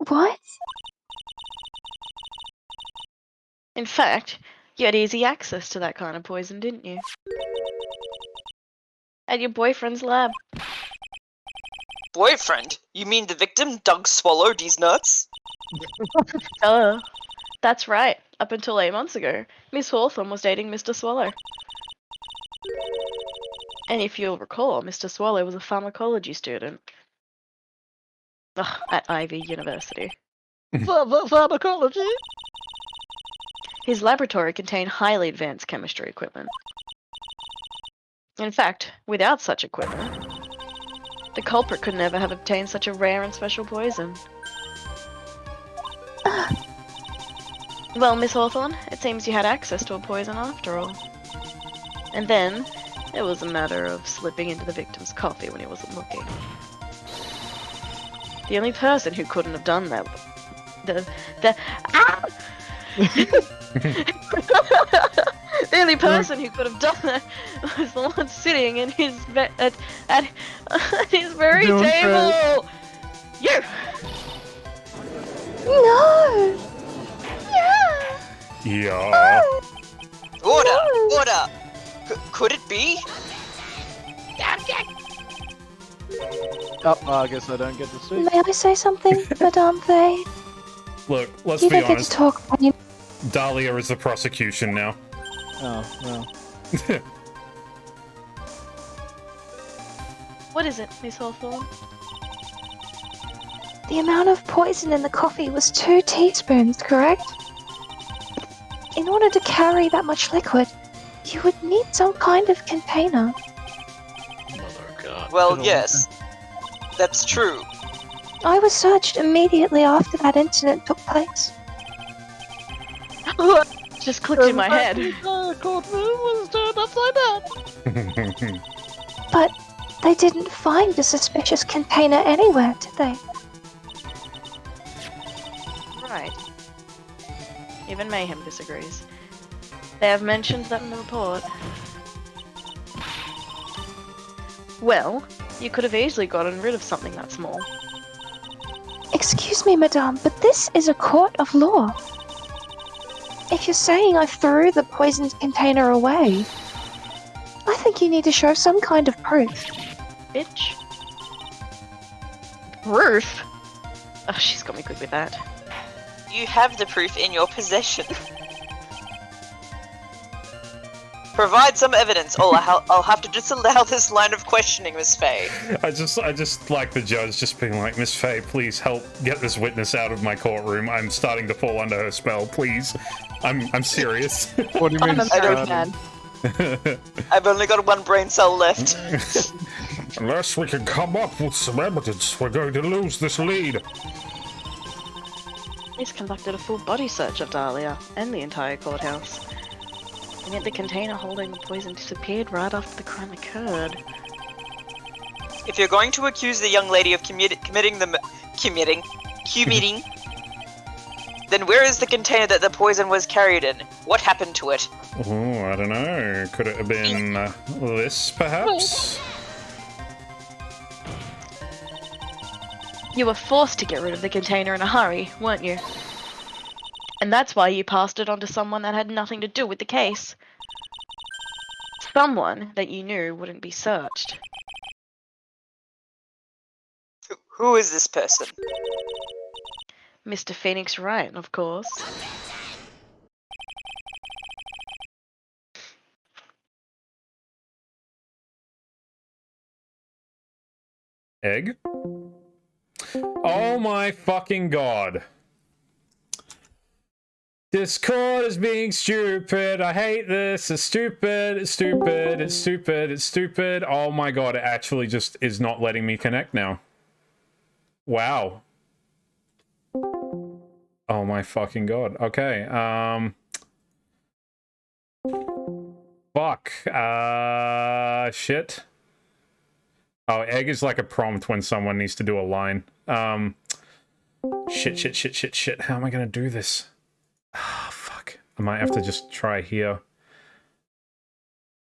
What? In fact, you had easy access to that kind of poison, didn't you? At your boyfriend's lab. Boyfriend? You mean the victim, Doug Swallow, these nuts? That's right. Up until 8 months ago, Miss Hawthorne was dating Mr. Swallow. And if you'll recall, Mr. Swallow was a pharmacology student. At Ivy University. Pharmacology? His laboratory contained highly advanced chemistry equipment. In fact, without such equipment, the culprit could never have obtained such a rare and special poison. Well, Miss Hawthorne, it seems you had access to a poison after all. And then, it was a matter of slipping into the victim's coffee when he wasn't looking. The only person who couldn't have done that... The only person who could have done that was the one sitting in his at his very table! You! No! Yeah. Order! Could it be? Oh, I guess I don't get to speak. May I say something, Madame Faye? Look, let's You be don't get to honest. talk when you... Dahlia is the prosecution now. Oh, no. What is it, Miss Hawthorne? The amount of poison in the coffee was 2 teaspoons, correct? In order to carry that much liquid, you would need some kind of container. Well, yes. That's true. I was searched immediately after that incident took place. Just clicked in my head. The courtroom was turned upside down. But they didn't find a suspicious container anywhere, did they? Right. Even Mayhem disagrees. They have mentioned that in the report. Well, you could have easily gotten rid of something that small. Excuse me, madame, but this is a court of law. If you're saying I threw the poisoned container away, I think you need to show some kind of proof. Bitch. Proof? Oh, she's got me good with that. You have the proof in your possession. Provide some evidence, or I'll have to disallow this line of questioning, Miss Faye. I just like the judge just being like, Miss Faye, please help get this witness out of my courtroom. I'm starting to fall under her spell, please. I'm serious. What do you mean? I don't know. I've only got 1 brain cell left. Unless we can come up with some evidence, we're going to lose this lead. He's conducted a full body search of Dahlia and the entire courthouse. And yet the container holding the poison disappeared right after the crime occurred. If you're going to accuse the young lady of committing, then where is the container that the poison was carried in? What happened to it? Oh, I don't know. Could it have been this, perhaps? You were forced to get rid of the container in a hurry, weren't you? And that's why you passed it on to someone that had nothing to do with the case. Someone that you knew wouldn't be searched. Who is this person? Mr. Phoenix Wright, of course. Egg? Oh my fucking god. Discord is being stupid. I hate this. It's stupid. It's stupid. It's stupid. It's stupid. Oh my god, it actually just is not letting me connect now. Wow. Oh my fucking god. Okay. Fuck. Shit. Oh, egg is like a prompt when someone needs to do a line. Shit. How am I gonna do this? Ah, fuck. I might have to just try here.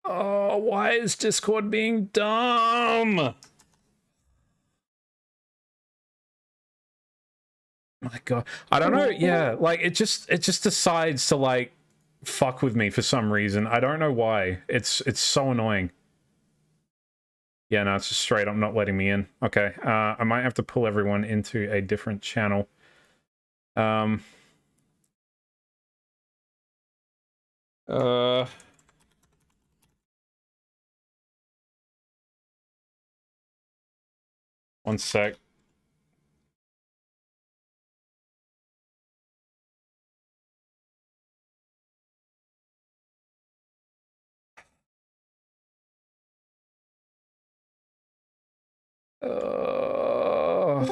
Oh, why is Discord being dumb? My god. I don't know, yeah, like, it just decides to, like, fuck with me for some reason. I don't know why. It's so annoying. Yeah, no, it's just straight up not letting me in. Okay, I might have to pull everyone into a different channel. One sec.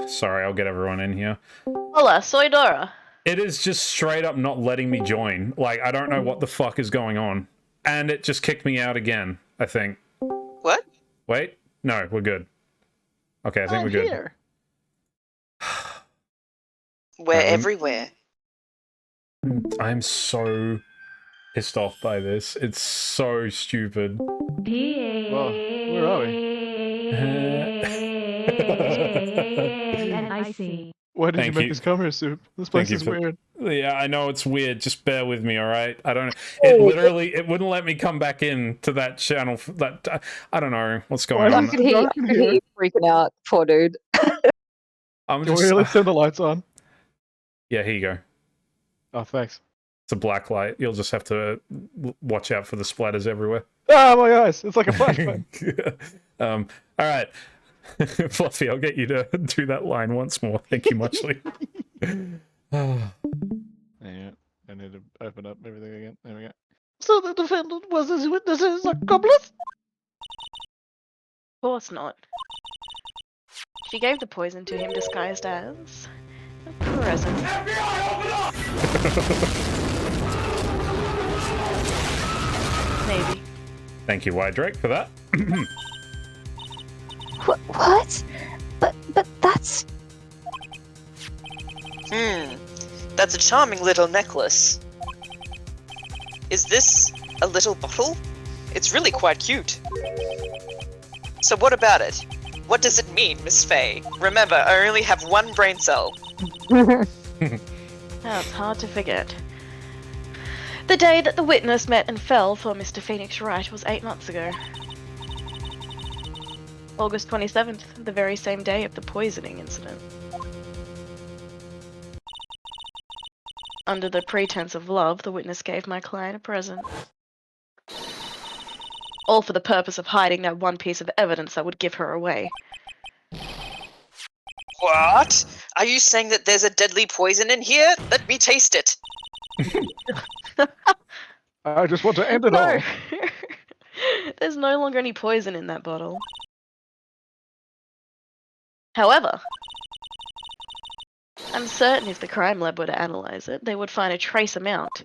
Sorry, I'll get everyone in here. Hola, soy Dora. It is just straight up not letting me join. Like, I don't know what the fuck is going on. And it just kicked me out again, I think. What? Wait. No, we're good. Okay, I think we're good. Here. We're everywhere. I'm so pissed off by this. It's so stupid. Well, where are we? I see. Why did Thank you make you. us come here, Supe? This place Thank you is for- weird. Yeah, I know it's weird. Just bear with me, all right? I don't. It literally, it wouldn't let me come back in to that channel. That I don't know what's going I on. could hear you freaking out, poor dude. I'm Can just. we really turn the lights on? Yeah, here you go. Oh, thanks. It's a black light. You'll just have to watch out for the splatters everywhere. Ah, my eyes! It's like a flashback. All right. Fluffy, I'll get you to do that line once more. Thank you muchly. Yeah, I need to open up everything again. There we go. So the defendant was his witness's accomplice? Of course not. She gave the poison to him disguised as a present. FBI, open up! Maybe. Thank you, Wydrake, for that. What? But that's... That's a charming little necklace. Is this a little bottle? It's really quite cute. So what about it? What does it mean, Miss Faye? Remember, I only have one brain cell. That's hard to forget. The day that the witness met and fell for Mr. Phoenix Wright was 8 months ago. August 27th, the very same day of the poisoning incident. Under the pretense of love, the witness gave my client a present. All for the purpose of hiding that one piece of evidence that would give her away. What? Are you saying that there's a deadly poison in here? Let me taste it. I just want to end it all. There's no longer any poison in that bottle. However, I'm certain if the crime lab were to analyze it, they would find a trace amount.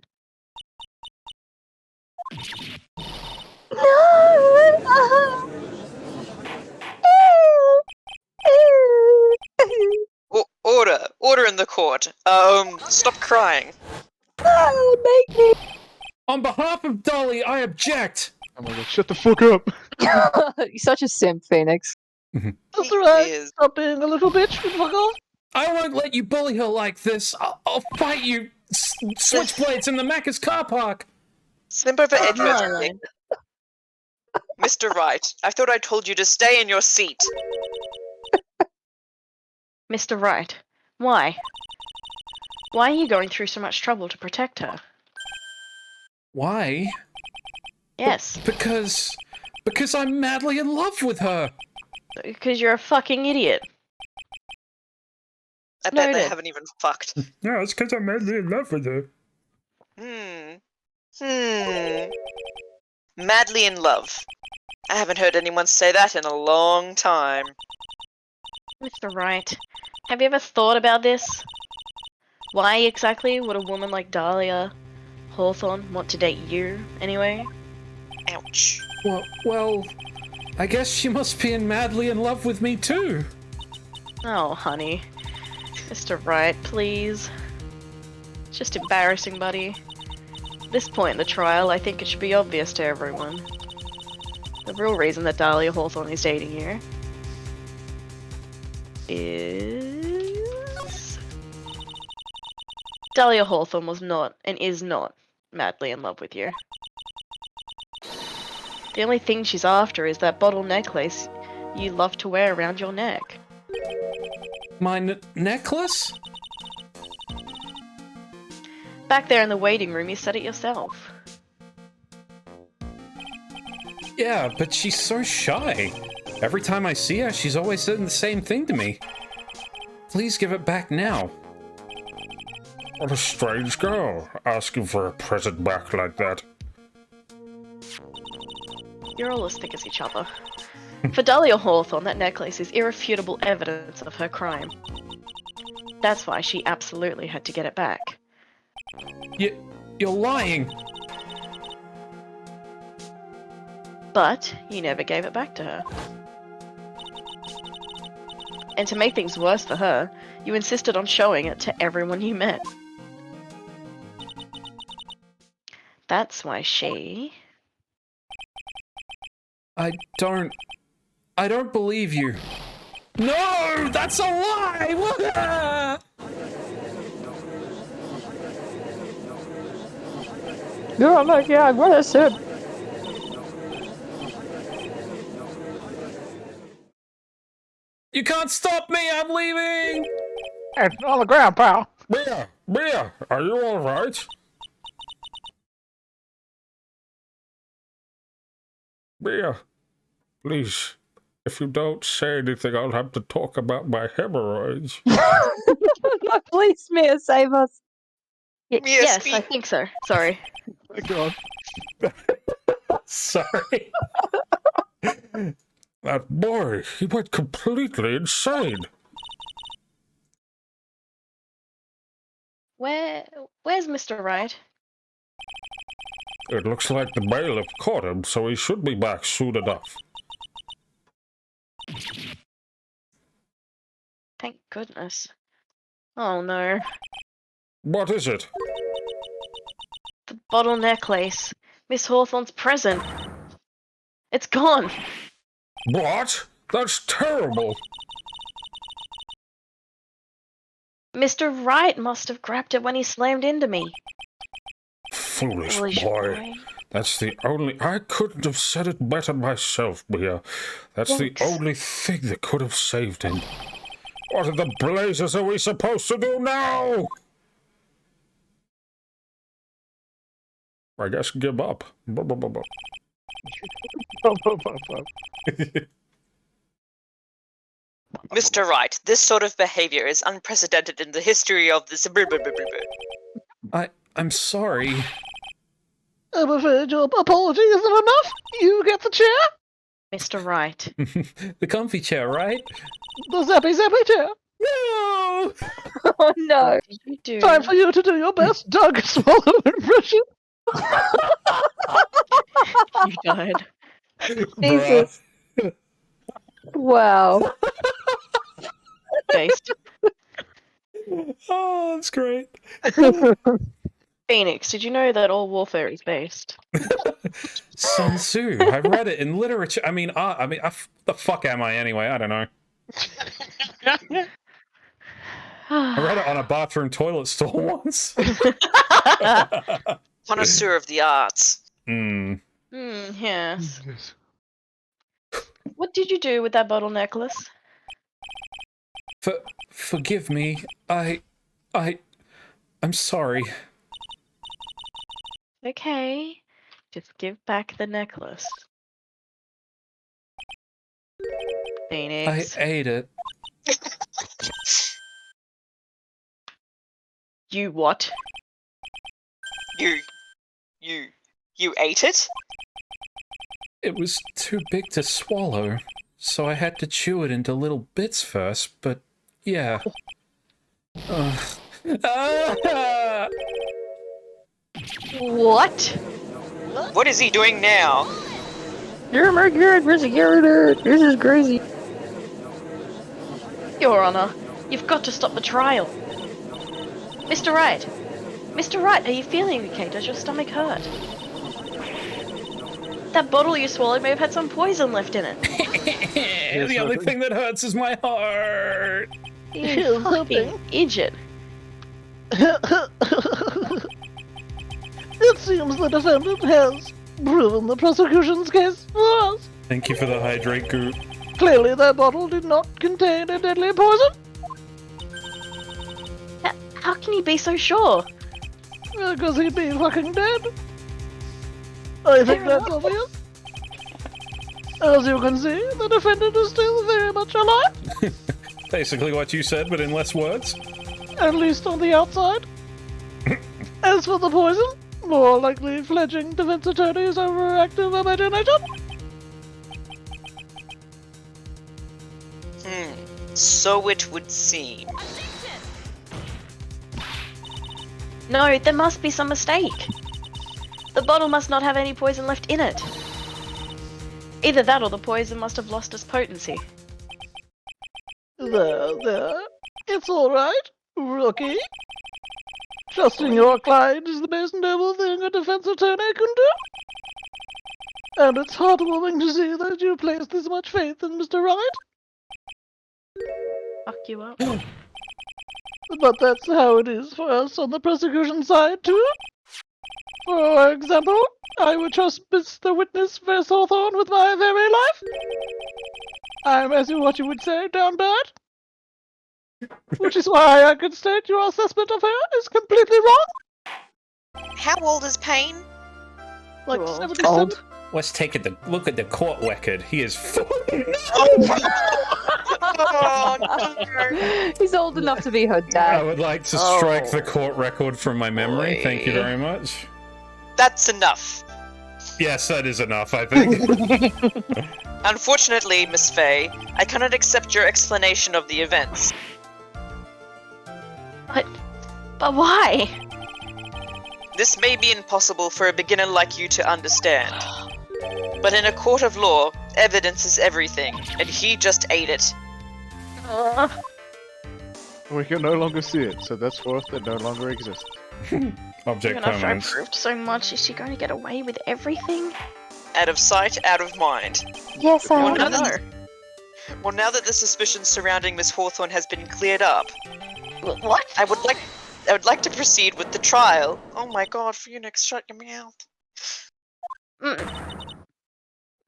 Order in the court. Stop crying. Make me... On behalf of Dolly, I object! Oh my god, shut the fuck up! You're such a simp, Phoenix. That's alright. Stop being a little bitch and fuck off. I won't let you bully her like this. I'll fight you. Switchblades in the Macca's car park. Snip over Edward. Mr. Wright, I thought I told you to stay in your seat. Mr. Wright, why? Why are you going through so much trouble to protect her? Why? Yes. Because I'm madly in love with her. Because you're a fucking idiot. I bet they haven't even fucked. No, it's because I'm madly in love with her. Madly in love. I haven't heard anyone say that in a long time. Mr. Wright, have you ever thought about this? Why exactly would a woman like Dahlia Hawthorne want to date you, anyway? Ouch. Well, I guess she must be madly in love with me too. Oh, honey. Mr. Wright, please. It's just embarrassing, buddy. At this point in the trial, I think it should be obvious to everyone. The real reason that Dahlia Hawthorne is dating you is... Dahlia Hawthorne was not, and is not, madly in love with you. The only thing she's after is that bottle necklace you love to wear around your neck. My necklace? Back there in the waiting room, you said it yourself. Yeah, but she's so shy. Every time I see her, she's always saying the same thing to me. Please give it back now. What a strange girl, asking for a present back like that. You're all as thick as each other. For Dahlia Hawthorne, that necklace is irrefutable evidence of her crime. That's why she absolutely had to get it back. You're lying. But you never gave it back to her. And to make things worse for her, you insisted on showing it to everyone you met. That's why she... I don't believe you. No, that's a lie! Oh my god, what is it? You can't stop me, I'm leaving! Hey, on the ground, pal. Mia, are you alright? Mia, please, if you don't say anything, I'll have to talk about my hemorrhoids. No, please, Mia, save us. Yes, I think so. Sorry. My God. Sorry. That boy, he went completely insane. Where's Mr. Wright? It looks like the bailiff caught him, so he should be back soon enough. Thank goodness. Oh no. What is it? The bottle necklace. Miss Hawthorne's present. It's gone. What? That's terrible. Mr. Wright must have grabbed it when he slammed into me. Foolish Foolish boy. That's the only... I couldn't have said it better myself, Mia. That's Thanks. the only thing that could have saved him. What in the blazes are we supposed to do now? I guess give up. Mr. Wright, this sort of behavior is unprecedented in the history of this. I'm sorry. I'm afraid your apology isn't enough. You get the chair. Mr. Wright. The comfy chair, right? The zappy chair. No! Oh no. What did you do? Time for you to do your best Doug Swallow impression. You died. Jesus. Wow. Based. Oh, that's great. Phoenix, did you know that all warfare is based? Sun Tzu. I read it in literature. The fuck am I anyway? I don't know. I read it on a bathroom toilet stall once. Connoisseur of the arts. Yes. What did you do with that bottle necklace? Forgive me. I'm sorry. Okay. Just give back the necklace. Phoenix. I ate it. You what? You ate it? It was too big to swallow, so I had to chew it into little bits first, but yeah. What? What is he doing now? You're my good investigator. This is crazy. Your Honor, you've got to stop the trial. Mr. Wright! Mr. Wright, are you feeling okay? Does your stomach hurt? That bottle you swallowed may have had some poison left in it. The only thing that hurts is my heart. You fucking idiot. It seems the defendant has proven the prosecution's case for us. Thank you for the hydrate, Goop. Clearly that bottle did not contain a deadly poison. How can you be so sure? Because he'd be fucking dead. I think that's obvious. As you can see, the defendant is still very much alive. Basically what you said, but in less words. At least on the outside. As for the poison, more likely fledgling defense attorney's overactive imagination. So it would seem. No, there must be some mistake. The bottle must not have any poison left in it. Either that or the poison must have lost its potency. There. It's alright, rookie. Trusting your client is the most noble thing a defense attorney can do. And it's heartwarming to see that you place this much faith in Mr. Wright. Fuck you up. But that's how it is for us on the prosecution side, too. For example, I would trust Mr. Witness Miss Hawthorne with my very life. I'm, as what you would say, down bad. Which is why I could state your assessment of her is completely wrong. How old is Payne? Like Old. 77? Let's take a look at the court record. He is Oh, no. He's old enough to be her I dad. would like to strike the court record from my memory. Thank you very much. That's enough. Yes, that is enough, I think. Unfortunately, Miss Fey, I cannot accept your explanation of the events. But why? This may be impossible for a beginner like you to understand. But in a court of law, evidence is everything, and he just ate it. We can no longer see it, so that's forth that no longer exists. Object Even after I permanence. proved so much, is she going to get away with everything? Out of sight, out of mind. Yes, I Well, now am. that, well, now that the suspicion surrounding Miss Hawthorne has been cleared up, What? I would like to proceed with the trial. Oh my god, Phoenix, shut your mouth.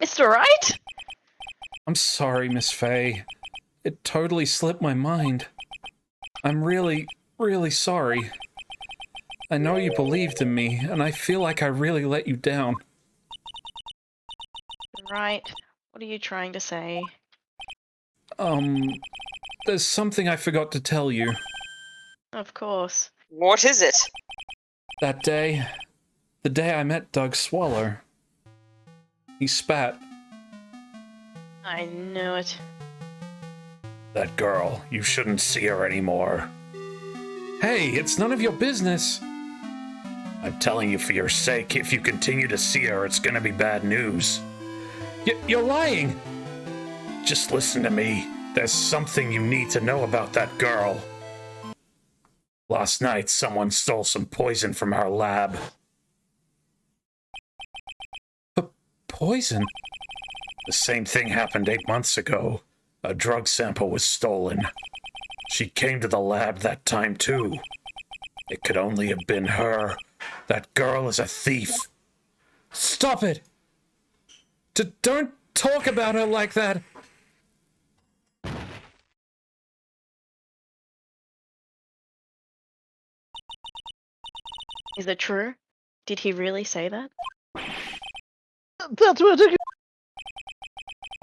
Mr. Wright? I'm sorry, Miss Fey. It totally slipped my mind. I'm really, really sorry. I know you believed in me, and I feel like I really let you down. Right. What are you trying to say? There's something I forgot to tell you. Of course. What is it? That day, the day I met Doug Swallow, he spat. I knew it. That girl, you shouldn't see her anymore. Hey, it's none of your business. I'm telling you for your sake, if you continue to see her, it's gonna be bad news. You're lying. Just listen to me. There's something you need to know about that girl. Last night, someone stole some poison from our lab. Poison? The same thing happened 8 months ago. A drug sample was stolen. She came to the lab that time too. It could only have been her. That girl is a thief. Stop it! Don't talk about her like that! Is it true? Did he really say that? That's ridiculous.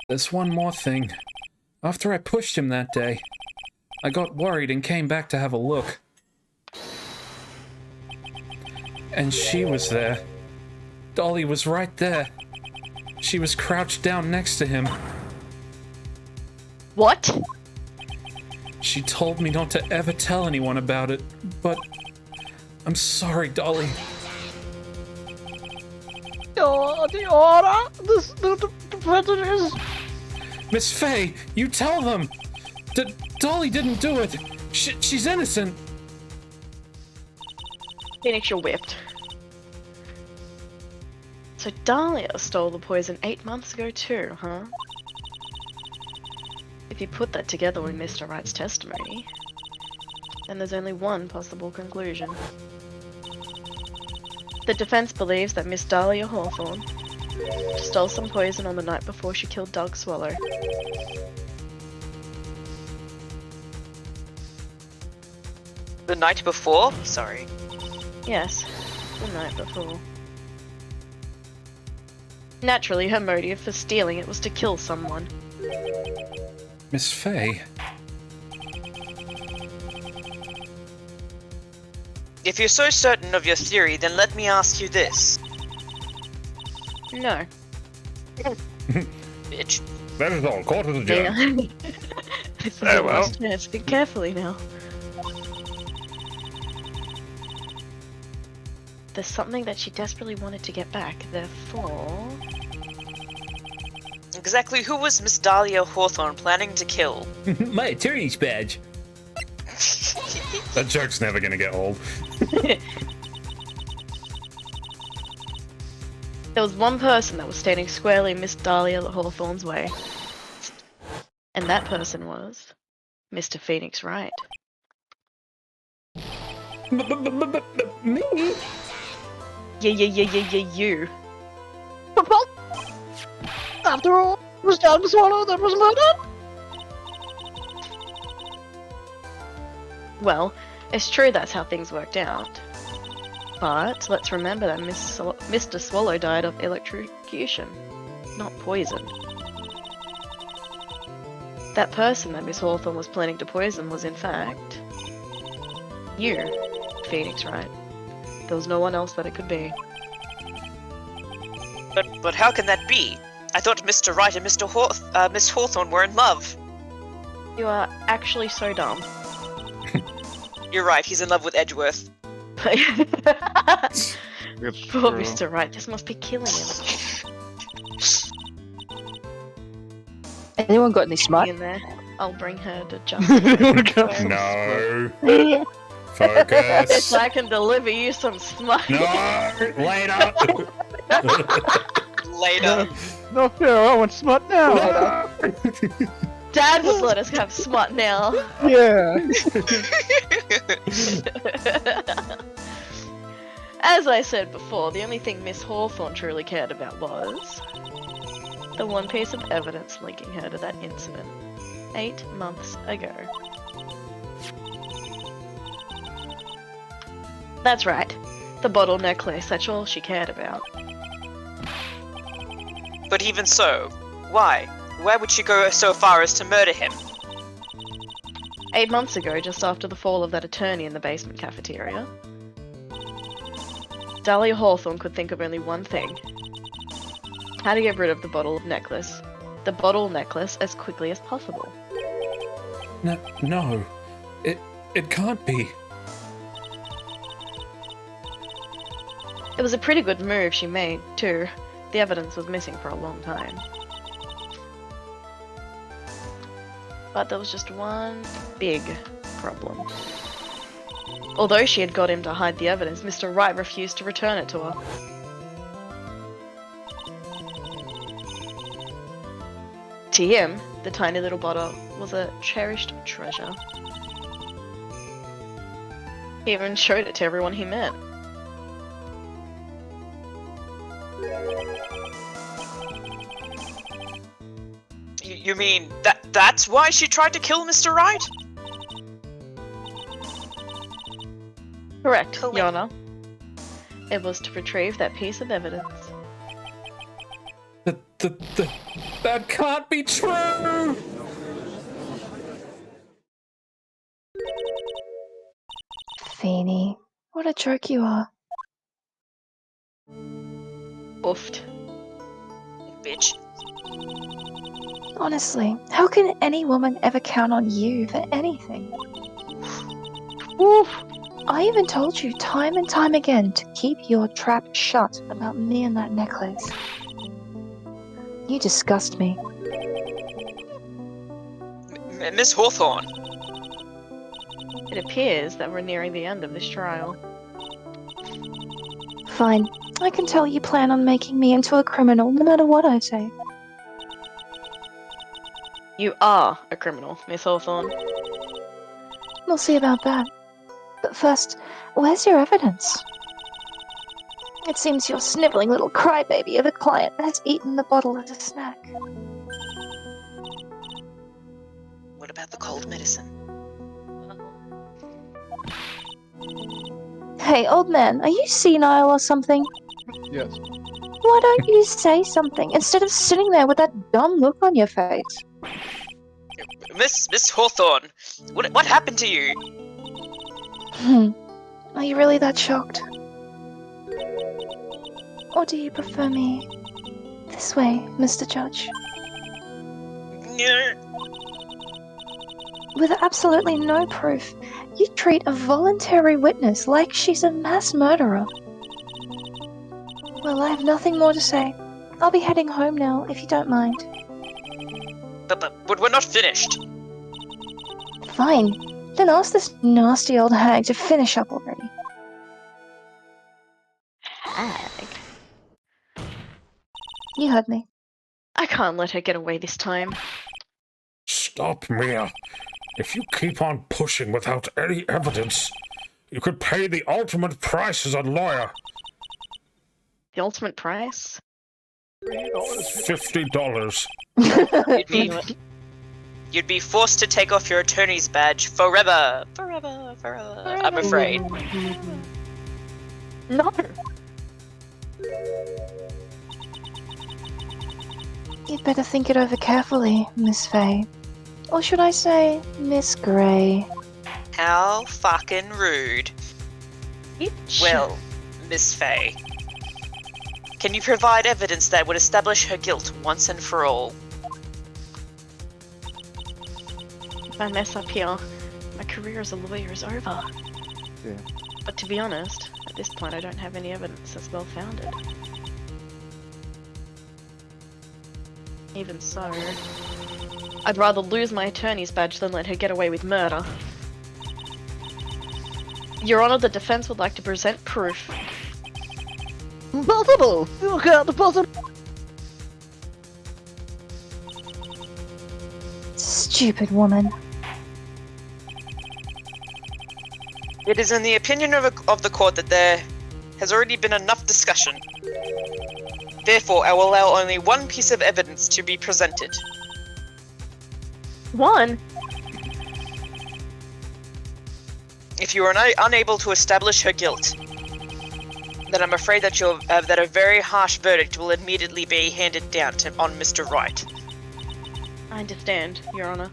There's one more thing. After I pushed him that day, I got worried and came back to have a look. And she was there. Dolly was right there. She was crouched down next to him. What? She told me not to ever tell anyone about it, but I'm sorry, Dolly. The order? The president is... Miss Fey, you tell them! Dolly didn't do it! She's innocent! Phoenix, you're whipped. So Dahlia stole the poison 8 months ago too, huh? If you put that together with Mr. Wright's testimony, then there's only one possible conclusion. The defense believes that Miss Dahlia Hawthorne stole some poison on the night before she killed Doug Swallow. The night before? Sorry. Yes, the night before. Naturally, her motive for stealing it was to kill someone. Miss Fey? If you're so certain of your theory, then let me ask you this. No. Bitch. That is all. Court is adjourned. This is Oh, the well. last chance. Think carefully now. There's something that she desperately wanted to get back, therefore... Exactly who was Miss Dahlia Hawthorne planning to kill? My attorney's badge. That joke's never gonna get old. There was one person that was standing squarely in Miss Dahlia Hawthorne's way. And that person was... Mr. Phoenix Wright. Me? You. After all, it was Doug Swallow that was murdered? Well, it's true that's how things worked out. But let's remember that Mr. Swallow died of electrocution. electrocution, not poison. That person that Miss Hawthorne was planning to poison was, in fact, you, Phoenix Wright. There was no one else that it could be. But how can that be? I thought Mr. Wright and Miss Hawthorne were in love. You are actually so dumb. You're right, he's in love with Edgeworth. Poor It's true. Mr. Wright, this must be killing him. Anyone got any smut? In there. I'll bring her to justice. No. Focus. So I can deliver you some smut. No. Later. Later. No fair, I want smut now. Dad would let us have smut now. Yeah. As I said before, the only thing Miss Hawthorne truly cared about was the one piece of evidence linking her to that incident 8 months ago. That's right, the bottle necklace, that's all she cared about. But even so, why? Why would she go so far as to murder him? 8 months ago, just after the fall of that attorney in the basement cafeteria, Dahlia Hawthorne could think of only one thing. How to get rid of the bottle necklace as quickly as possible. No. It can't be. It was a pretty good move she made, too. The evidence was missing for a long time. But there was just one big problem. Although she had got him to hide the evidence, Mr. Wright refused to return it to her. To him, the tiny little bottle was a cherished treasure. He even showed it to everyone he met. You mean that's why she tried to kill Mr. Wright? Correct, Your Honor. It was to retrieve that piece of evidence. That can't be true! Feeny, what a jerk you are. Oofed. Bitch. Honestly, how can any woman ever count on you for anything? Oof. I even told you time and time again to keep your trap shut about me and that necklace. You disgust me. Miss Hawthorne. It appears that we're nearing the end of this trial. Fine. I can tell you plan on making me into a criminal no matter what I say. You are a criminal, Miss Hawthorne. We'll see about that. But first, where's your evidence? It seems your sniveling little crybaby of a client has eaten the bottle as a snack. What about the cold medicine? Hey, old man, are you senile or something? Yes. Why don't you say something instead of sitting there with that dumb look on your face? Miss Hawthorne, what happened to you? Are you really that shocked? Or do you prefer me this way, Mr. Judge? With absolutely no proof, you treat a voluntary witness like she's a mass murderer. Well, I have nothing more to say. I'll be heading home now, if you don't mind. But we're not finished. Fine. Then ask this nasty old hag to finish up already. Hag? You heard me. I can't let her get away this time. Stop, Mia. If you keep on pushing without any evidence, you could pay the ultimate price as a lawyer. The ultimate price? $50. You'd be forced to take off your attorney's badge forever. Forever. I'm afraid. No. You'd better think it over carefully, Miss Faye. Or should I say, Miss Grey? How fucking rude. Well, Miss Faye, can you provide evidence that would establish her guilt once and for all? If I mess up here, my career as a lawyer is over. Yeah. But to be honest, at this point I don't have any evidence that's well founded. Even so, I'd rather lose my attorney's badge than let her get away with murder. Your Honor, the defense would like to present proof. Possible! You can't possibly. Stupid woman. It is in the opinion of the court that there has already been enough discussion. Therefore, I will allow only one piece of evidence to be presented. One? If you are unable to establish her guilt, then I'm afraid that that a very harsh verdict will immediately be handed down on Mr. Wright. I understand, Your Honor.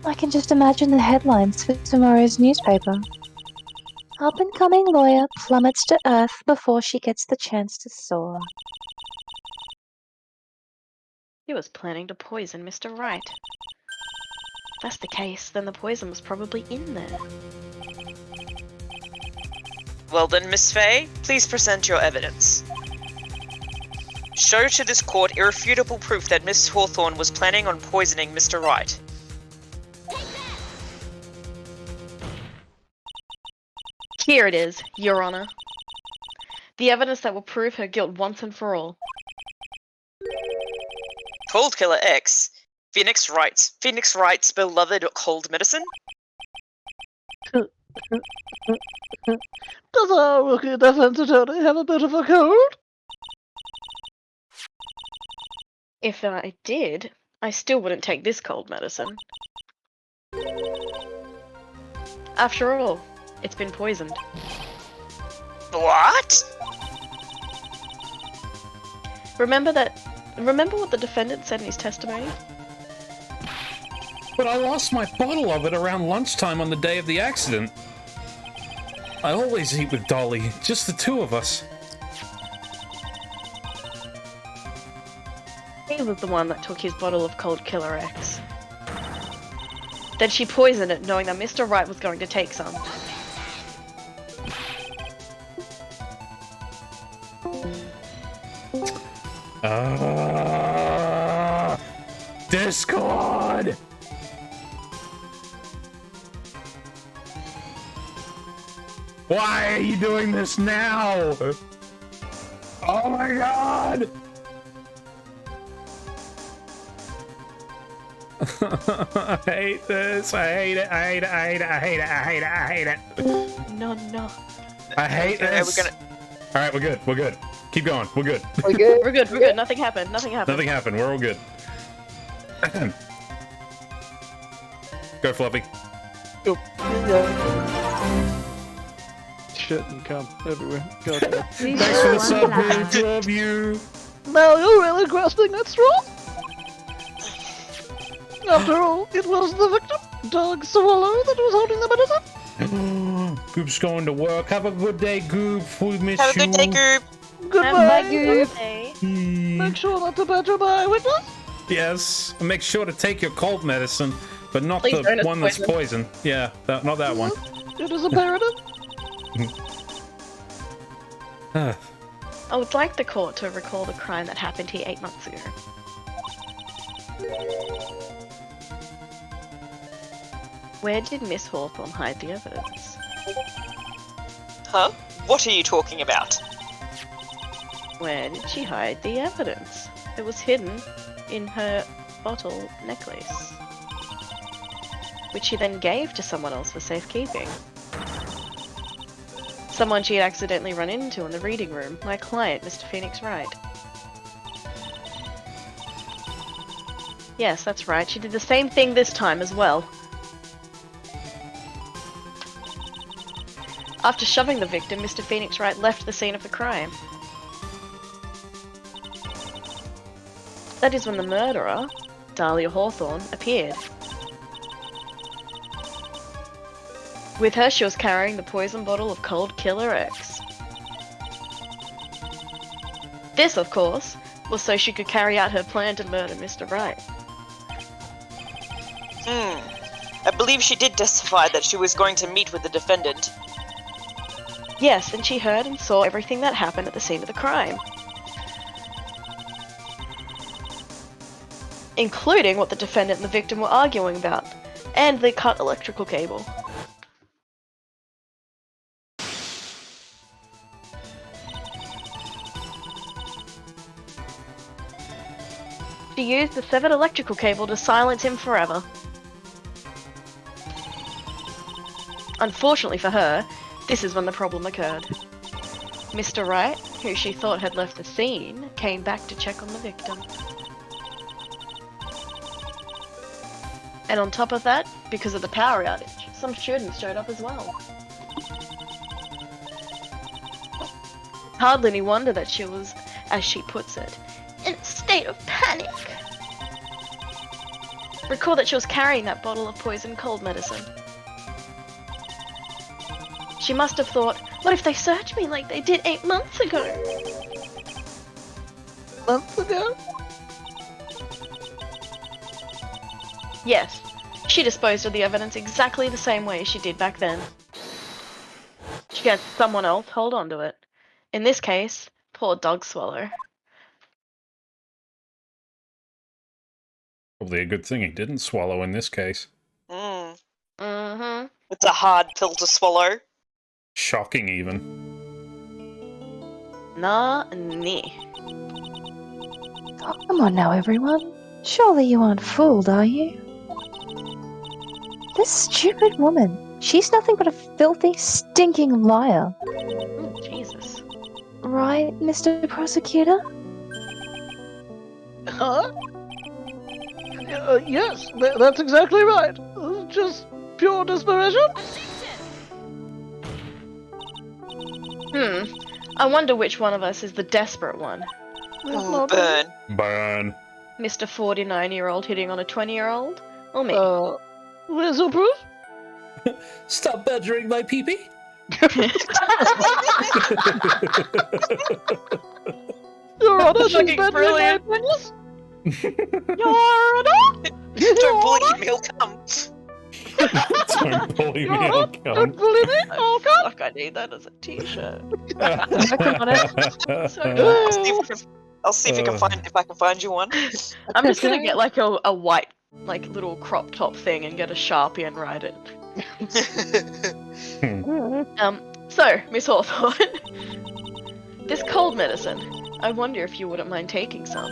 I can just imagine the headlines for tomorrow's newspaper. Up-and-coming lawyer plummets to earth before she gets the chance to soar. He was planning to poison Mr. Wright. If that's the case, then the poison was probably in there. Well then, Miss Faye, please present your evidence. Show to this court irrefutable proof that Miss Hawthorne was planning on poisoning Mr. Wright. Here it is, Your Honor. The evidence that will prove her guilt once and for all. Cold Killer X? Phoenix Wright's beloved cold medicine? Does our rookie defense attorney have a bit of a cold? If I did, I still wouldn't take this cold medicine. After all, it's been poisoned. What? Remember what the defendant said in his testimony? But I lost my bottle of it around lunchtime on the day of the accident. I always eat with Dolly, just the two of us. He was the one that took his bottle of Cold Killer X. Then she poisoned it, knowing that Mr. Wright was going to take some. Discord! Why are you doing this now? Oh my god! I hate this. I hate it. I hate it. I hate it. I hate it. I hate it. I hate it. No. I hate this. Alright, we're good. We're good. Keep going. We're good. We're good. We're good. We're good. Nothing happened. Nothing happened. Nothing happened. We're all good. Go, Fluffy. Shit and cum everywhere. God, damn. Thanks for the sub, dude. Love you. Now you're really grasping at straw? After all, it was the victim, Dog Swallow, that was holding the medicine. Goop's going to work. Have a good day, Goop. We miss Have a you. good day, Goop. Goodbye, Goop. Make sure not to badger my eyewitness. Yes. And make sure to take your cold medicine, but not Please the don't one that's poison. Yeah, not that one. It is imperative. I would like the court to recall the crime that happened here 8 months ago. Where did Miss Hawthorne hide the evidence? Huh? What are you talking about? Where did she hide the evidence? It was hidden in her bottle necklace, which she then gave to someone else for safekeeping. Someone she had accidentally run into in the reading room, my client, Mr. Phoenix Wright. Yes, that's right, she did the same thing this time as well. After shoving the victim, Mr. Phoenix Wright left the scene of the crime. That is when the murderer, Dahlia Hawthorne, appeared. With her, she was carrying the poison bottle of Cold Killer X. This, of course, was so she could carry out her plan to murder Mr. Wright. I believe she did testify that she was going to meet with the defendant. Yes, and she heard and saw everything that happened at the scene of the crime. Including what the defendant and the victim were arguing about, and the cut electrical cable. She used the severed electrical cable to silence him forever. Unfortunately for her, this is when the problem occurred. Mr. Wright, who she thought had left the scene, came back to check on the victim. And on top of that, because of the power outage, some students showed up as well. Hardly any wonder that she was, as she puts it, in a state of panic. Recall that she was carrying that bottle of poison cold medicine. She must have thought, what if they search me like they did 8 months ago? Months ago? Yes, she disposed of the evidence exactly the same way she did back then. She had someone else hold on to it. In this case, poor Dog Swallow. Probably a good thing he didn't swallow in this case. Mm-hmm. It's a hard pill to swallow. Shocking, even. Nah-nee. Oh, come on now, everyone. Surely you aren't fooled, are you? This stupid woman, she's nothing but a filthy, stinking liar. Oh, Jesus. Right, Mr. Prosecutor? Huh? Yes, that's exactly right. Just pure desperation. I wonder which one of us is the desperate one. Ooh, burn. Burn. Mr. 49-year-old hitting on a 20-year-old? Or me? Where's your proof? Stop badgering my peepee. Your Honor, she's Fucking better brilliant. than my penis. Your Honor! Don't bully me, he'll come. Don't bully me, I'll come. Don't bully me, Oh, fuck, I need that as a t-shirt. Working on it. So I'll see if I can find you one. I'm just gonna get like a white, like little crop top thing and get a Sharpie and write it. So, Miss Hawthorne, this cold medicine, I wonder if you wouldn't mind taking some.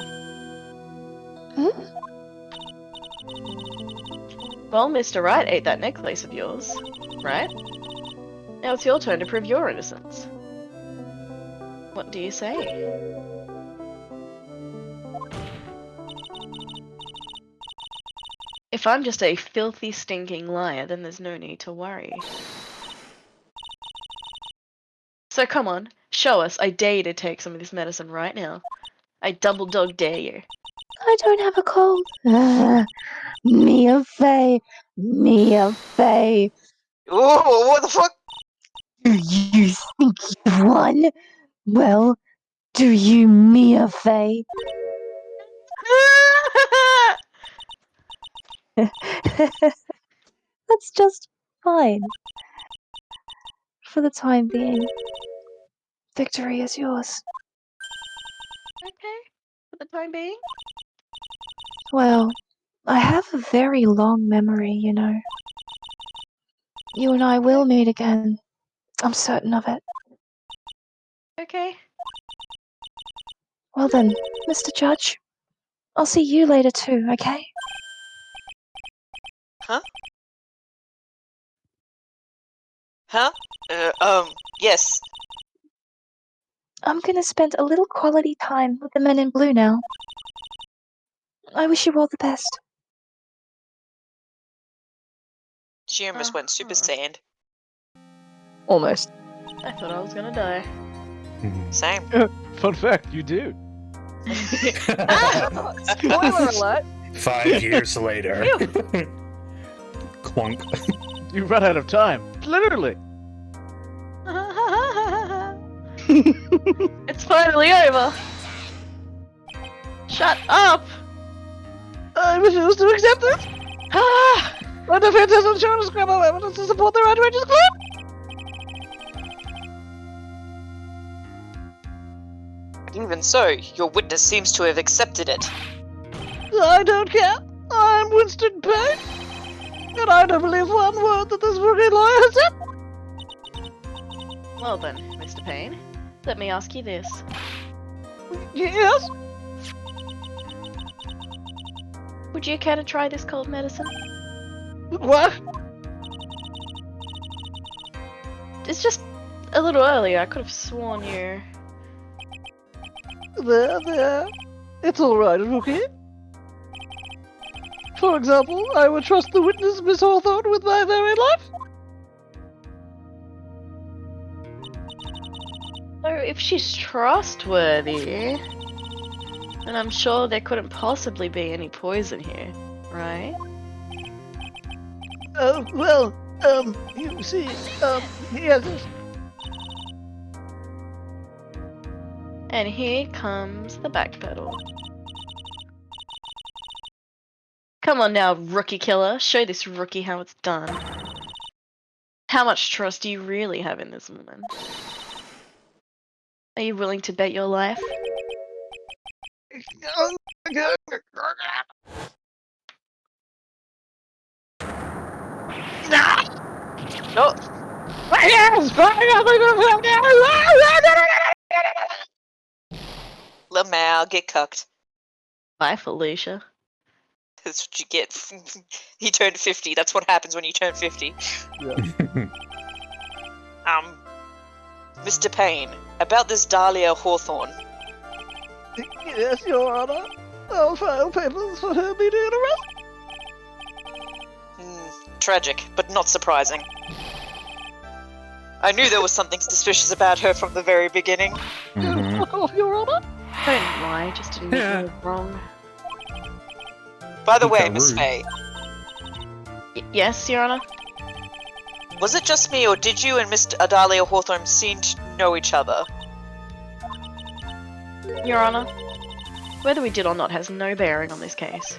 Well, Mr. Wright ate that necklace of yours, right? Now it's your turn to prove your innocence. What do you say? If I'm just a filthy, stinking liar, then there's no need to worry. So come on, show us. I dare you to take some of this medicine right now. I double dog dare you. I don't have a cold. Mia Fey. Mia Fey. Ooh, what the fuck? Do you think you've won? Well, do you, Mia Fey? That's just fine. For the time being, victory is yours. Okay, for the time being. Well, I have a very long memory, you know. You and I will meet again. I'm certain of it. Okay. Well then, Mr. Judge, I'll see you later too, okay? Huh? Huh? Yes. I'm gonna spend a little quality time with the men in blue now. I wish you all the best. She almost went Super Saiyan. Almost. I thought I was gonna die. Same. Fun fact, you do. Spoiler alert! 5 years later. Clunk. You run out of time. Literally. It's finally over. Shut up. I refuse to accept this. My defense hasn't shown a scrap of evidence to support their outrageous claim. Even so, your witness seems to have accepted it. I don't care. I'm Winston Payne. And I don't believe one word that this rookie lawyer has said. Well then, Mr. Payne, let me ask you this. Yes? Would you care to try this cold medicine? What? It's just a little earlier. I could have sworn you. There. It's alright, rookie. For example, I would trust the witness, Miss Hawthorne, with my very life. So if she's trustworthy, then I'm sure there couldn't possibly be any poison here, right? You see, yes. And here comes the back pedal. Come on now, rookie killer. Show this rookie how it's done. How much trust do you really have in this woman? Are you willing to bet your life? No! Lamau, get cucked. Bye, Felicia. That's what you get. He turned 50. That's what happens when you turn 50. Yeah. Mr. Payne, about this Dahlia Hawthorne. Yes, Your Honor. I'll file papers for her immediate arrest. Tragic, but not surprising. I knew there was something suspicious about her from the very beginning. Fuck off, Your Honor. Don't lie, just admit you're wrong. By the way, Miss Faye. Yes, Your Honor? Was it just me, or did you and Mr. Adalia Hawthorne seem to know each other? Your Honor, whether we did or not has no bearing on this case.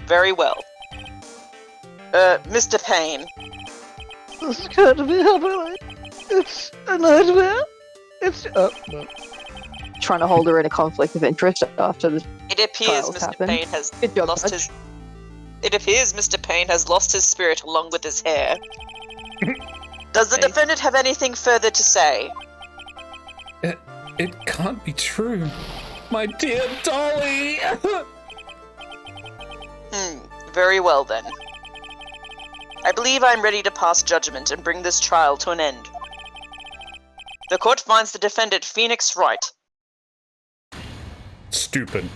Very well. Mr. Payne. This is going to be happening. It's a nightmare. No. Trying to hold her in a conflict of interest after the It appears trials Mr. happened. Payne has Good job, lost Judge. his. It appears Mr. Payne has lost his spirit along with his hair. Does the defendant have anything further to say? It can't be true. My dear Dolly! Very well then. I believe I am ready to pass judgment and bring this trial to an end. The court finds the defendant Phoenix Wright Stupid.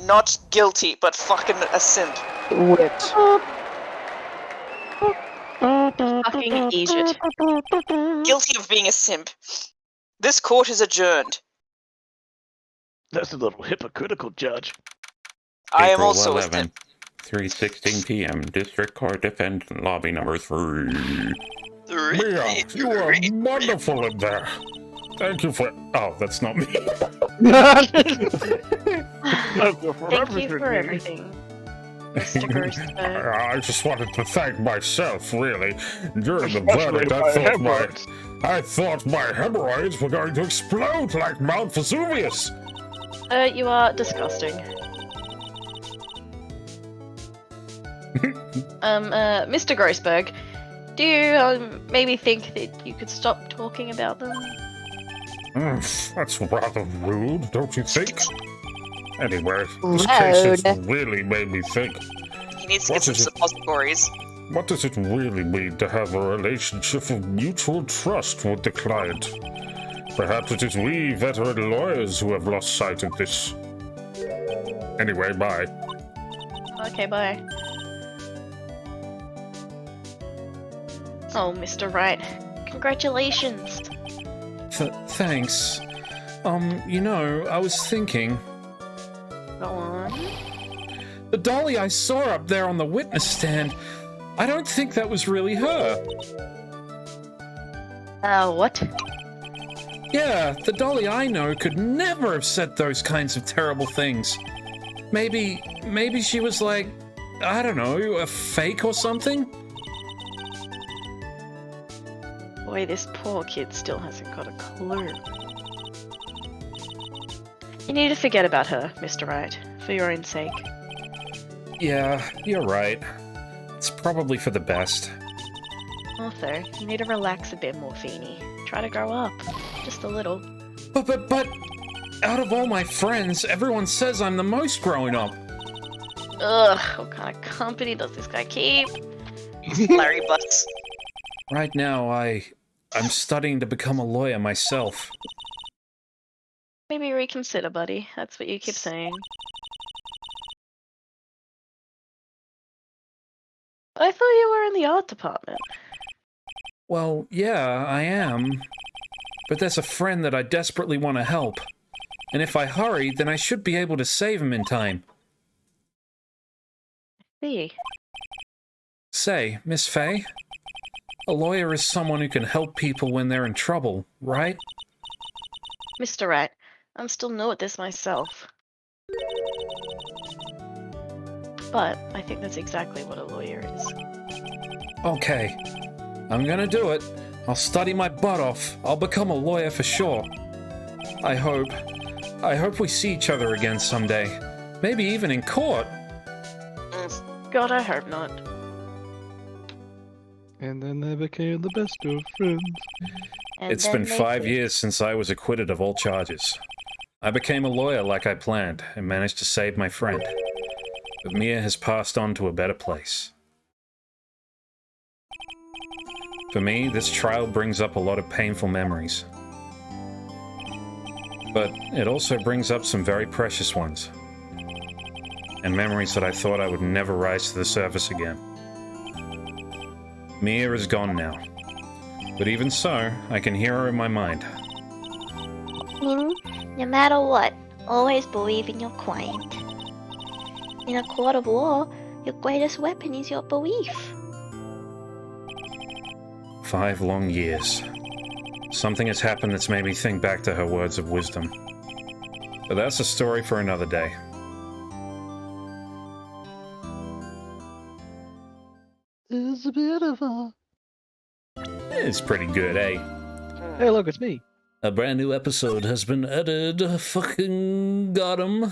not guilty, but fucking a simp. Whipped. Fucking Egypt. Guilty of being a simp. This court is adjourned. That's a little hypocritical, Judge. I am April also a 11th, simp. 3:16 p.m. District Court Defendant Lobby number 3. Mia, you are wonderful in there. Thank you for. Oh, that's not me. Thank you for everything, Mr. Grossberg. I just wanted to thank myself, really. During the Especially verdict, my I thought my hemorrhoids were going to explode like Mount Vesuvius. You are disgusting. Mr. Grossberg, do you maybe think that you could stop talking about them? That's rather rude, don't you think? Anyway, this case has really made me think. He needs to get some suppositories. What does it really mean to have a relationship of mutual trust with the client? Perhaps it is we veteran lawyers who have lost sight of this. Anyway, bye. Okay, bye. Oh, Mr. Wright, congratulations. Thanks. You know, I was thinking... Go on. The dolly I saw up there on the witness stand, I don't think that was really her. What? Yeah, the dolly I know could never have said those kinds of terrible things. Maybe she was like, I don't know, a fake or something? Boy, this poor kid still hasn't got a clue. You need to forget about her, Mr. Wright, for your own sake. Yeah, you're right. It's probably for the best. Also, you need to relax a bit more, Feeny. Try to grow up. Just a little. But, out of all my friends, everyone says I'm the most growing up. Ugh, what kind of company does this guy keep? Larry Butts. Right now, I'm studying to become a lawyer myself. Maybe reconsider, buddy. That's what you keep saying. I thought you were in the art department. Well, yeah, I am. But there's a friend that I desperately want to help. And if I hurry, then I should be able to save him in time. See. Say, Miss Faye, a lawyer is someone who can help people when they're in trouble, right? Mr. Wright, I'm still new at this myself. But I think that's exactly what a lawyer is. Okay, I'm gonna do it. I'll study my butt off. I'll become a lawyer for sure. I hope we see each other again someday. Maybe even in court. God, I hope not. And then they became the best of friends. It's been 5 years since I was acquitted of all charges. I became a lawyer like I planned and managed to save my friend. But Mia has passed on to a better place. For me, this trial brings up a lot of painful memories. But it also brings up some very precious ones. And memories that I thought I would never rise to the surface again. Mia is gone now. But even so, I can hear her in my mind. Min, no matter what, always believe in your client. In a court of law, your greatest weapon is your belief. 5 long years. Something has happened that's made me think back to her words of wisdom. But that's a story for another day. It's beautiful. It's pretty good, eh? Hey, look, it's me. A brand new episode has been added. Fucking got him.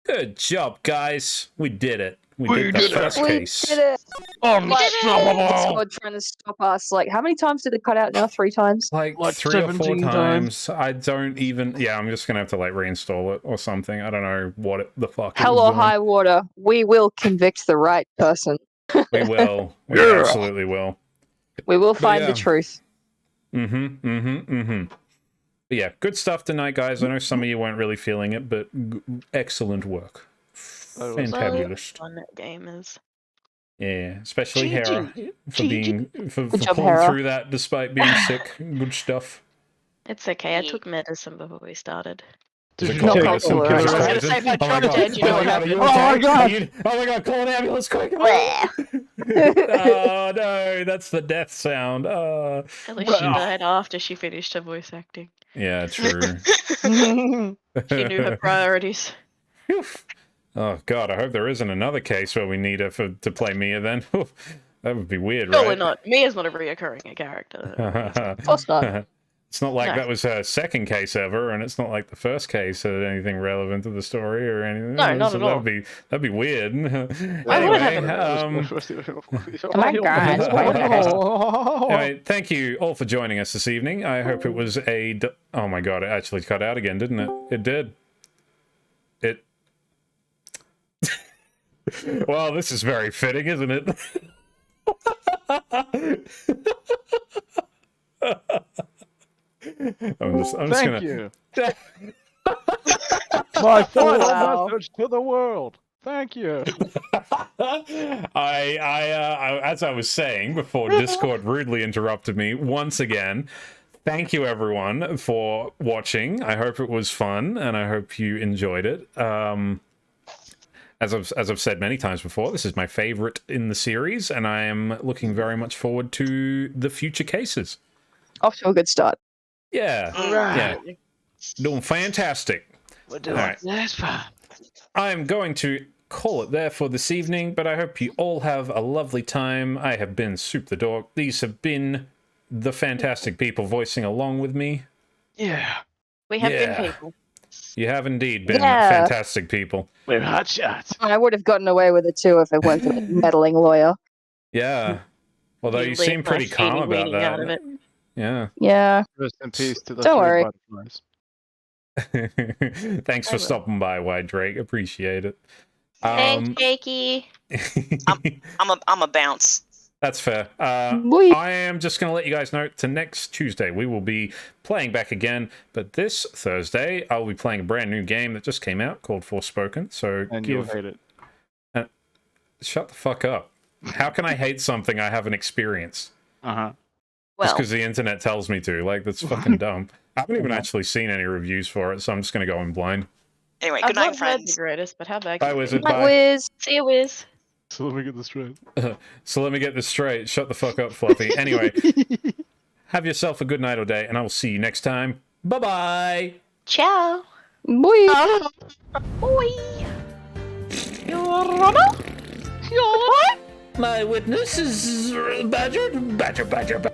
Good job, guys. We did it. We did the first case. We did it. Unstoppable. Discord trying to stop us. Like, how many times did it cut out now? 3 times? Like 3 or 4 times. I don't even... Yeah, I'm just gonna have to, like, reinstall it or something. I don't know what the fuck Hell or high water, we will convict the right person. We will. We absolutely will. We will find the truth. But yeah, good stuff tonight, guys. I know some of you weren't really feeling it, but excellent work. Fantabulous. Fun gamers. Yeah, especially Hera for job, pulling Hera. through that despite being sick. Good stuff. It's okay, I took medicine before we started. Did you take medicine? I was gonna say if I dropped dead, you know what happened. Oh my god, call an ambulance quick! Oh no, that's the death sound. At least she died after she finished her voice acting. Yeah, true. She knew her priorities. Oh god, I hope there isn't another case where we need her to play Mia then. That would be weird, Surely right? not. Mia's not a reoccurring character. Of course not. It's not like No. that was her second case ever, and it's not like the first case had anything relevant to the story or anything. No, not So at all. That'd be weird. Why would it happen? Oh my god. Anyway, thank you all for joining us this evening. I hope it was oh my god, it actually cut out again, didn't it? It did. It. Well, this is very fitting, isn't it? I'm just Thank gonna... you. My final Wow. message to the world. Thank you. I as I was saying before Discord rudely interrupted me once again, thank you everyone for watching. I hope it was fun, and I hope you enjoyed it. As I've said many times before, this is my favorite in the series, and I am looking very much forward to the future cases. Off to a good start. Yeah, yeah, doing fantastic. We're doing this fun. I am going to call it there for this evening, but I hope you all have a lovely time. I have been Supe the Dog. These have been the fantastic people voicing along with me. Yeah. We have been people. You have indeed been Yeah. fantastic people. We're hot shots. I would have gotten away with it too if it weren't for the meddling lawyer. Yeah. Although you seem pretty calm about that. Out of it. Yeah. Yeah. Rest in peace to the Don't three worry. butterflies. Thanks for stopping by, Wide Drake. Appreciate it. Thanks, Jakey. I'm a bounce. That's fair. I am just going to let you guys know to next Tuesday we will be playing back again, but this Thursday I'll be playing a brand new game that just came out called Forspoken. So And you'll hate it. Shut the fuck up. How can I hate something I haven't experienced? Uh-huh. Just because the internet tells me to. Like, that's fucking dumb. I haven't even actually seen any reviews for it, so I'm just going to go in blind. Anyway, I've good night, not heard the friends. greatest, but how bad Bye, can it be? Wizard. Night, Bye. Wiz. See you, Wiz. So let me get this straight. So let me get this straight. Shut the fuck up, Fluffy. Anyway, have yourself a good night or day, and I will see you next time. Bye-bye. Ciao. Boy. Boy. Your Honor? My witness is Badger.